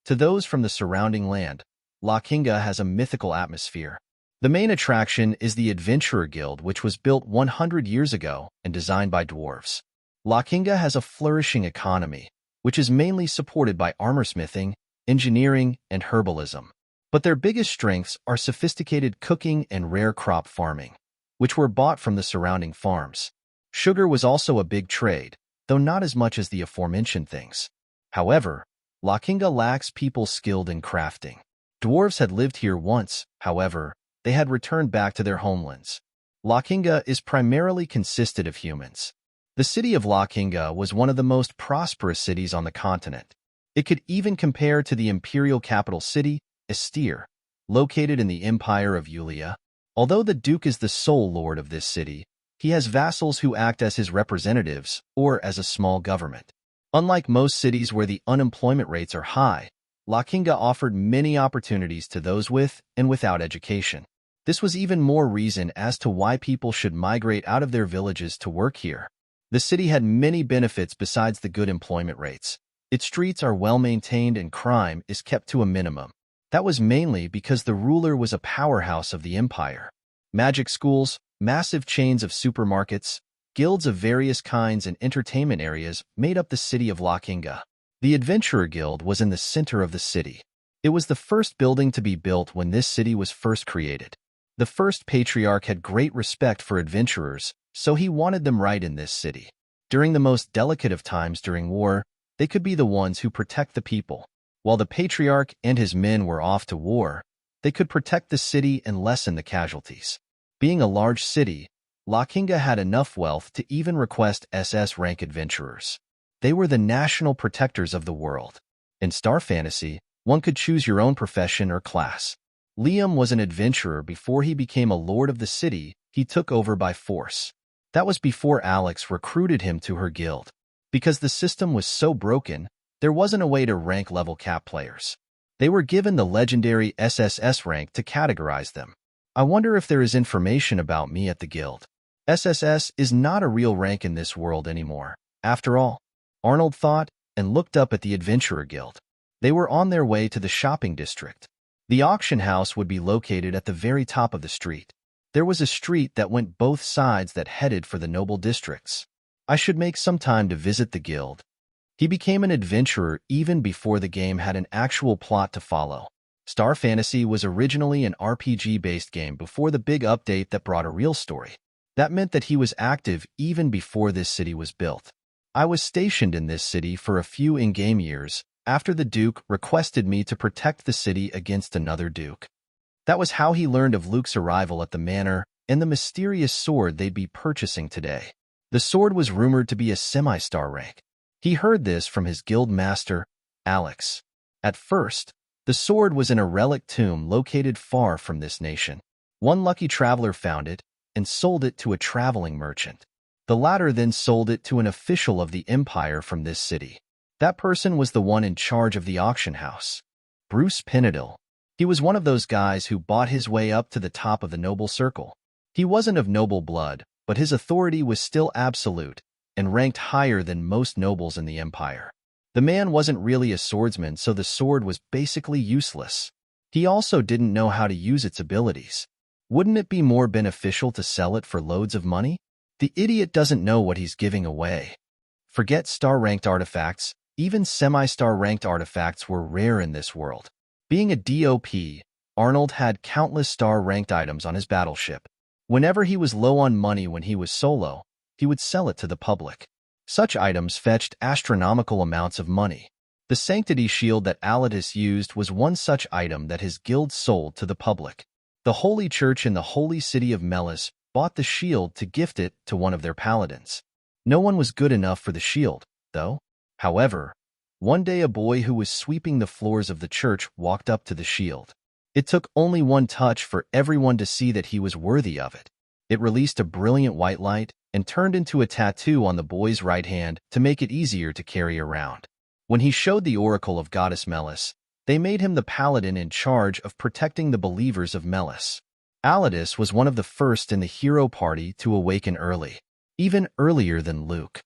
Speaker 4: To those from the surrounding land, Lauran has a mythical atmosphere. The main attraction is the Adventurer Guild, which was built 100 years ago and designed by dwarves. Lauran has a flourishing economy, which is mainly supported by armorsmithing, engineering, and herbalism. But their biggest strengths are sophisticated cooking and rare crop farming, which were bought from the surrounding farms. Sugar was also a big trade, though not as much as the aforementioned things. However, Lauran lacks people skilled in crafting. Dwarves had lived here once, however, they had returned back to their homelands. Lauran is primarily consisted of humans. The city of Lauran was one of the most prosperous cities on the continent. It could even compare to the imperial capital city, Estir, located in the Empire of Julia. Although the Duke is the sole lord of this city, he has vassals who act as his representatives or as a small government. Unlike most cities where the unemployment rates are high, Lauran offered many opportunities to those with and without education. This was even more reason as to why people should migrate out of their villages to work here. The city had many benefits besides the good employment rates. Its streets are well maintained and crime is kept to a minimum. That was mainly because the ruler was a powerhouse of the empire. Magic schools, massive chains of supermarkets, guilds of various kinds and entertainment areas made up the city of Lauran. The Adventurer Guild was in the center of the city. It was the first building to be built when this city was first created. The first patriarch had great respect for adventurers, so he wanted them right in this city. During the most delicate of times during war, they could be the ones who protect the people. While the patriarch and his men were off to war, they could protect the city and lessen the casualties. Being a large city, Lauran had enough wealth to even request SS rank adventurers. They were the national protectors of the world. In Star Fantasy, one could choose your own profession or class. Liam was an adventurer before he became a lord of the city he took over by force. That was before Alex recruited him to her guild. Because the system was so broken, there wasn't a way to rank level cap players. They were given the legendary SSS rank to categorize them. I wonder if there is information about me at the guild. SSS is not a real rank in this world anymore, after all. Arnold thought and looked up at the Adventurer Guild. They were on their way to the shopping district. The auction house would be located at the very top of the street. There was a street that went both sides that headed for the noble districts. I should make some time to visit the guild. He became an adventurer even before the game had an actual plot to follow. Star Fantasy was originally an RPG-based game before the big update that brought a real story. That meant that he was active even before this city was built. I was stationed in this city for a few in-game years after the Duke requested me to protect the city against another Duke. That was how he learned of Luke's arrival at the manor and the mysterious sword they'd be purchasing today. The sword was rumored to be a semi-star rank. He heard this from his guild master, Alex. At first, the sword was in a relic tomb located far from this nation. One lucky traveler found it and sold it to a traveling merchant. The latter then sold it to an official of the empire from this city. That person was the one in charge of the auction house, Bruce Pinedale. He was one of those guys who bought his way up to the top of the noble circle. He wasn't of noble blood, but his authority was still absolute and ranked higher than most nobles in the empire. The man wasn't really a swordsman, so the sword was basically useless. He also didn't know how to use its abilities. Wouldn't it be more beneficial to sell it for loads of money? The idiot doesn't know what he's giving away. Forget star-ranked artifacts, even semi-star-ranked artifacts were rare in this world. Being a DOP, Arnold had countless star-ranked items on his battleship. Whenever he was low on money when he was solo, he would sell it to the public. Such items fetched astronomical amounts of money. The Sanctity Shield that Alatus used was one such item that his guild sold to the public. The Holy Church in the holy city of Melis bought the shield to gift it to one of their paladins. No one was good enough for the shield, though. However, one day a boy who was sweeping the floors of the church walked up to the shield. It took only one touch for everyone to see that he was worthy of it. It released a brilliant white light and turned into a tattoo on the boy's right hand to make it easier to carry around. When he showed the oracle of goddess Melis, they made him the paladin in charge of protecting the believers of Melis. Alatus was one of the first in the hero party to awaken early, even earlier than Luke.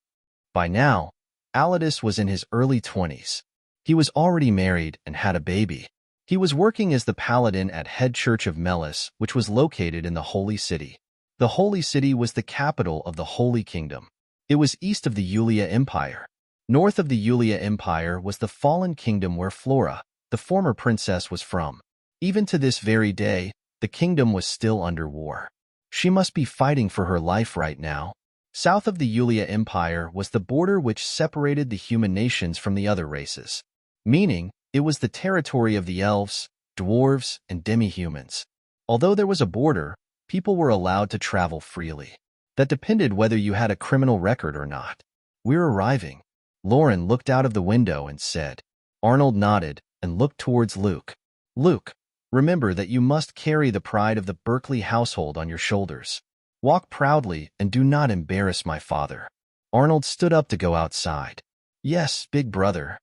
Speaker 4: By now, Alatus was in his early 20s. He was already married and had a baby. He was working as the paladin at head church of Melis, which was located in the Holy City. The Holy City was the capital of the Holy Kingdom. It was east of the Yulia Empire. North of the Yulia Empire was the fallen kingdom where Flora, the former princess, was from. Even to this very day, the kingdom was still under war. She must be fighting for her life right now. South of the Yulia Empire was the border which separated the human nations from the other races, meaning it was the territory of the elves, dwarves, and demi-humans. Although there was a border, people were allowed to travel freely. That depended whether you had a criminal record or not. "We're arriving." Lauran looked out of the window and said. Arnold nodded and looked towards Luke. "Luke, remember that you must carry the pride of the Berkley household on your shoulders. Walk proudly and do not embarrass my father." Arnold stood up to go outside. "Yes, big brother."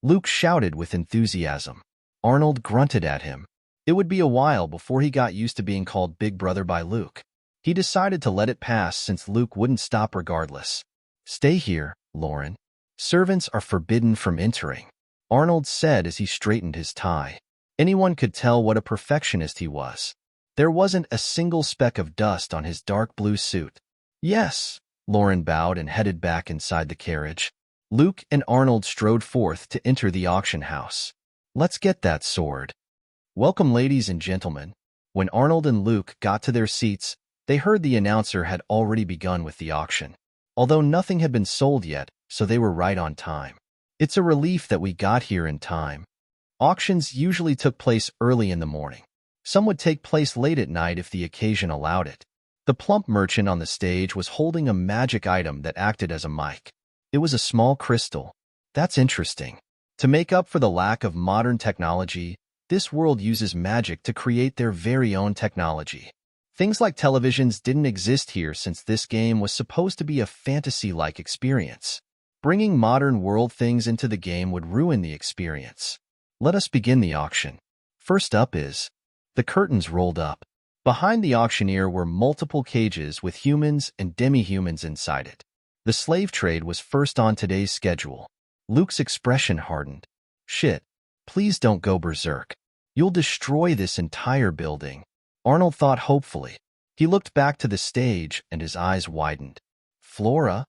Speaker 4: Luke shouted with enthusiasm. Arnold grunted at him. It would be a while before he got used to being called big brother by Luke. He decided to let it pass since Luke wouldn't stop regardless. "Stay here, Lauran. Servants are forbidden from entering," Arnold said as he straightened his tie. Anyone could tell what a perfectionist he was. There wasn't a single speck of dust on his dark blue suit. "Yes," Lauran bowed and headed back inside the carriage. Luke and Arnold strode forth to enter the auction house. "Let's get that sword." "Welcome, ladies and gentlemen." When Arnold and Luke got to their seats, they heard the announcer had already begun with the auction. Although nothing had been sold yet, so they were right on time. It's a relief that we got here in time. Auctions usually took place early in the morning. Some would take place late at night if the occasion allowed it. The plump merchant on the stage was holding a magic item that acted as a mic. It was a small crystal. That's interesting. To make up for the lack of modern technology, this world uses magic to create their very own technology. Things like televisions didn't exist here since this game was supposed to be a fantasy-like experience. Bringing modern world things into the game would ruin the experience. Let us begin the auction. First up is... The curtains rolled up. Behind the auctioneer were multiple cages with humans and demi-humans inside it. The slave trade was first on today's schedule. Luke's expression hardened. "Shit. Please don't go berserk. You'll destroy this entire building." Arnold thought hopefully. He looked back to the stage and his eyes widened. "Flora?"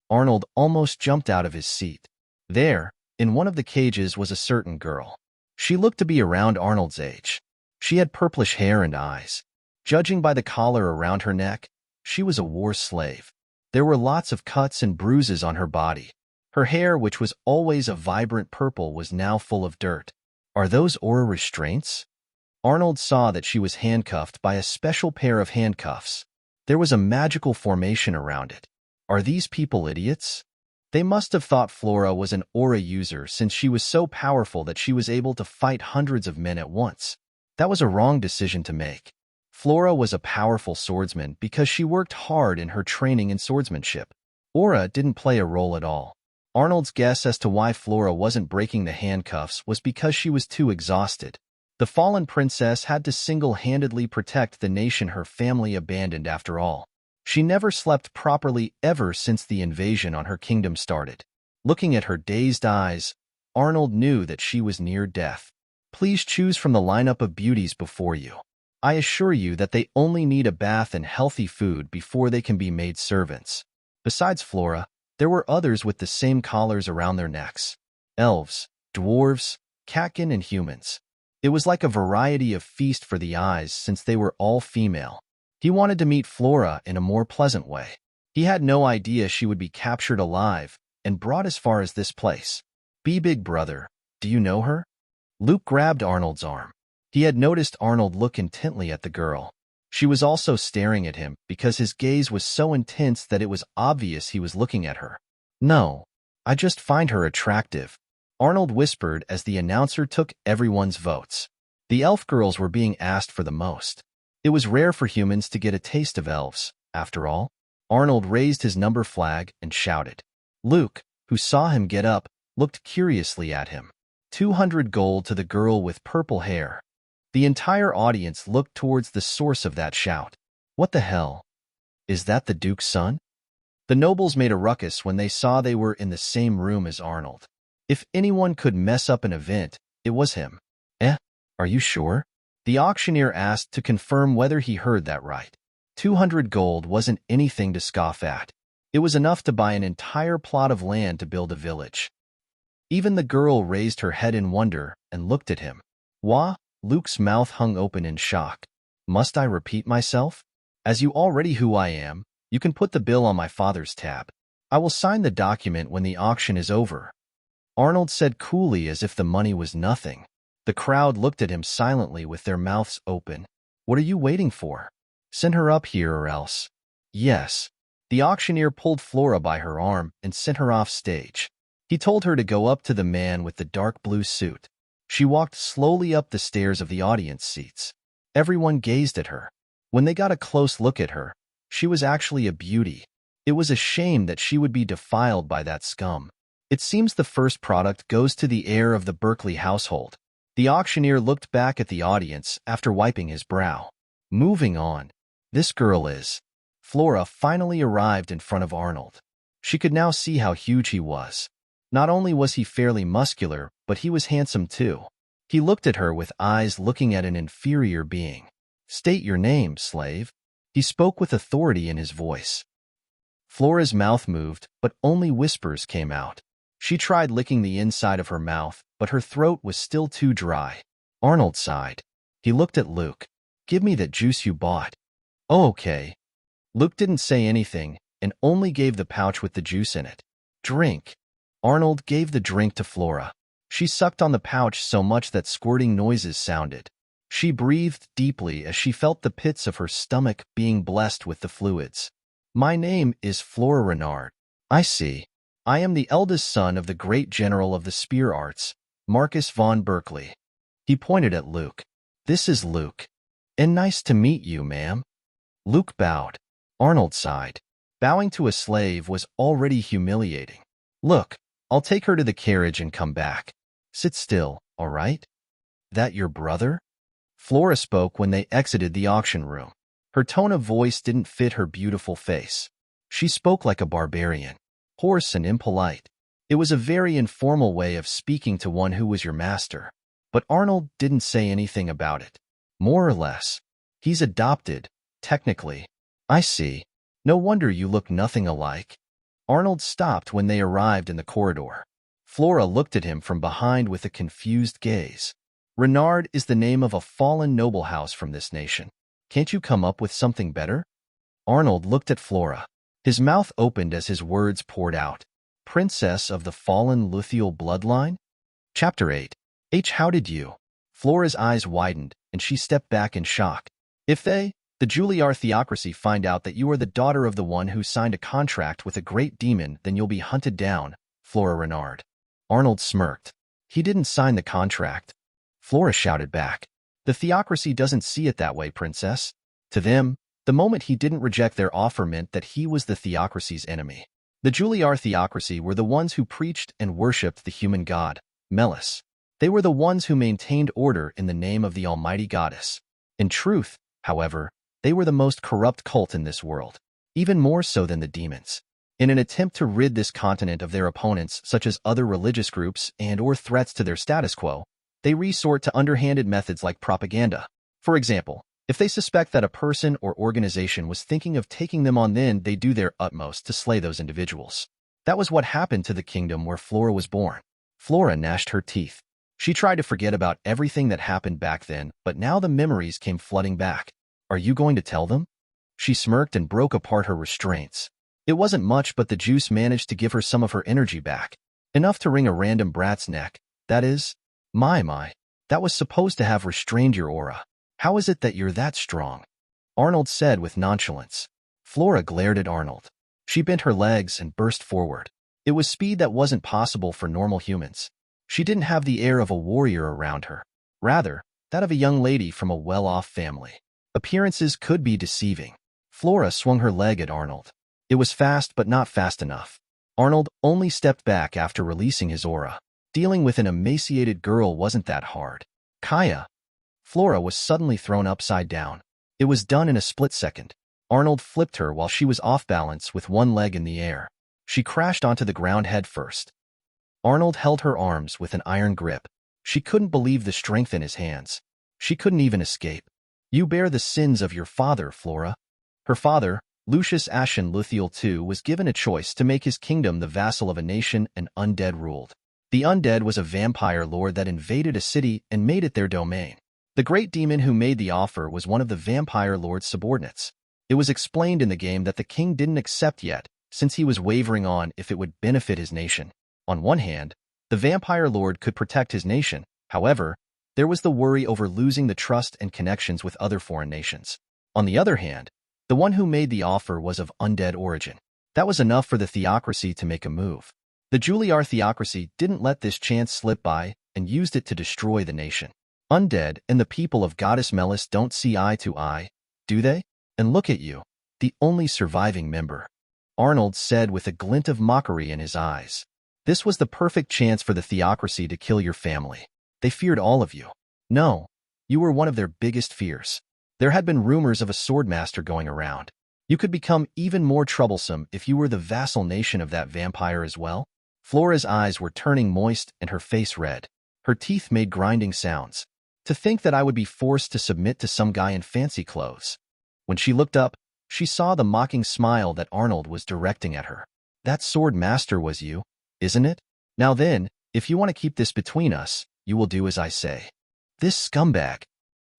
Speaker 4: Arnold almost jumped out of his seat. There, in one of the cages, was a certain girl. She looked to be around Arnold's age. She had purplish hair and eyes. Judging by the collar around her neck, she was a war slave. There were lots of cuts and bruises on her body. Her hair, which was always a vibrant purple, was now full of dirt. Are those aura restraints? Arnold saw that she was handcuffed by a special pair of handcuffs. There was a magical formation around it. Are these people idiots? They must have thought Flora was an aura user since she was so powerful that she was able to fight hundreds of men at once. That was a wrong decision to make. Flora was a powerful swordsman because she worked hard in her training in swordsmanship. Aura didn't play a role at all. Arnold's guess as to why Flora wasn't breaking the handcuffs was because she was too exhausted. The fallen princess had to single-handedly protect the nation her family abandoned after all. She never slept properly ever since the invasion on her kingdom started. Looking at her dazed eyes, Arnold knew that she was near death. Please choose from the lineup of beauties before you. I assure you that they only need a bath and healthy food before they can be made servants. Besides Flora, there were others with the same collars around their necks. Elves, dwarves, catkin, and humans. It was like a variety of feast for the eyes since they were all female. He wanted to meet Flora in a more pleasant way. He had no idea she would be captured alive and brought as far as this place. Be big brother, do you know her? Luke grabbed Arnold's arm. He had noticed Arnold look intently at the girl. She was also staring at him because his gaze was so intense that it was obvious he was looking at her. No, I just find her attractive, Arnold whispered as the announcer took everyone's votes. The elf girls were being asked for the most. It was rare for humans to get a taste of elves, after all. Arnold raised his number flag and shouted. Luke, who saw him get up, looked curiously at him. 200 gold to the girl with purple hair. The entire audience looked towards the source of that shout. What the hell? Is that the Duke's son? The nobles made a ruckus when they saw they were in the same room as Arnold. If anyone could mess up an event, it was him. Are you sure? The auctioneer asked to confirm whether he heard that right. 200 gold wasn't anything to scoff at. It was enough to buy an entire plot of land to build a village. Even the girl raised her head in wonder and looked at him. Wah? Luke's mouth hung open in shock. Must I repeat myself? As you already who I am, you can put the bill on my father's tab. I will sign the document when the auction is over. Arnold said coolly as if the money was nothing. The crowd looked at him silently with their mouths open. What are you waiting for? Send her up here or else. Yes. The auctioneer pulled Flora by her arm and sent her off stage. He told her to go up to the man with the dark blue suit. She walked slowly up the stairs of the audience seats. Everyone gazed at her. When they got a close look at her, she was actually a beauty. It was a shame that she would be defiled by that scum. It seems the first product goes to the heir of the Berkley household. The auctioneer looked back at the audience after wiping his brow. Moving on. This girl is. Flora finally arrived in front of Arnold. She could now see how huge he was. Not only was he fairly muscular, but he was handsome too. He looked at her with eyes looking at an inferior being. State your name, slave. He spoke with authority in his voice. Flora's mouth moved, but only whispers came out. She tried licking the inside of her mouth, but her throat was still too dry. Arnold sighed. He looked at Luke. Give me that juice you bought. Oh, okay. Luke didn't say anything and only gave the pouch with the juice in it. Drink. Arnold gave the drink to Flora. She sucked on the pouch so much that squirting noises sounded. She breathed deeply as she felt the pits of her stomach being blessed with the fluids. My name is Flora Renard. I see. I am the eldest son of the great general of the spear arts, Marcus von Berkley. He pointed at Luke. This is Luke. And nice to meet you, ma'am. Luke bowed. Arnold sighed. Bowing to a slave was already humiliating. Look, I'll take her to the carriage and come back. Sit still, all right? That your brother? Flora spoke when they exited the auction room. Her tone of voice didn't fit her beautiful face. She spoke like a barbarian, hoarse and impolite. It was a very informal way of speaking to one who was your master. But Arnold didn't say anything about it. More or less. He's adopted, technically. I see. No wonder you look nothing alike. Arnold stopped when they arrived in the corridor. Flora looked at him from behind with a confused gaze. Renard is the name of a fallen noble house from this nation. Can't you come up with something better? Arnold looked at Flora. His mouth opened as his words poured out. Princess of the fallen Luthial bloodline? Chapter 8. How did you? Flora's eyes widened, and she stepped back in shock. If they, the Juliar theocracy, find out that you are the daughter of the one who signed a contract with a great demon, then you'll be hunted down, Flora Renard. Arnold smirked. He didn't sign the contract. Flora shouted back. The theocracy doesn't see it that way, princess. To them, the moment he didn't reject their offer meant that he was the theocracy's enemy. The Juliar theocracy were the ones who preached and worshipped the human god, Melis. They were the ones who maintained order in the name of the almighty goddess. In truth, however, they were the most corrupt cult in this world, even more so than the demons. In an attempt to rid this continent of their opponents, such as other religious groups and/or threats to their status quo, they resort to underhanded methods like propaganda. For example, if they suspect that a person or organization was thinking of taking them on, then they do their utmost to slay those individuals. That was what happened to the kingdom where Flora was born. Flora gnashed her teeth. She tried to forget about everything that happened back then, but now the memories came flooding back. Are you going to tell them? She smirked and broke apart her restraints. It wasn't much, but the juice managed to give her some of her energy back. Enough to wring a random brat's neck. That is, my. That was supposed to have restrained your aura. How is it that you're that strong? Arnold said with nonchalance. Flora glared at Arnold. She bent her legs and burst forward. It was speed that wasn't possible for normal humans. She didn't have the air of a warrior around her. Rather, that of a young lady from a well-off family. Appearances could be deceiving. Flora swung her leg at Arnold. It was fast, but not fast enough. Arnold only stepped back after releasing his aura. Dealing with an emaciated girl wasn't that hard. Kaya. Flora was suddenly thrown upside down. It was done in a split second. Arnold flipped her while she was off balance with one leg in the air. She crashed onto the ground head first. Arnold held her arms with an iron grip. She couldn't believe the strength in his hands. She couldn't even escape. You bear the sins of your father, Flora. Her father, Lucius Ashen Luthial II, was given a choice to make his kingdom the vassal of a nation an undead ruled. The undead was a vampire lord that invaded a city and made it their domain. The great demon who made the offer was one of the vampire lord's subordinates. It was explained in the game that the king didn't accept yet, since he was wavering on if it would benefit his nation. On one hand, the vampire lord could protect his nation. However, there was the worry over losing the trust and connections with other foreign nations. On the other hand, the one who made the offer was of undead origin. That was enough for the theocracy to make a move. The Juliar theocracy didn't let this chance slip by and used it to destroy the nation. Undead and the people of Goddess Melis don't see eye to eye, do they? And look at you, the only surviving member. Arnold said with a glint of mockery in his eyes. This was the perfect chance for the theocracy to kill your family. They feared all of you. No, you were one of their biggest fears. There had been rumors of a swordmaster going around. You could become even more troublesome if you were the vassal nation of that vampire as well. Flora's eyes were turning moist and her face red. Her teeth made grinding sounds. To think that I would be forced to submit to some guy in fancy clothes. When she looked up, she saw the mocking smile that Arnold was directing at her. That sword master was you, isn't it? Now then, if you want to keep this between us, you will do as I say. This scumbag.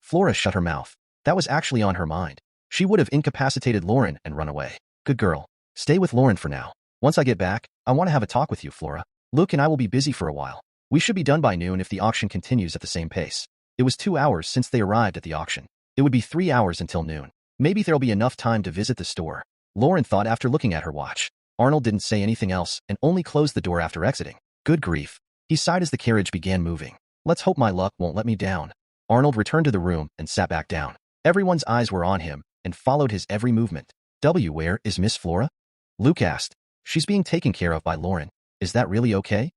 Speaker 4: Flora shut her mouth. That was actually on her mind. She would have incapacitated Lauran and run away. Good girl. Stay with Lauran for now. Once I get back, I want to have a talk with you, Flora. Luke and I will be busy for a while. We should be done by noon if the auction continues at the same pace. It was 2 hours since they arrived at the auction. It would be 3 hours until noon. Maybe there'll be enough time to visit the store. Lauran thought after looking at her watch. Arnold didn't say anything else and only closed the door after exiting. Good grief. He sighed as the carriage began moving. Let's hope my luck won't let me down. Arnold returned to the room and sat back down. Everyone's eyes were on him and followed his every movement. Where is Miss Flora? Luke asked. She's being taken care of by Lauran. Is that really okay?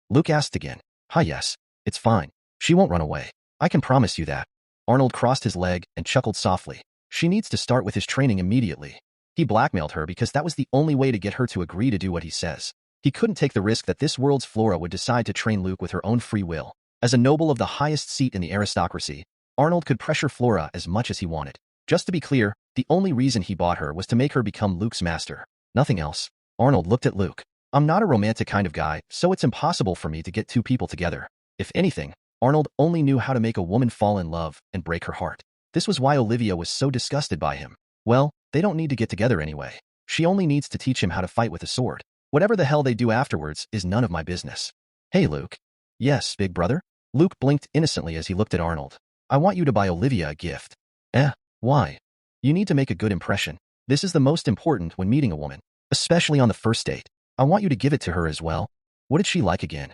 Speaker 4: Luke asked again. Yes, it's fine. She won't run away. I can promise you that. Arnold crossed his leg and chuckled softly. She needs to start with his training immediately. He blackmailed her because that was the only way to get her to agree to do what he says. He couldn't take the risk that this world's Flora would decide to train Luke with her own free will. As a noble of the highest seat in the aristocracy, Arnold could pressure Flora as much as he wanted. Just to be clear, the only reason he bought her was to make her become Luke's master. Nothing else. Arnold looked at Luke. I'm not a romantic kind of guy, so it's impossible for me to get two people together. If anything, Arnold only knew how to make a woman fall in love and break her heart. This was why Olivia was so disgusted by him. Well, they don't need to get together anyway. She only needs to teach him how to fight with a sword. Whatever the hell they do afterwards is none of my business. Hey, Luke. Yes, big brother? Luke blinked innocently as he looked at Arnold. I want you to buy Olivia a gift. Why? You need to make a good impression. This is the most important when meeting a woman, especially on the first date. I want you to give it to her as well. What did she like again?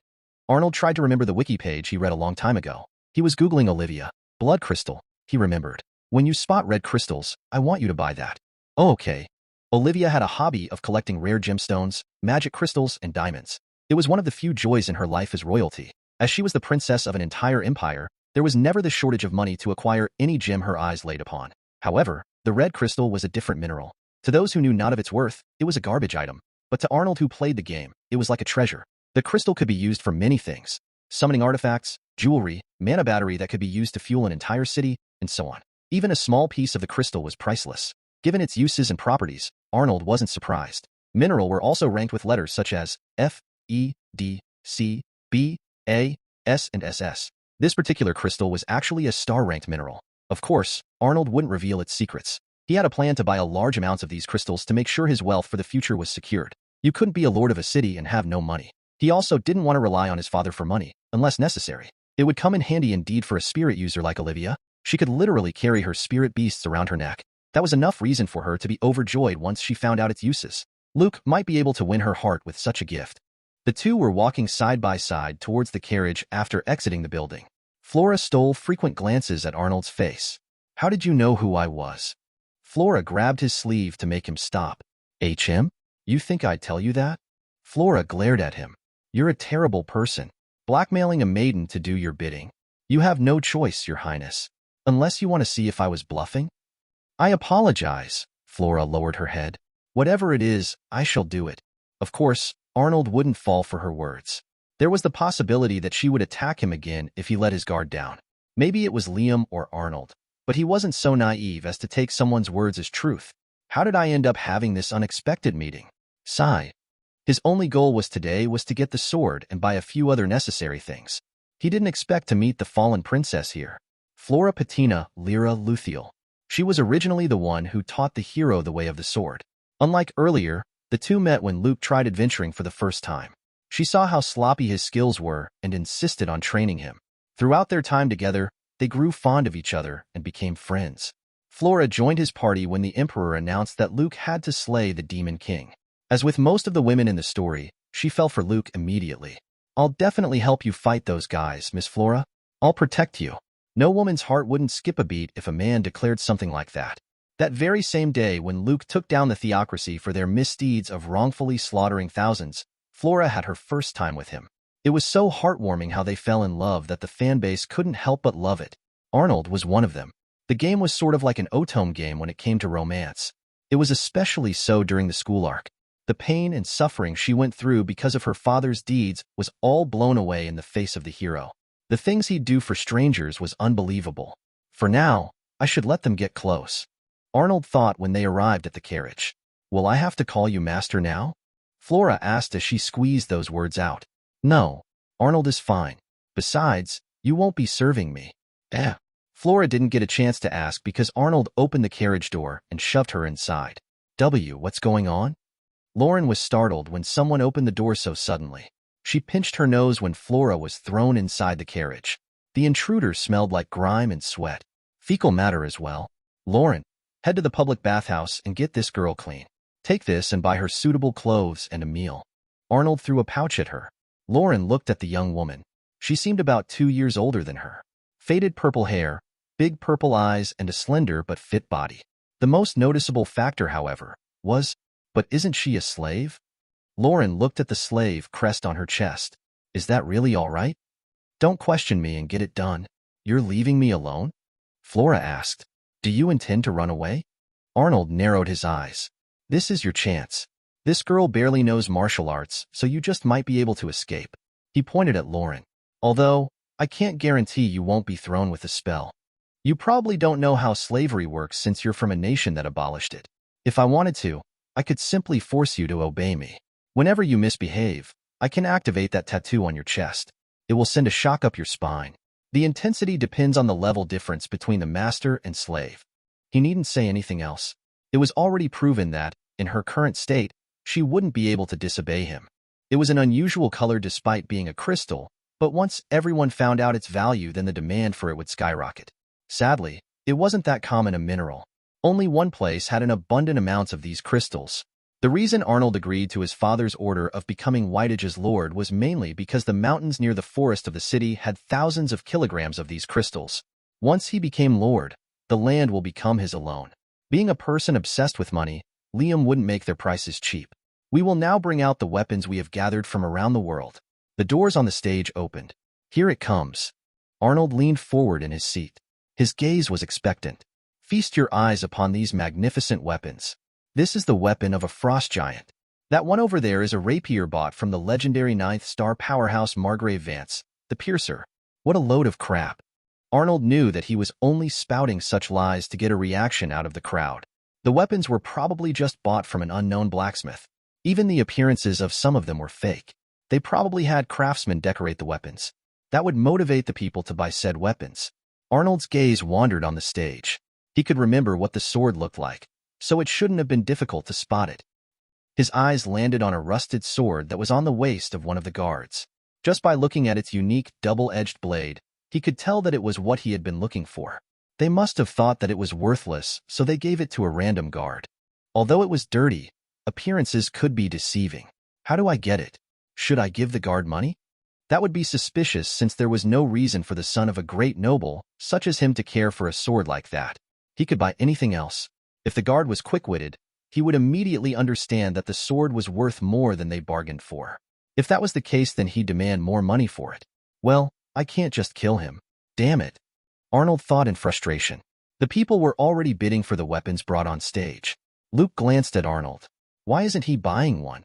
Speaker 4: Arnold tried to remember the wiki page he read a long time ago. He was Googling Olivia. Blood crystal, he remembered. When you spot red crystals, I want you to buy that. Oh, okay. Olivia had a hobby of collecting rare gemstones, magic crystals, and diamonds. It was one of the few joys in her life as royalty. As she was the princess of an entire empire, there was never the shortage of money to acquire any gem her eyes laid upon. However, the red crystal was a different mineral. To those who knew not of its worth, it was a garbage item. But to Arnold who played the game, it was like a treasure. The crystal could be used for many things. Summoning artifacts, jewelry, mana battery that could be used to fuel an entire city, and so on. Even a small piece of the crystal was priceless. Given its uses and properties, Arnold wasn't surprised. Mineral were also ranked with letters such as F, E, D, C, B, A, S, and SS. This particular crystal was actually a star-ranked mineral. Of course, Arnold wouldn't reveal its secrets. He had a plan to buy a large amount of these crystals to make sure his wealth for the future was secured. You couldn't be a lord of a city and have no money. He also didn't want to rely on his father for money, unless necessary. It would come in handy indeed for a spirit user like Olivia. She could literally carry her spirit beasts around her neck. That was enough reason for her to be overjoyed once she found out its uses. Luke might be able to win her heart with such a gift. The two were walking side by side towards the carriage after exiting the building. Flora stole frequent glances at Arnold's face. How did you know who I was? Flora grabbed his sleeve to make him stop. HM? You think I'd tell you that? Flora glared at him. You're a terrible person. Blackmailing a maiden to do your bidding. You have no choice, Your Highness. Unless you want to see if I was bluffing? I apologize. Flora lowered her head. Whatever it is, I shall do it. Of course, Arnold wouldn't fall for her words. There was the possibility that she would attack him again if he let his guard down. Maybe it was Liam or Arnold. But he wasn't so naive as to take someone's words as truth. How did I end up having this unexpected meeting? Sigh. His only goal today was to get the sword and buy a few other necessary things. He didn't expect to meet the fallen princess here. Flora Patina Lyra Luthiel. She was originally the one who taught the hero the way of the sword. Unlike earlier, the two met when Luke tried adventuring for the first time. She saw how sloppy his skills were and insisted on training him. Throughout their time together, they grew fond of each other and became friends. Flora joined his party when the Emperor announced that Luke had to slay the Demon King. As with most of the women in the story, she fell for Luke immediately. I'll definitely help you fight those guys, Miss Flora. I'll protect you. No woman's heart wouldn't skip a beat if a man declared something like that. That very same day when Luke took down the theocracy for their misdeeds of wrongfully slaughtering thousands, Flora had her first time with him. It was so heartwarming how they fell in love that the fanbase couldn't help but love it. Arnold was one of them. The game was sort of like an Otome game when it came to romance. It was especially so during the school arc. The pain and suffering she went through because of her father's deeds was all blown away in the face of the hero. The things he'd do for strangers was unbelievable. For now, I should let them get close. Arnold thought when they arrived at the carriage. Will I have to call you master now? Flora asked as she squeezed those words out. No, Arnold is fine. Besides, you won't be serving me. Flora didn't get a chance to ask because Arnold opened the carriage door and shoved her inside. What's going on? Lauran was startled when someone opened the door so suddenly. She pinched her nose when Flora was thrown inside the carriage. The intruder smelled like grime and sweat. Fecal matter as well. Lauran, head to the public bathhouse and get this girl clean. Take this and buy her suitable clothes and a meal. Arnold threw a pouch at her. Lauran looked at the young woman. She seemed about 2 years older than her. Faded purple hair, big purple eyes, and a slender but fit body. The most noticeable factor, however, was, but isn't she a slave? Lauran looked at the slave crest on her chest. Is that really all right? Don't question me and get it done. You're leaving me alone? Flora asked. Do you intend to run away? Arnold narrowed his eyes. This is your chance. This girl barely knows martial arts, so you just might be able to escape. He pointed at Lauran. Although, I can't guarantee you won't be thrown with a spell. You probably don't know how slavery works since you're from a nation that abolished it. If I wanted to, I could simply force you to obey me. Whenever you misbehave, I can activate that tattoo on your chest. It will send a shock up your spine. The intensity depends on the level difference between the master and slave. He needn't say anything else. It was already proven that, In her current state, she wouldn't be able to disobey him. It was an unusual color despite being a crystal, but once everyone found out its value, then the demand for it would skyrocket. Sadly, it wasn't that common a mineral. Only one place had an abundant amounts of these crystals. The reason Arnold agreed to his father's order of becoming Whitage's lord was mainly because the mountains near the forest of the city had thousands of kilograms of these crystals. Once he became lord, the land will become his alone. Being a person obsessed with money, Liam wouldn't make their prices cheap. We will now bring out the weapons we have gathered from around the world. The doors on the stage opened. Here it comes. Arnold leaned forward in his seat. His gaze was expectant. Feast your eyes upon these magnificent weapons. This is the weapon of a frost giant. That one over there is a rapier bought from the legendary 9th-star powerhouse Margrave Vance, the Piercer. What a load of crap. Arnold knew that he was only spouting such lies to get a reaction out of the crowd. The weapons were probably just bought from an unknown blacksmith. Even the appearances of some of them were fake. They probably had craftsmen decorate the weapons. That would motivate the people to buy said weapons. Arnold's gaze wandered on the stage. He could remember what the sword looked like, so it shouldn't have been difficult to spot it. His eyes landed on a rusted sword that was on the waist of one of the guards. Just by looking at its unique double-edged blade, he could tell that it was what he had been looking for. They must have thought that it was worthless, so they gave it to a random guard. Although it was dirty, appearances could be deceiving. How do I get it? Should I give the guard money? That would be suspicious since there was no reason for the son of a great noble, such as him, to care for a sword like that. He could buy anything else. If the guard was quick-witted, he would immediately understand that the sword was worth more than they bargained for. If that was the case, then he'd demand more money for it. Well, I can't just kill him. Damn it. Arnold thought in frustration. The people were already bidding for the weapons brought on stage. Luke glanced at Arnold. Why isn't he buying one?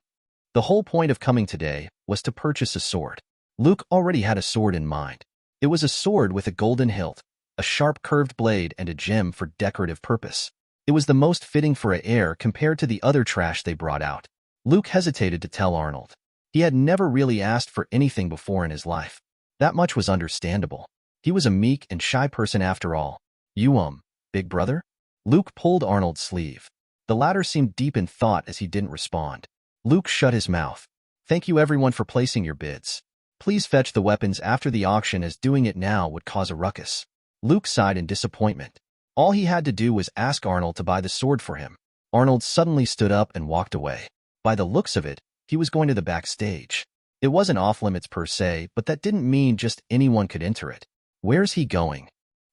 Speaker 4: The whole point of coming today was to purchase a sword. Luke already had a sword in mind. It was a sword with a golden hilt, a sharp curved blade, and a gem for decorative purpose. It was the most fitting for a heir compared to the other trash they brought out. Luke hesitated to tell Arnold. He had never really asked for anything before in his life. That much was understandable. He was a meek and shy person after all. You, big brother? Luke pulled Arnold's sleeve. The latter seemed deep in thought as he didn't respond. Luke shut his mouth. Thank you everyone for placing your bids. Please fetch the weapons after the auction, as doing it now would cause a ruckus. Luke sighed in disappointment. All he had to do was ask Arnold to buy the sword for him. Arnold suddenly stood up and walked away. By the looks of it, he was going to the backstage. It wasn't off-limits per se, but that didn't mean just anyone could enter it. Where's he going?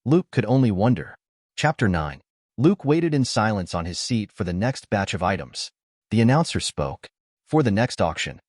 Speaker 4: Luke could only wonder. Chapter 9. Luke waited in silence on his seat for the next batch of items. The announcer spoke. For the next auction,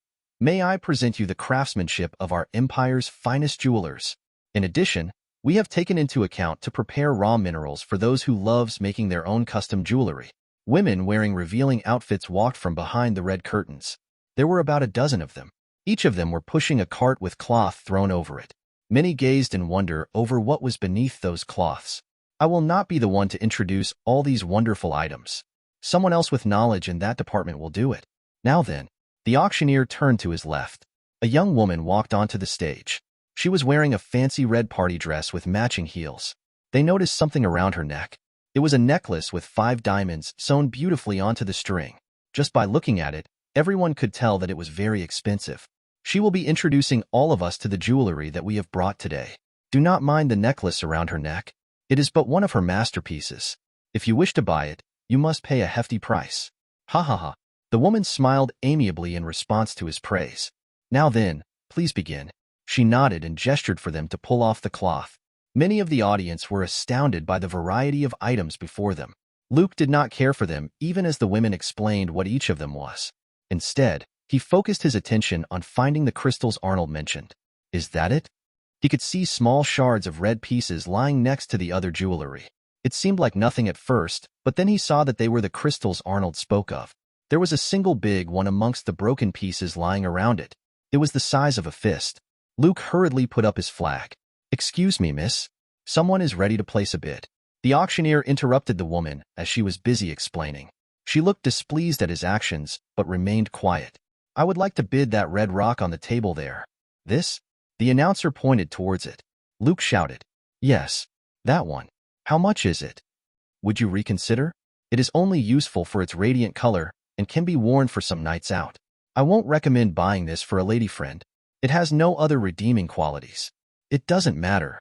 Speaker 4: may I present you the craftsmanship of our empire's finest jewelers. In addition, we have taken into account to prepare raw minerals for those who loves making their own custom jewelry. Women wearing revealing outfits walked from behind the red curtains. There were about a dozen of them. Each of them were pushing a cart with cloth thrown over it. Many gazed in wonder over what was beneath those cloths. I will not be the one to introduce all these wonderful items. Someone else with knowledge in that department will do it. Now then, the auctioneer turned to his left. A young woman walked onto the stage. She was wearing a fancy red party dress with matching heels. They noticed something around her neck. It was a necklace with 5 diamonds sewn beautifully onto the string. Just by looking at it, everyone could tell that it was very expensive. She will be introducing all of us to the jewelry that we have brought today. Do not mind the necklace around her neck. It is but one of her masterpieces. If you wish to buy it, you must pay a hefty price. Ha ha ha. The woman smiled amiably in response to his praise. Now then, please begin. She nodded and gestured for them to pull off the cloth. Many of the audience were astounded by the variety of items before them. Luke did not care for them even as the women explained what each of them was. Instead, he focused his attention on finding the crystals Arnold mentioned. Is that it? He could see small shards of red pieces lying next to the other jewelry. It seemed like nothing at first, but then he saw that they were the crystals Arnold spoke of. There was a single big one amongst the broken pieces lying around it. It was the size of a fist. Luke hurriedly put up his flag. Excuse me, miss. Someone is ready to place a bid. The auctioneer interrupted the woman as she was busy explaining. She looked displeased at his actions, but remained quiet. I would like to bid that red rock on the table there. This? The announcer pointed towards it. Luke shouted. Yes, that one. How much is it? Would you reconsider? It is only useful for its radiant color, and can be worn for some nights out. I won't recommend buying this for a lady friend. It has no other redeeming qualities. It doesn't matter.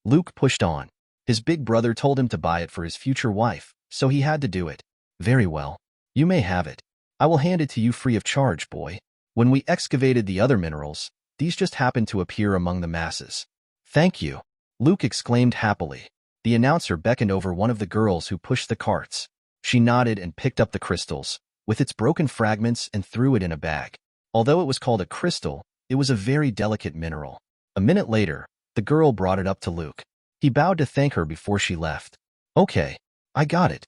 Speaker 4: Luke pushed on. His big brother told him to buy it for his future wife, so he had to do it. Very well. You may have it. I will hand it to you free of charge, boy. When we excavated the other minerals, these just happened to appear among the masses. Thank you, Luke exclaimed happily. The announcer beckoned over one of the girls who pushed the carts. She nodded and picked up the crystals, with its broken fragments, and threw it in a bag. Although it was called a crystal, it was a very delicate mineral. A minute later, the girl brought it up to Luke. He bowed to thank her before she left. Okay, I got it.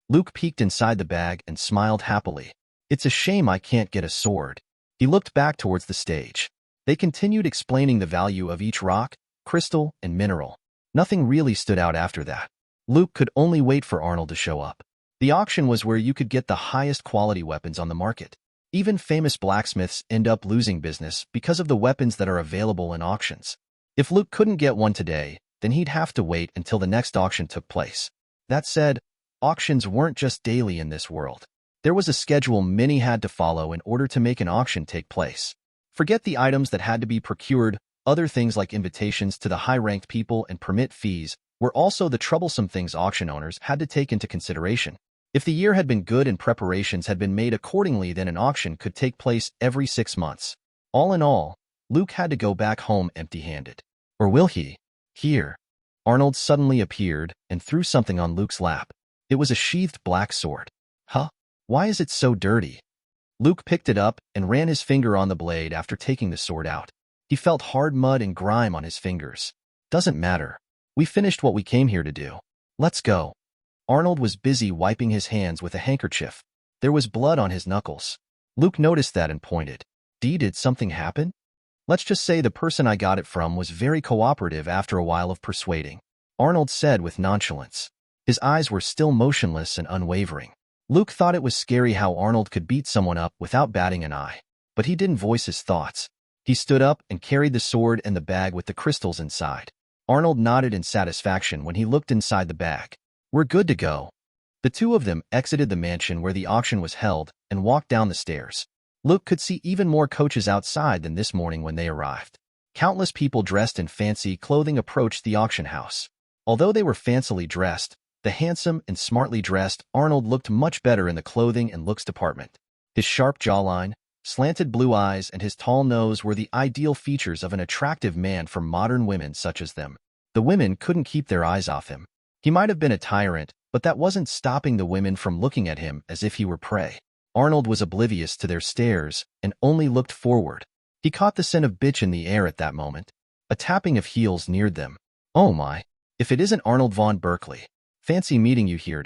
Speaker 4: Luke peeked inside the bag and smiled happily. It's a shame I can't get a sword. He looked back towards the stage. They continued explaining the value of each rock, crystal, and mineral. Nothing really stood out after that. Luke could only wait for Arnold to show up. The auction was where you could get the highest quality weapons on the market. Even famous blacksmiths end up losing business because of the weapons that are available in auctions. If Luke couldn't get one today, then he'd have to wait until the next auction took place. That said, auctions weren't just daily in this world. There was a schedule many had to follow in order to make an auction take place. Forget the items that had to be procured, other things like invitations to the high-ranked people and permit fees were also the troublesome things auction owners had to take into consideration. If the year had been good and preparations had been made accordingly, then an auction could take place every 6 months. All in all, Luke had to go back home empty-handed. Or will he? Here. Arnold suddenly appeared and threw something on Luke's lap. It was a sheathed black sword. Huh? Why is it so dirty? Luke picked it up and ran his finger on the blade after taking the sword out. He felt hard mud and grime on his fingers. Doesn't matter. We finished what we came here to do. Let's go. Arnold was busy wiping his hands with a handkerchief. There was blood on his knuckles. Luke noticed that and pointed. Did something happen? Let's just say the person I got it from was very cooperative after a while of persuading, Arnold said with nonchalance. His eyes were still motionless and unwavering. Luke thought it was scary how Arnold could beat someone up without batting an eye, but he didn't voice his thoughts. He stood up and carried the sword and the bag with the crystals inside. Arnold nodded in satisfaction when he looked inside the bag. We're good to go. The two of them exited the mansion where the auction was held and walked down the stairs. Luke could see even more coaches outside than this morning when they arrived. Countless people dressed in fancy clothing approached the auction house. Although they were fancily dressed, the handsome and smartly dressed Arnold looked much better in the clothing and looks department. His sharp jawline, slanted blue eyes, and his tall nose were the ideal features of an attractive man for modern women such as them. The women couldn't keep their eyes off him. He might have been a tyrant, but that wasn't stopping the women from looking at him as if he were prey. Arnold was oblivious to their stares and only looked forward. He caught the scent of bitch in the air at that moment. A tapping of heels neared them. Oh my, if it isn't Arnold von Berkley. Fancy meeting you here.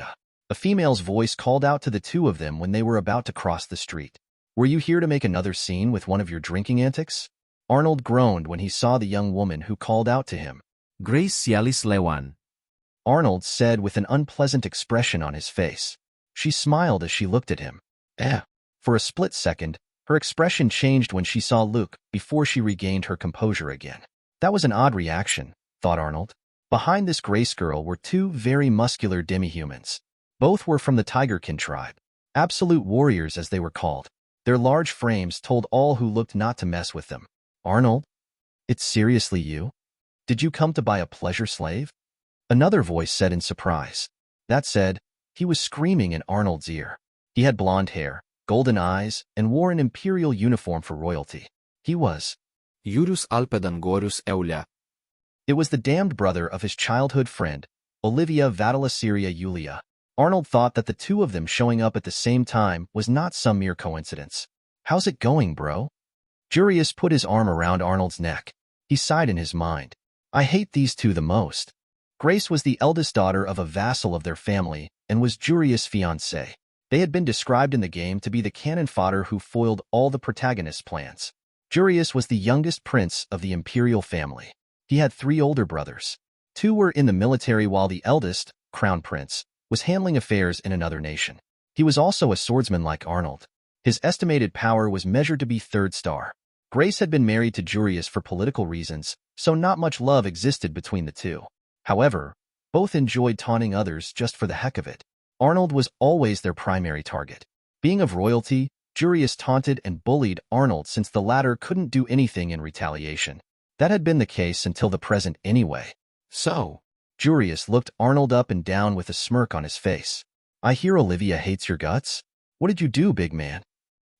Speaker 4: A female's voice called out to the two of them when they were about to cross the street. Were you here to make another scene with one of your drinking antics? Arnold groaned when he saw the young woman who called out to him.
Speaker 5: Grace Cialis Lauran.
Speaker 4: Arnold said with an unpleasant expression on his face. She smiled as she looked at him. For a split second, her expression changed when she saw Luke before she regained her composure again. That was an odd reaction, thought Arnold. Behind this Grace girl were two very muscular demi-humans. Both were from the Tigerkin tribe, absolute warriors as they were called. Their large frames told all who looked not to mess with them. Arnold? It's seriously you? Did you come to buy a pleasure slave? Another voice said in surprise. That said, he was screaming in Arnold's ear. He had blonde hair, golden eyes, and wore an imperial uniform for royalty. He was
Speaker 5: Iurius Alpedangorus Eulia.
Speaker 4: It was the damned brother of his childhood friend, Olivia Vatilaciria Julia. Arnold thought that the two of them showing up at the same time was not some mere coincidence. How's it going, bro? Jurius put his arm around Arnold's neck. He sighed in his mind. I hate these two the most. Grace was the eldest daughter of a vassal of their family and was Jurius' fiancée. They had been described in the game to be the cannon fodder who foiled all the protagonist's plans. Jurius was the youngest prince of the imperial family. He had 3 older brothers. 2 were in the military while the eldest, crown prince, was handling affairs in another nation. He was also a swordsman like Arnold. His estimated power was measured to be 3rd star. Grace had been married to Jurius for political reasons, so not much love existed between the two. However, both enjoyed taunting others just for the heck of it. Arnold was always their primary target. Being of royalty, Jurius taunted and bullied Arnold since the latter couldn't do anything in retaliation. That had been the case until the present anyway.
Speaker 5: So,
Speaker 4: Jurius looked Arnold up and down with a smirk on his face. I hear Olivia hates your guts. What did you do, big man?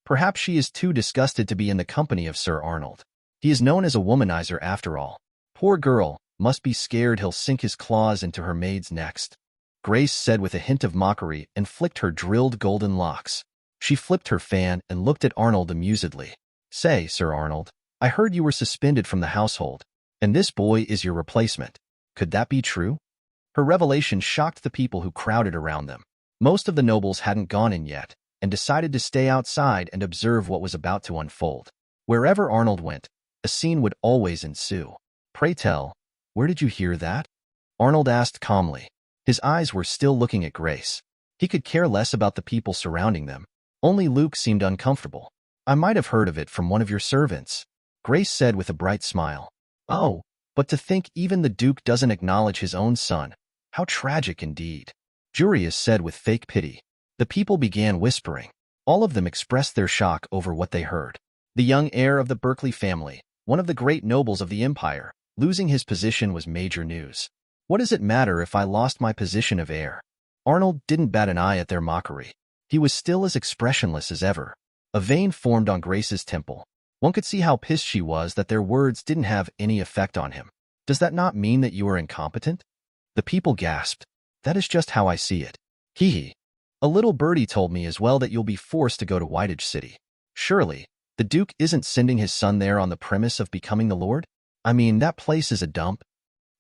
Speaker 4: Perhaps she is too disgusted to be in the company of Sir Arnold. He is known as a womanizer after all. Poor girl, must be scared he'll sink his claws into her maids next. Grace said with a hint of mockery and flicked her drilled golden locks. She flipped her fan and looked at Arnold amusedly. Say, Sir Arnold, I heard you were suspended from the household, and this boy is your replacement. Could that be true? Her revelation shocked the people who crowded around them. Most of the nobles hadn't gone in yet, and decided to stay outside and observe what was about to unfold. Wherever Arnold went, a scene would always ensue. Pray tell, where did you hear that? Arnold asked calmly. His eyes were still looking at Grace. He could care less about the people surrounding them. Only Luke seemed uncomfortable. I might have heard of it from one of your servants, Grace said with a bright smile. Oh, but to think even the Duke doesn't acknowledge his own son. How tragic indeed, Jurius said with fake pity. The people began whispering. All of them expressed their shock over what they heard. The young heir of the Berkley family, one of the great nobles of the empire, losing his position was major news. What does it matter if I lost my position of heir? Arnold didn't bat an eye at their mockery. He was still as expressionless as ever. A vein formed on Grace's temple. One could see how pissed she was that their words didn't have any effect on him. Does that not mean that you are incompetent? The people gasped. That is just how I see it. Hee hee. A little birdie told me as well that you'll be forced to go to Whiteage City. Surely, the Duke isn't sending his son there on the premise of becoming the Lord? I mean, that place is a dump.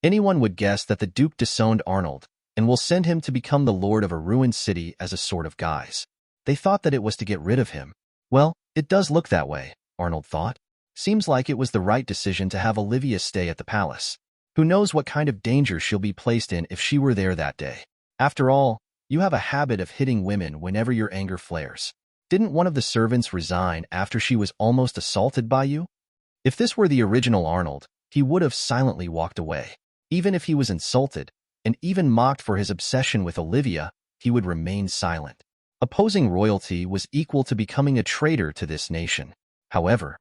Speaker 4: Anyone would guess that the Duke disowned Arnold and will send him to become the lord of a ruined city as a sort of guise. They thought that it was to get rid of him. Well, it does look that way, Arnold thought. Seems like it was the right decision to have Olivia stay at the palace. Who knows what kind of danger she'll be placed in if she were there that day. After all, you have a habit of hitting women whenever your anger flares. Didn't one of the servants resign after she was almost assaulted by you? If this were the original Arnold, he would have silently walked away. Even if he was insulted, and even mocked for his obsession with Olivia, he would remain silent. Opposing royalty was equal to becoming a traitor to this nation. However,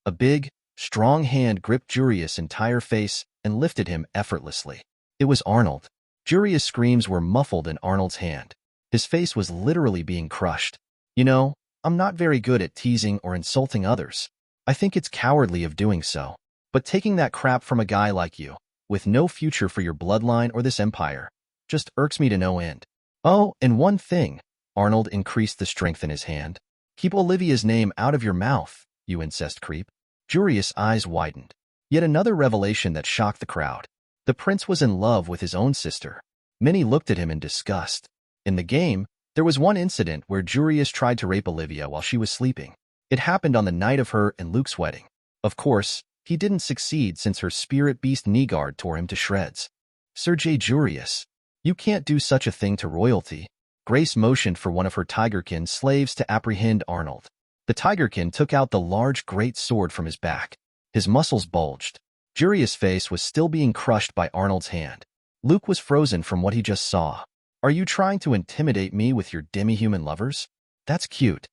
Speaker 4: a big, strong hand gripped Jurius' entire face and lifted him effortlessly. It was Arnold. Jurius' screams were muffled in Arnold's hand. His face was literally being crushed. You know, I'm not very good at teasing or insulting others. I think it's cowardly of doing so. But taking that crap from a guy like you, with no future for your bloodline or this empire, just irks me to no end. Oh, and one thing, Arnold increased the strength in his hand. Keep Olivia's name out of your mouth, you incest creep. Jurius' eyes widened. Yet another revelation that shocked the crowd. The prince was in love with his own sister. Many looked at him in disgust. In the game, there was one incident where Jurius tried to rape Olivia while she was sleeping. It happened on the night of her and Luke's wedding. Of course, he didn't succeed since her spirit beast Nygard tore him to shreds. Sir J. Jurius, you can't do such a thing to royalty. Grace motioned for one of her tigerkin slaves to apprehend Arnold. The tigerkin took out the large great sword from his back. His muscles bulged. Jurius' face was still being crushed by Arnold's hand. Luke was frozen from what he just saw. Are you trying to intimidate me with your demi-human lovers? That's cute.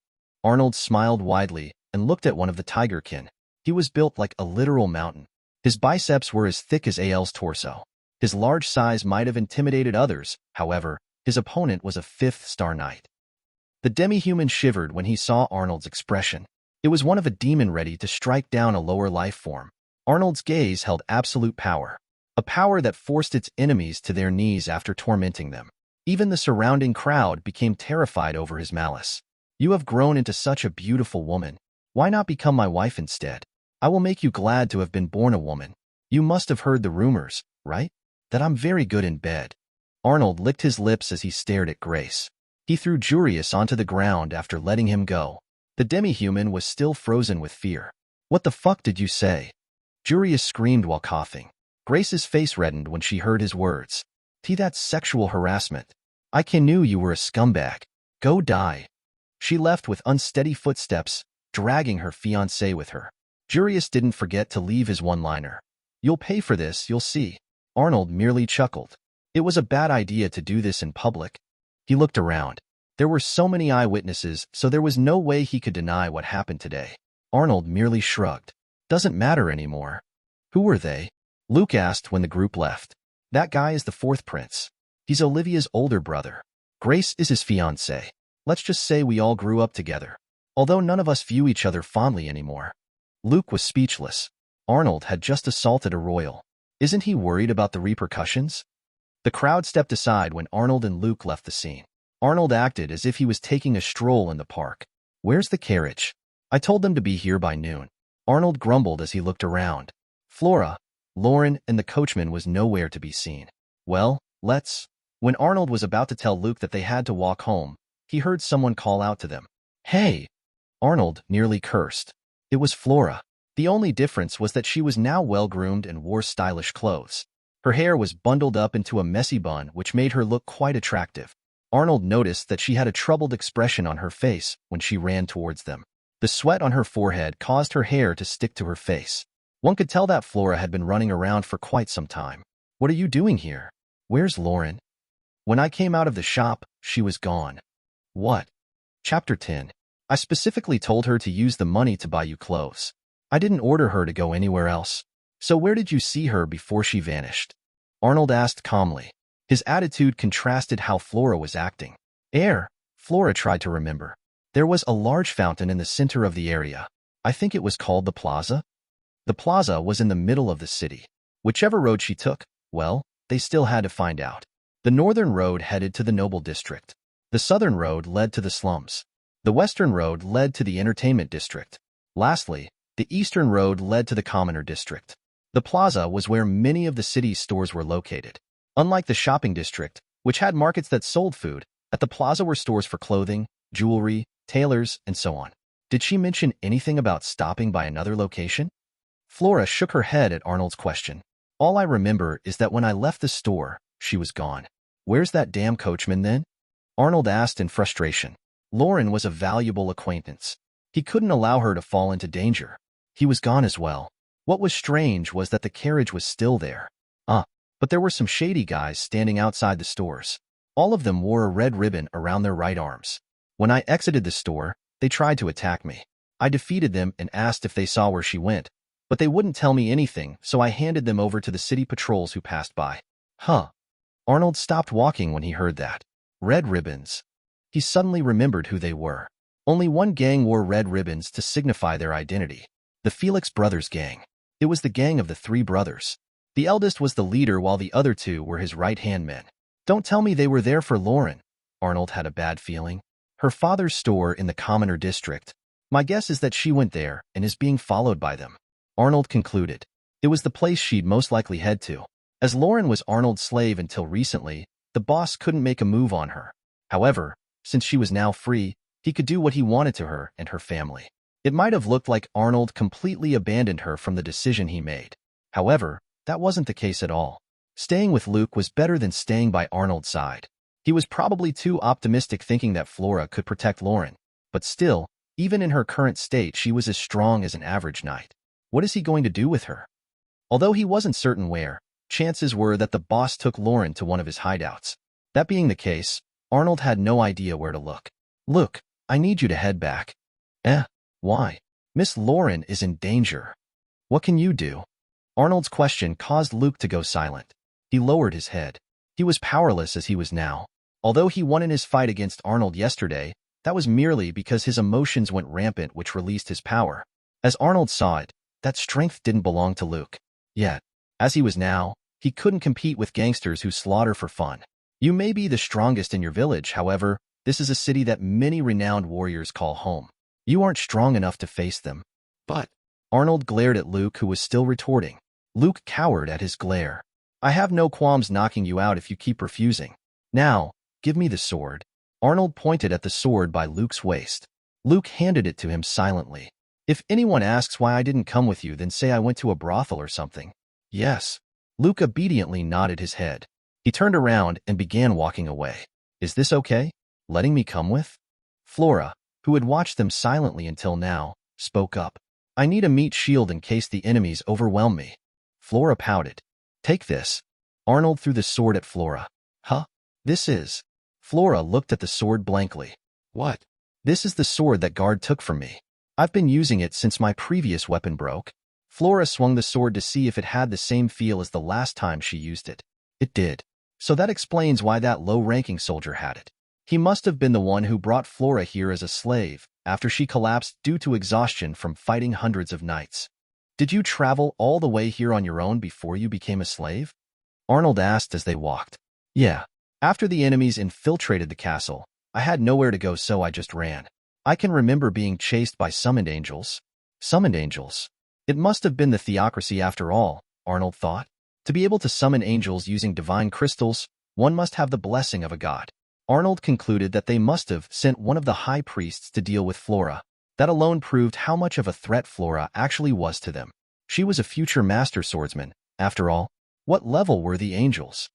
Speaker 4: Arnold smiled widely and looked at one of the tigerkin. He was built like a literal mountain. His biceps were as thick as Al's torso. His large size might have intimidated others, however, his opponent was a fifth-star knight. The demi-human shivered when he saw Arnold's expression. It was one of a demon ready to strike down a lower life form. Arnold's gaze held absolute power, a power that forced its enemies to their knees after tormenting them. Even the surrounding crowd became terrified over his malice. You have grown into such a beautiful woman. Why not become my wife instead? I will make you glad to have been born a woman. You must have heard the rumors, right? That I'm very good in bed. Arnold licked his lips as he stared at Grace. He threw Jurius onto the ground after letting him go. The demi-human was still frozen with fear. What the fuck did you say? Jurius screamed while coughing. Grace's face reddened when she heard his words. That's sexual harassment. I knew you were a scumbag. Go die. She left with unsteady footsteps, dragging her fiancé with her. Jurius didn't forget to leave his one-liner. You'll pay for this, you'll see. Arnold merely chuckled. It was a bad idea to do this in public. He looked around. There were so many eyewitnesses, so there was no way he could deny what happened today. Arnold merely shrugged. Doesn't matter anymore. Who were they? Luke asked when the group left. That guy is the fourth prince. He's Olivia's older brother. Grace is his fiancée. Let's just say we all grew up together. Although none of us view each other fondly anymore. Luke was speechless. Arnold had just assaulted a royal. Isn't he worried about the repercussions? The crowd stepped aside when Arnold and Luke left the scene. Arnold acted as if he was taking a stroll in the park. Where's the carriage? I told them to be here by noon. Arnold grumbled as he looked around. Flora, Lauran, and the coachman was nowhere to be seen. Well, let's... When Arnold was about to tell Luke that they had to walk home, he heard someone call out to them. Hey! Arnold nearly cursed. It was Flora. The only difference was that she was now well-groomed and wore stylish clothes. Her hair was bundled up into a messy bun which made her look quite attractive. Arnold noticed that she had a troubled expression on her face when she ran towards them. The sweat on her forehead caused her hair to stick to her face. One could tell that Flora had been running around for quite some time. What are you doing here? Where's Lauran? When I came out of the shop, she was gone. What? Chapter 10. I specifically told her to use the money to buy you clothes. I didn't order her to go anywhere else. So where did you see her before she vanished? Arnold asked calmly. His attitude contrasted how Flora was acting. Heir, Flora tried to remember. There was a large fountain in the center of the area. I think it was called the plaza. The plaza was in the middle of the city. Whichever road she took, well, they still had to find out. The northern road headed to the noble district. The southern road led to the slums. The western road led to the entertainment district. Lastly, the eastern road led to the commoner district. The plaza was where many of the city's stores were located. Unlike the shopping district, which had markets that sold food, at the plaza were stores for clothing, jewelry, tailors, and so on. Did she mention anything about stopping by another location? Flora shook her head at Arnold's question. All I remember is that when I left the store, she was gone. Where's that damn coachman then? Arnold asked in frustration. Lauran was a valuable acquaintance. He couldn't allow her to fall into danger. He was gone as well. What was strange was that the carriage was still there. But there were some shady guys standing outside the stores. All of them wore a red ribbon around their right arms. When I exited the store, they tried to attack me. I defeated them and asked if they saw where she went, but they wouldn't tell me anything, so I handed them over to the city patrols who passed by. Arnold stopped walking when he heard that. Red ribbons. He suddenly remembered who they were. Only one gang wore red ribbons to signify their identity. The Felix brothers gang. It was the gang of the three brothers. The eldest was the leader while the other two were his right-hand men. Don't tell me they were there for Lauran. Arnold had a bad feeling. Her father's store in the commoner district. My guess is that she went there and is being followed by them. Arnold concluded. It was the place she'd most likely head to. As Lauran was Arnold's slave until recently, the boss couldn't make a move on her. However, since she was now free, he could do what he wanted to her and her family. It might have looked like Arnold completely abandoned her from the decision he made. However, that wasn't the case at all. Staying with Luke was better than staying by Arnold's side. He was probably too optimistic thinking that Flora could protect Lauran. But still, even in her current state, she was as strong as an average knight. What is he going to do with her? Although he wasn't certain where, chances were that the boss took Lauran to one of his hideouts. That being the case, Arnold had no idea where to look. Look, I need you to head back. Why? Miss Lauran is in danger. What can you do? Arnold's question caused Luke to go silent. He lowered his head. He was powerless as he was now. Although he won in his fight against Arnold yesterday, that was merely because his emotions went rampant, which released his power. As Arnold saw it, that strength didn't belong to Luke. Yet, as he was now, he couldn't compete with gangsters who slaughter for fun. You may be the strongest in your village, however, this is a city that many renowned warriors call home. You aren't strong enough to face them.
Speaker 5: But
Speaker 4: Arnold glared at Luke, who was still retorting. Luke cowered at his glare. I have no qualms knocking you out if you keep refusing. Now, give me the sword. Arnold pointed at the sword by Luke's waist. Luke handed it to him silently. If anyone asks why I didn't come with you, then say I went to a brothel or something. Yes. Luke obediently nodded his head. He turned around and began walking away. Is this okay? Letting me come with? Flora, who had watched them silently until now, spoke up. I need a meat shield in case the enemies overwhelm me. Flora pouted. Take this. Arnold threw the sword at Flora. This is... Flora looked at the sword blankly.
Speaker 5: What?
Speaker 4: This is the sword that guard took from me. I've been using it since my previous weapon broke. Flora swung the sword to see if it had the same feel as the last time she used it. It did. So that explains why that low-ranking soldier had it. He must have been the one who brought Flora here as a slave, after she collapsed due to exhaustion from fighting hundreds of knights. Did you travel all the way here on your own before you became a slave? Arnold asked as they walked. Yeah. After the enemies infiltrated the castle, I had nowhere to go, so I just ran. I can remember being chased by summoned angels. Summoned angels? It must have been the theocracy after all, Arnold thought. To be able to summon angels using divine crystals, one must have the blessing of a god. Arnold concluded that they must have sent one of the high priests to deal with Flora. That alone proved how much of a threat Flora actually was to them. She was a future master swordsman, after all. What level were the angels?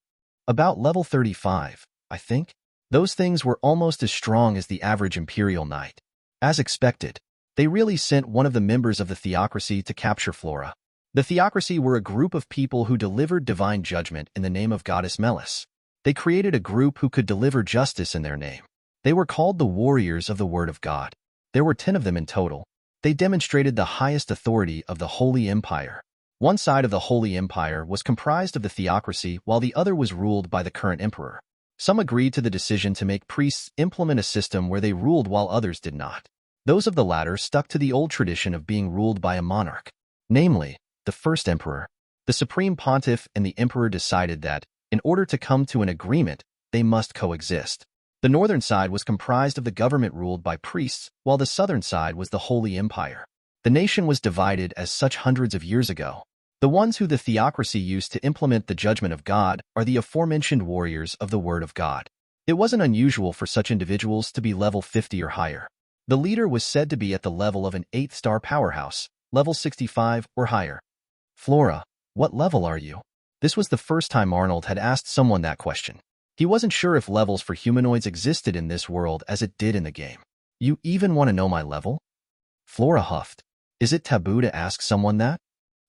Speaker 4: About level 35, I think. Those things were almost as strong as the average Imperial Knight. As expected, they really sent one of the members of the theocracy to capture Flora. The theocracy were a group of people who delivered divine judgment in the name of Goddess Melis. They created a group who could deliver justice in their name. They were called the Warriors of the Word of God. There were 10 of them in total. They demonstrated the highest authority of the Holy Empire. One side of the Holy Empire was comprised of the theocracy, while the other was ruled by the current emperor. Some agreed to the decision to make priests implement a system where they ruled while others did not. Those of the latter stuck to the old tradition of being ruled by a monarch. Namely, the first emperor. The supreme pontiff and the emperor decided that, in order to come to an agreement, they must coexist. The northern side was comprised of the government ruled by priests, while the southern side was the Holy Empire. The nation was divided as such hundreds of years ago. The ones who the theocracy used to implement the judgment of God are the aforementioned warriors of the Word of God. It wasn't unusual for such individuals to be level 50 or higher. The leader was said to be at the level of an 8-star powerhouse, level 65 or higher. Flora, what level are you? This was the first time Arnold had asked someone that question. He wasn't sure if levels for humanoids existed in this world as it did in the game. You even want to know my level? Flora huffed. Is it taboo to ask someone that?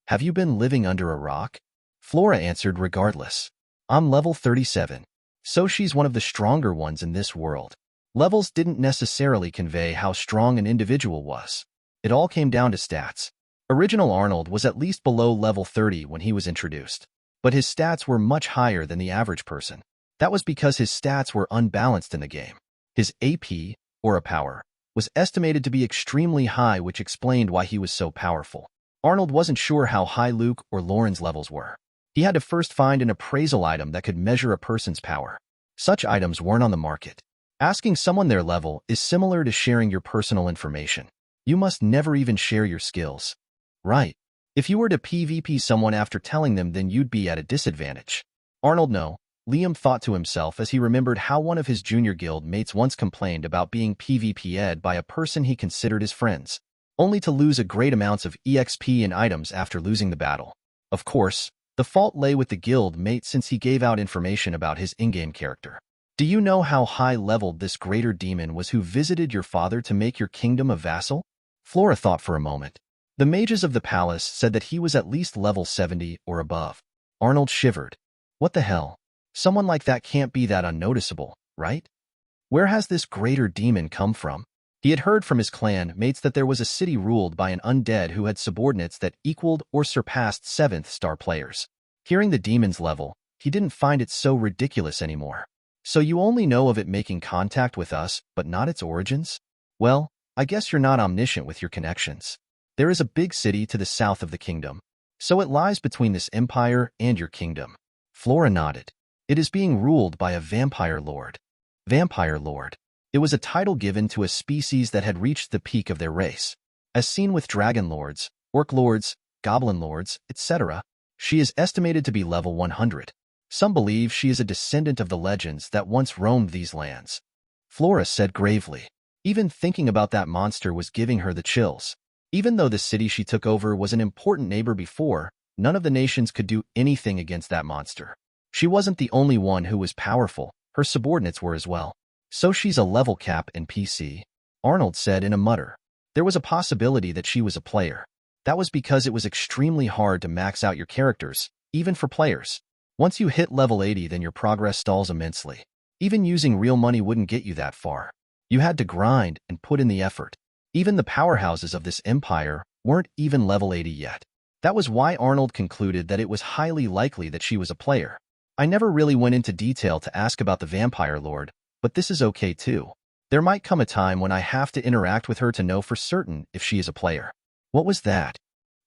Speaker 4: Have you been living under a rock? Flora answered regardless. I'm level 37. So she's one of the stronger ones in this world. Levels didn't necessarily convey how strong an individual was. It all came down to stats. Original Arnold was at least below level 30 when he was introduced. But his stats were much higher than the average person. That was because his stats were unbalanced in the game. His AP, or a power, was estimated to be extremely high, which explained why he was so powerful. Arnold wasn't sure how high Luke or Lauran's levels were. He had to first find an appraisal item that could measure a person's power. Such items weren't on the market. Asking someone their level is similar to sharing your personal information. You must never even share your skills. Right. If you were to PvP someone after telling them, then you'd be at a disadvantage. Arnold no. Liam thought to himself as he remembered how one of his junior guild mates once complained about being PvP'd by a person he considered his friends, only to lose a great amounts of EXP and items after losing the battle. Of course, the fault lay with the guild mate since he gave out information about his in-game character. Do you know how high-leveled this greater demon was who visited your father to make your kingdom a vassal? Flora thought for a moment. The mages of the palace said that he was at least level 70 or above. Arnold shivered. What the hell? Someone like that can't be that unnoticeable, right? Where has this greater demon come from? He had heard from his clan mates that there was a city ruled by an undead who had subordinates that equaled or surpassed 7th-star players. Hearing the demon's level, he didn't find it so ridiculous anymore. So you only know of it making contact with us, but not its origins? Well, I guess you're not omniscient with your connections. There is a big city to the south of the kingdom, so it lies between this empire and your kingdom. Flora nodded. It is being ruled by a vampire lord. Vampire lord. It was a title given to a species that had reached the peak of their race. As seen with dragon lords, orc lords, goblin lords, etc., she is estimated to be level 100. Some believe she is a descendant of the legends that once roamed these lands. Flora said gravely. Even thinking about that monster was giving her the chills. Even though the city she took over was an important neighbor before, none of the nations could do anything against that monster. She wasn't the only one who was powerful, her subordinates were as well. So she's a level cap NPC, Arnold said in a mutter. There was a possibility that she was a player. That was because it was extremely hard to max out your characters, even for players. Once you hit level 80, then your progress stalls immensely. Even using real money wouldn't get you that far. You had to grind and put in the effort. Even the powerhouses of this empire weren't even level 80 yet. That was why Arnold concluded that it was highly likely that she was a player. I never really went into detail to ask about the vampire lord, but this is okay too. There might come a time when I have to interact with her to know for certain if she is a player. What was that?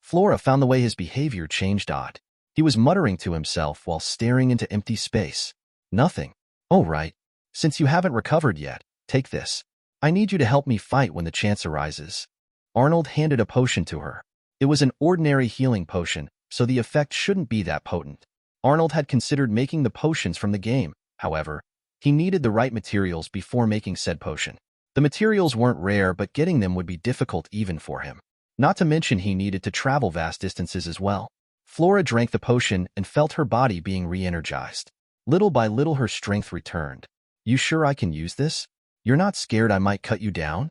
Speaker 4: Flora found the way his behavior changed odd. He was muttering to himself while staring into empty space. Nothing. Oh, right. Since you haven't recovered yet, take this. I need you to help me fight when the chance arises. Arnold handed a potion to her. It was an ordinary healing potion, so the effect shouldn't be that potent. Arnold had considered making the potions from the game. However, he needed the right materials before making said potion. The materials weren't rare, but getting them would be difficult even for him. Not to mention he needed to travel vast distances as well. Flora drank the potion and felt her body being re-energized. Little by little her strength returned. You sure I can use this? You're not scared I might cut you down?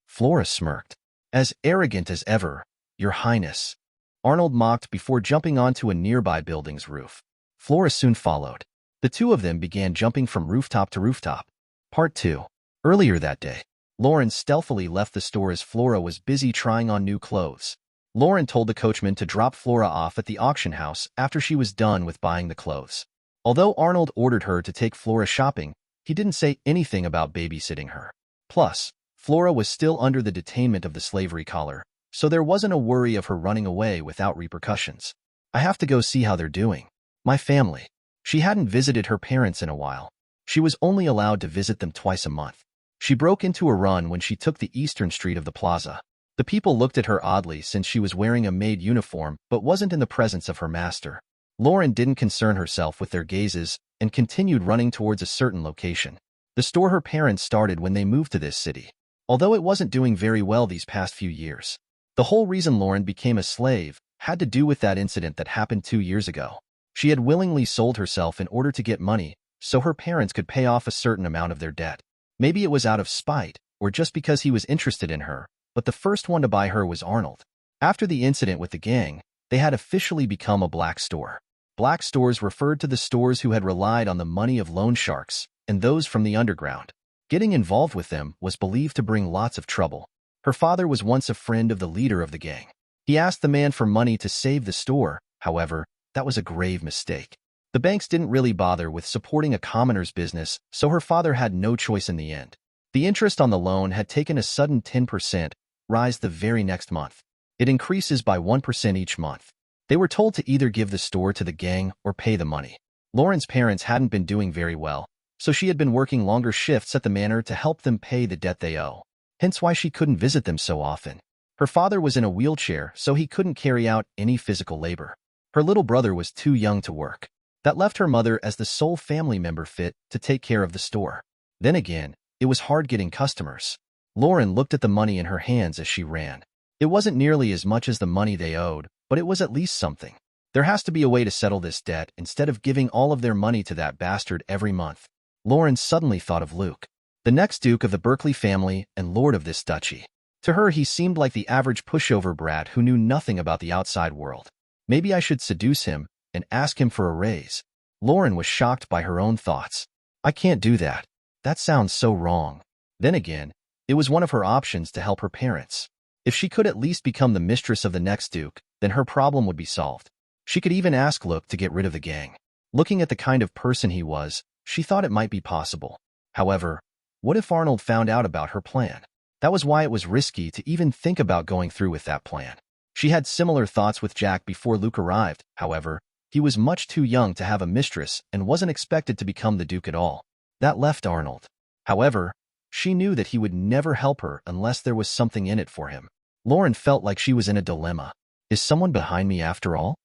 Speaker 4: Flora smirked. As arrogant as ever, Your Highness. Arnold mocked before jumping onto a nearby building's roof. Flora soon followed. The two of them began jumping from rooftop to rooftop. Part 2. Earlier that day, Lauran stealthily left the store as Flora was busy trying on new clothes. Lauran told the coachman to drop Flora off at the auction house after she was done with buying the clothes. Although Arnold ordered her to take Flora shopping, he didn't say anything about babysitting her. Plus, Flora was still under the detainment of the slavery collar, so there wasn't a worry of her running away without repercussions. I have to go see how they're doing. My family. She hadn't visited her parents in a while. She was only allowed to visit them twice a month. She broke into a run when she took the eastern street of the plaza. The people looked at her oddly since she was wearing a maid uniform but wasn't in the presence of her master. Lauran didn't concern herself with their gazes and continued running towards a certain location. The store her parents started when they moved to this city. Although it wasn't doing very well these past few years. The whole reason Lauran became a slave had to do with that incident that happened 2 years ago. She had willingly sold herself in order to get money so her parents could pay off a certain amount of their debt. Maybe it was out of spite or just because he was interested in her, but the first one to buy her was Arnold. After the incident with the gang, they had officially become a black store. Black stores referred to the stores who had relied on the money of loan sharks and those from the underground. Getting involved with them was believed to bring lots of trouble. Her father was once a friend of the leader of the gang. He asked the man for money to save the store. However, that was a grave mistake. The banks didn't really bother with supporting a commoner's business, so her father had no choice in the end. The interest on the loan had taken a sudden 10% rise the very next month. It increases by 1% each month. They were told to either give the store to the gang or pay the money. Lauran's parents hadn't been doing very well, so she had been working longer shifts at the manor to help them pay the debt they owe. Hence why she couldn't visit them so often. Her father was in a wheelchair, so he couldn't carry out any physical labor. Her little brother was too young to work. That left her mother as the sole family member fit to take care of the store. Then again, it was hard getting customers. Lauran looked at the money in her hands as she ran. It wasn't nearly as much as the money they owed, but it was at least something. There has to be a way to settle this debt instead of giving all of their money to that bastard every month. Lauran suddenly thought of Luke, the next Duke of the Berkley family and Lord of this duchy. To her, he seemed like the average pushover brat who knew nothing about the outside world. Maybe I should seduce him and ask him for a raise. Lauran was shocked by her own thoughts. I can't do that. That sounds so wrong. Then again, it was one of her options to help her parents. If she could at least become the mistress of the next Duke, then her problem would be solved. She could even ask Luke to get rid of the gang. Looking at the kind of person he was, she thought it might be possible. However, what if Arnold found out about her plan? That was why it was risky to even think about going through with that plan. She had similar thoughts with Jack before Luke arrived. However, he was much too young to have a mistress and wasn't expected to become the Duke at all. That left Arnold. However, she knew that he would never help her unless there was something in it for him. Lauran felt like she was in a dilemma. Is someone behind me after all?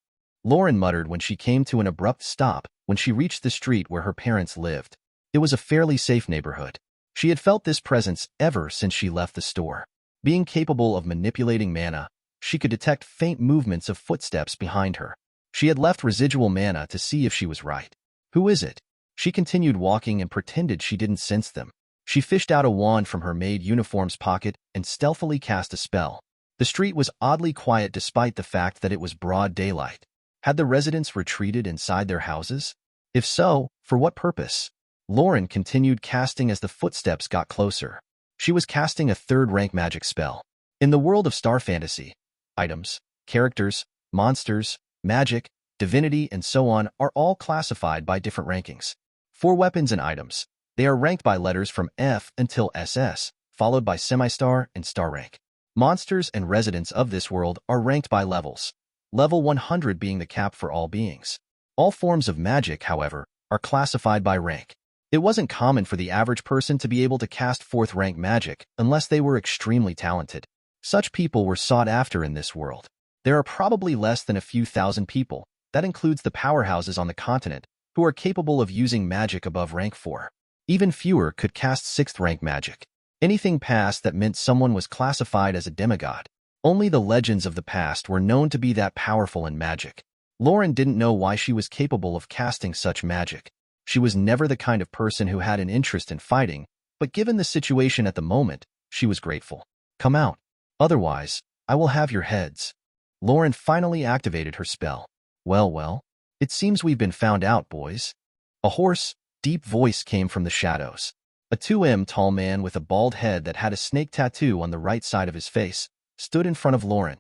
Speaker 4: Lauran muttered when she came to an abrupt stop when she reached the street where her parents lived. It was a fairly safe neighborhood. She had felt this presence ever since she left the store. Being capable of manipulating mana, she could detect faint movements of footsteps behind her. She had left residual mana to see if she was right. Who is it? She continued walking and pretended she didn't sense them. She fished out a wand from her maid uniform's pocket and stealthily cast a spell. The street was oddly quiet despite the fact that it was broad daylight. Had the residents retreated inside their houses? If so, for what purpose? Lauran continued casting as the footsteps got closer. She was casting a third-rank magic spell. In the world of Star Fantasy, items, characters, monsters, magic, divinity, and so on are all classified by different rankings. For weapons and items, they are ranked by letters from F until SS, followed by semi-star and star rank. Monsters and residents of this world are ranked by levels, level 100 being the cap for all beings. All forms of magic, however, are classified by rank. It wasn't common for the average person to be able to cast 4th-rank magic unless they were extremely talented. Such people were sought after in this world. There are probably less than a few thousand people, that includes the powerhouses on the continent, who are capable of using magic above rank 4. Even fewer could cast 6th-rank magic. Anything past that meant someone was classified as a demigod. Only the legends of the past were known to be that powerful in magic. Lauran didn't know why she was capable of casting such magic. She was never the kind of person who had an interest in fighting, but given the situation at the moment, she was grateful. Come out. Otherwise, I will have your heads. Lauran finally activated her spell. Well, it seems we've been found out, boys. A hoarse, deep voice came from the shadows. A 2M tall man with a bald head that had a snake tattoo on the right side of his face stood in front of Lauran.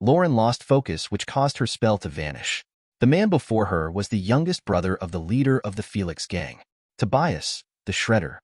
Speaker 4: Lauran lost focus, which caused her spell to vanish. The man before her was the youngest brother of the leader of the Felix gang, Tobias, the Shredder.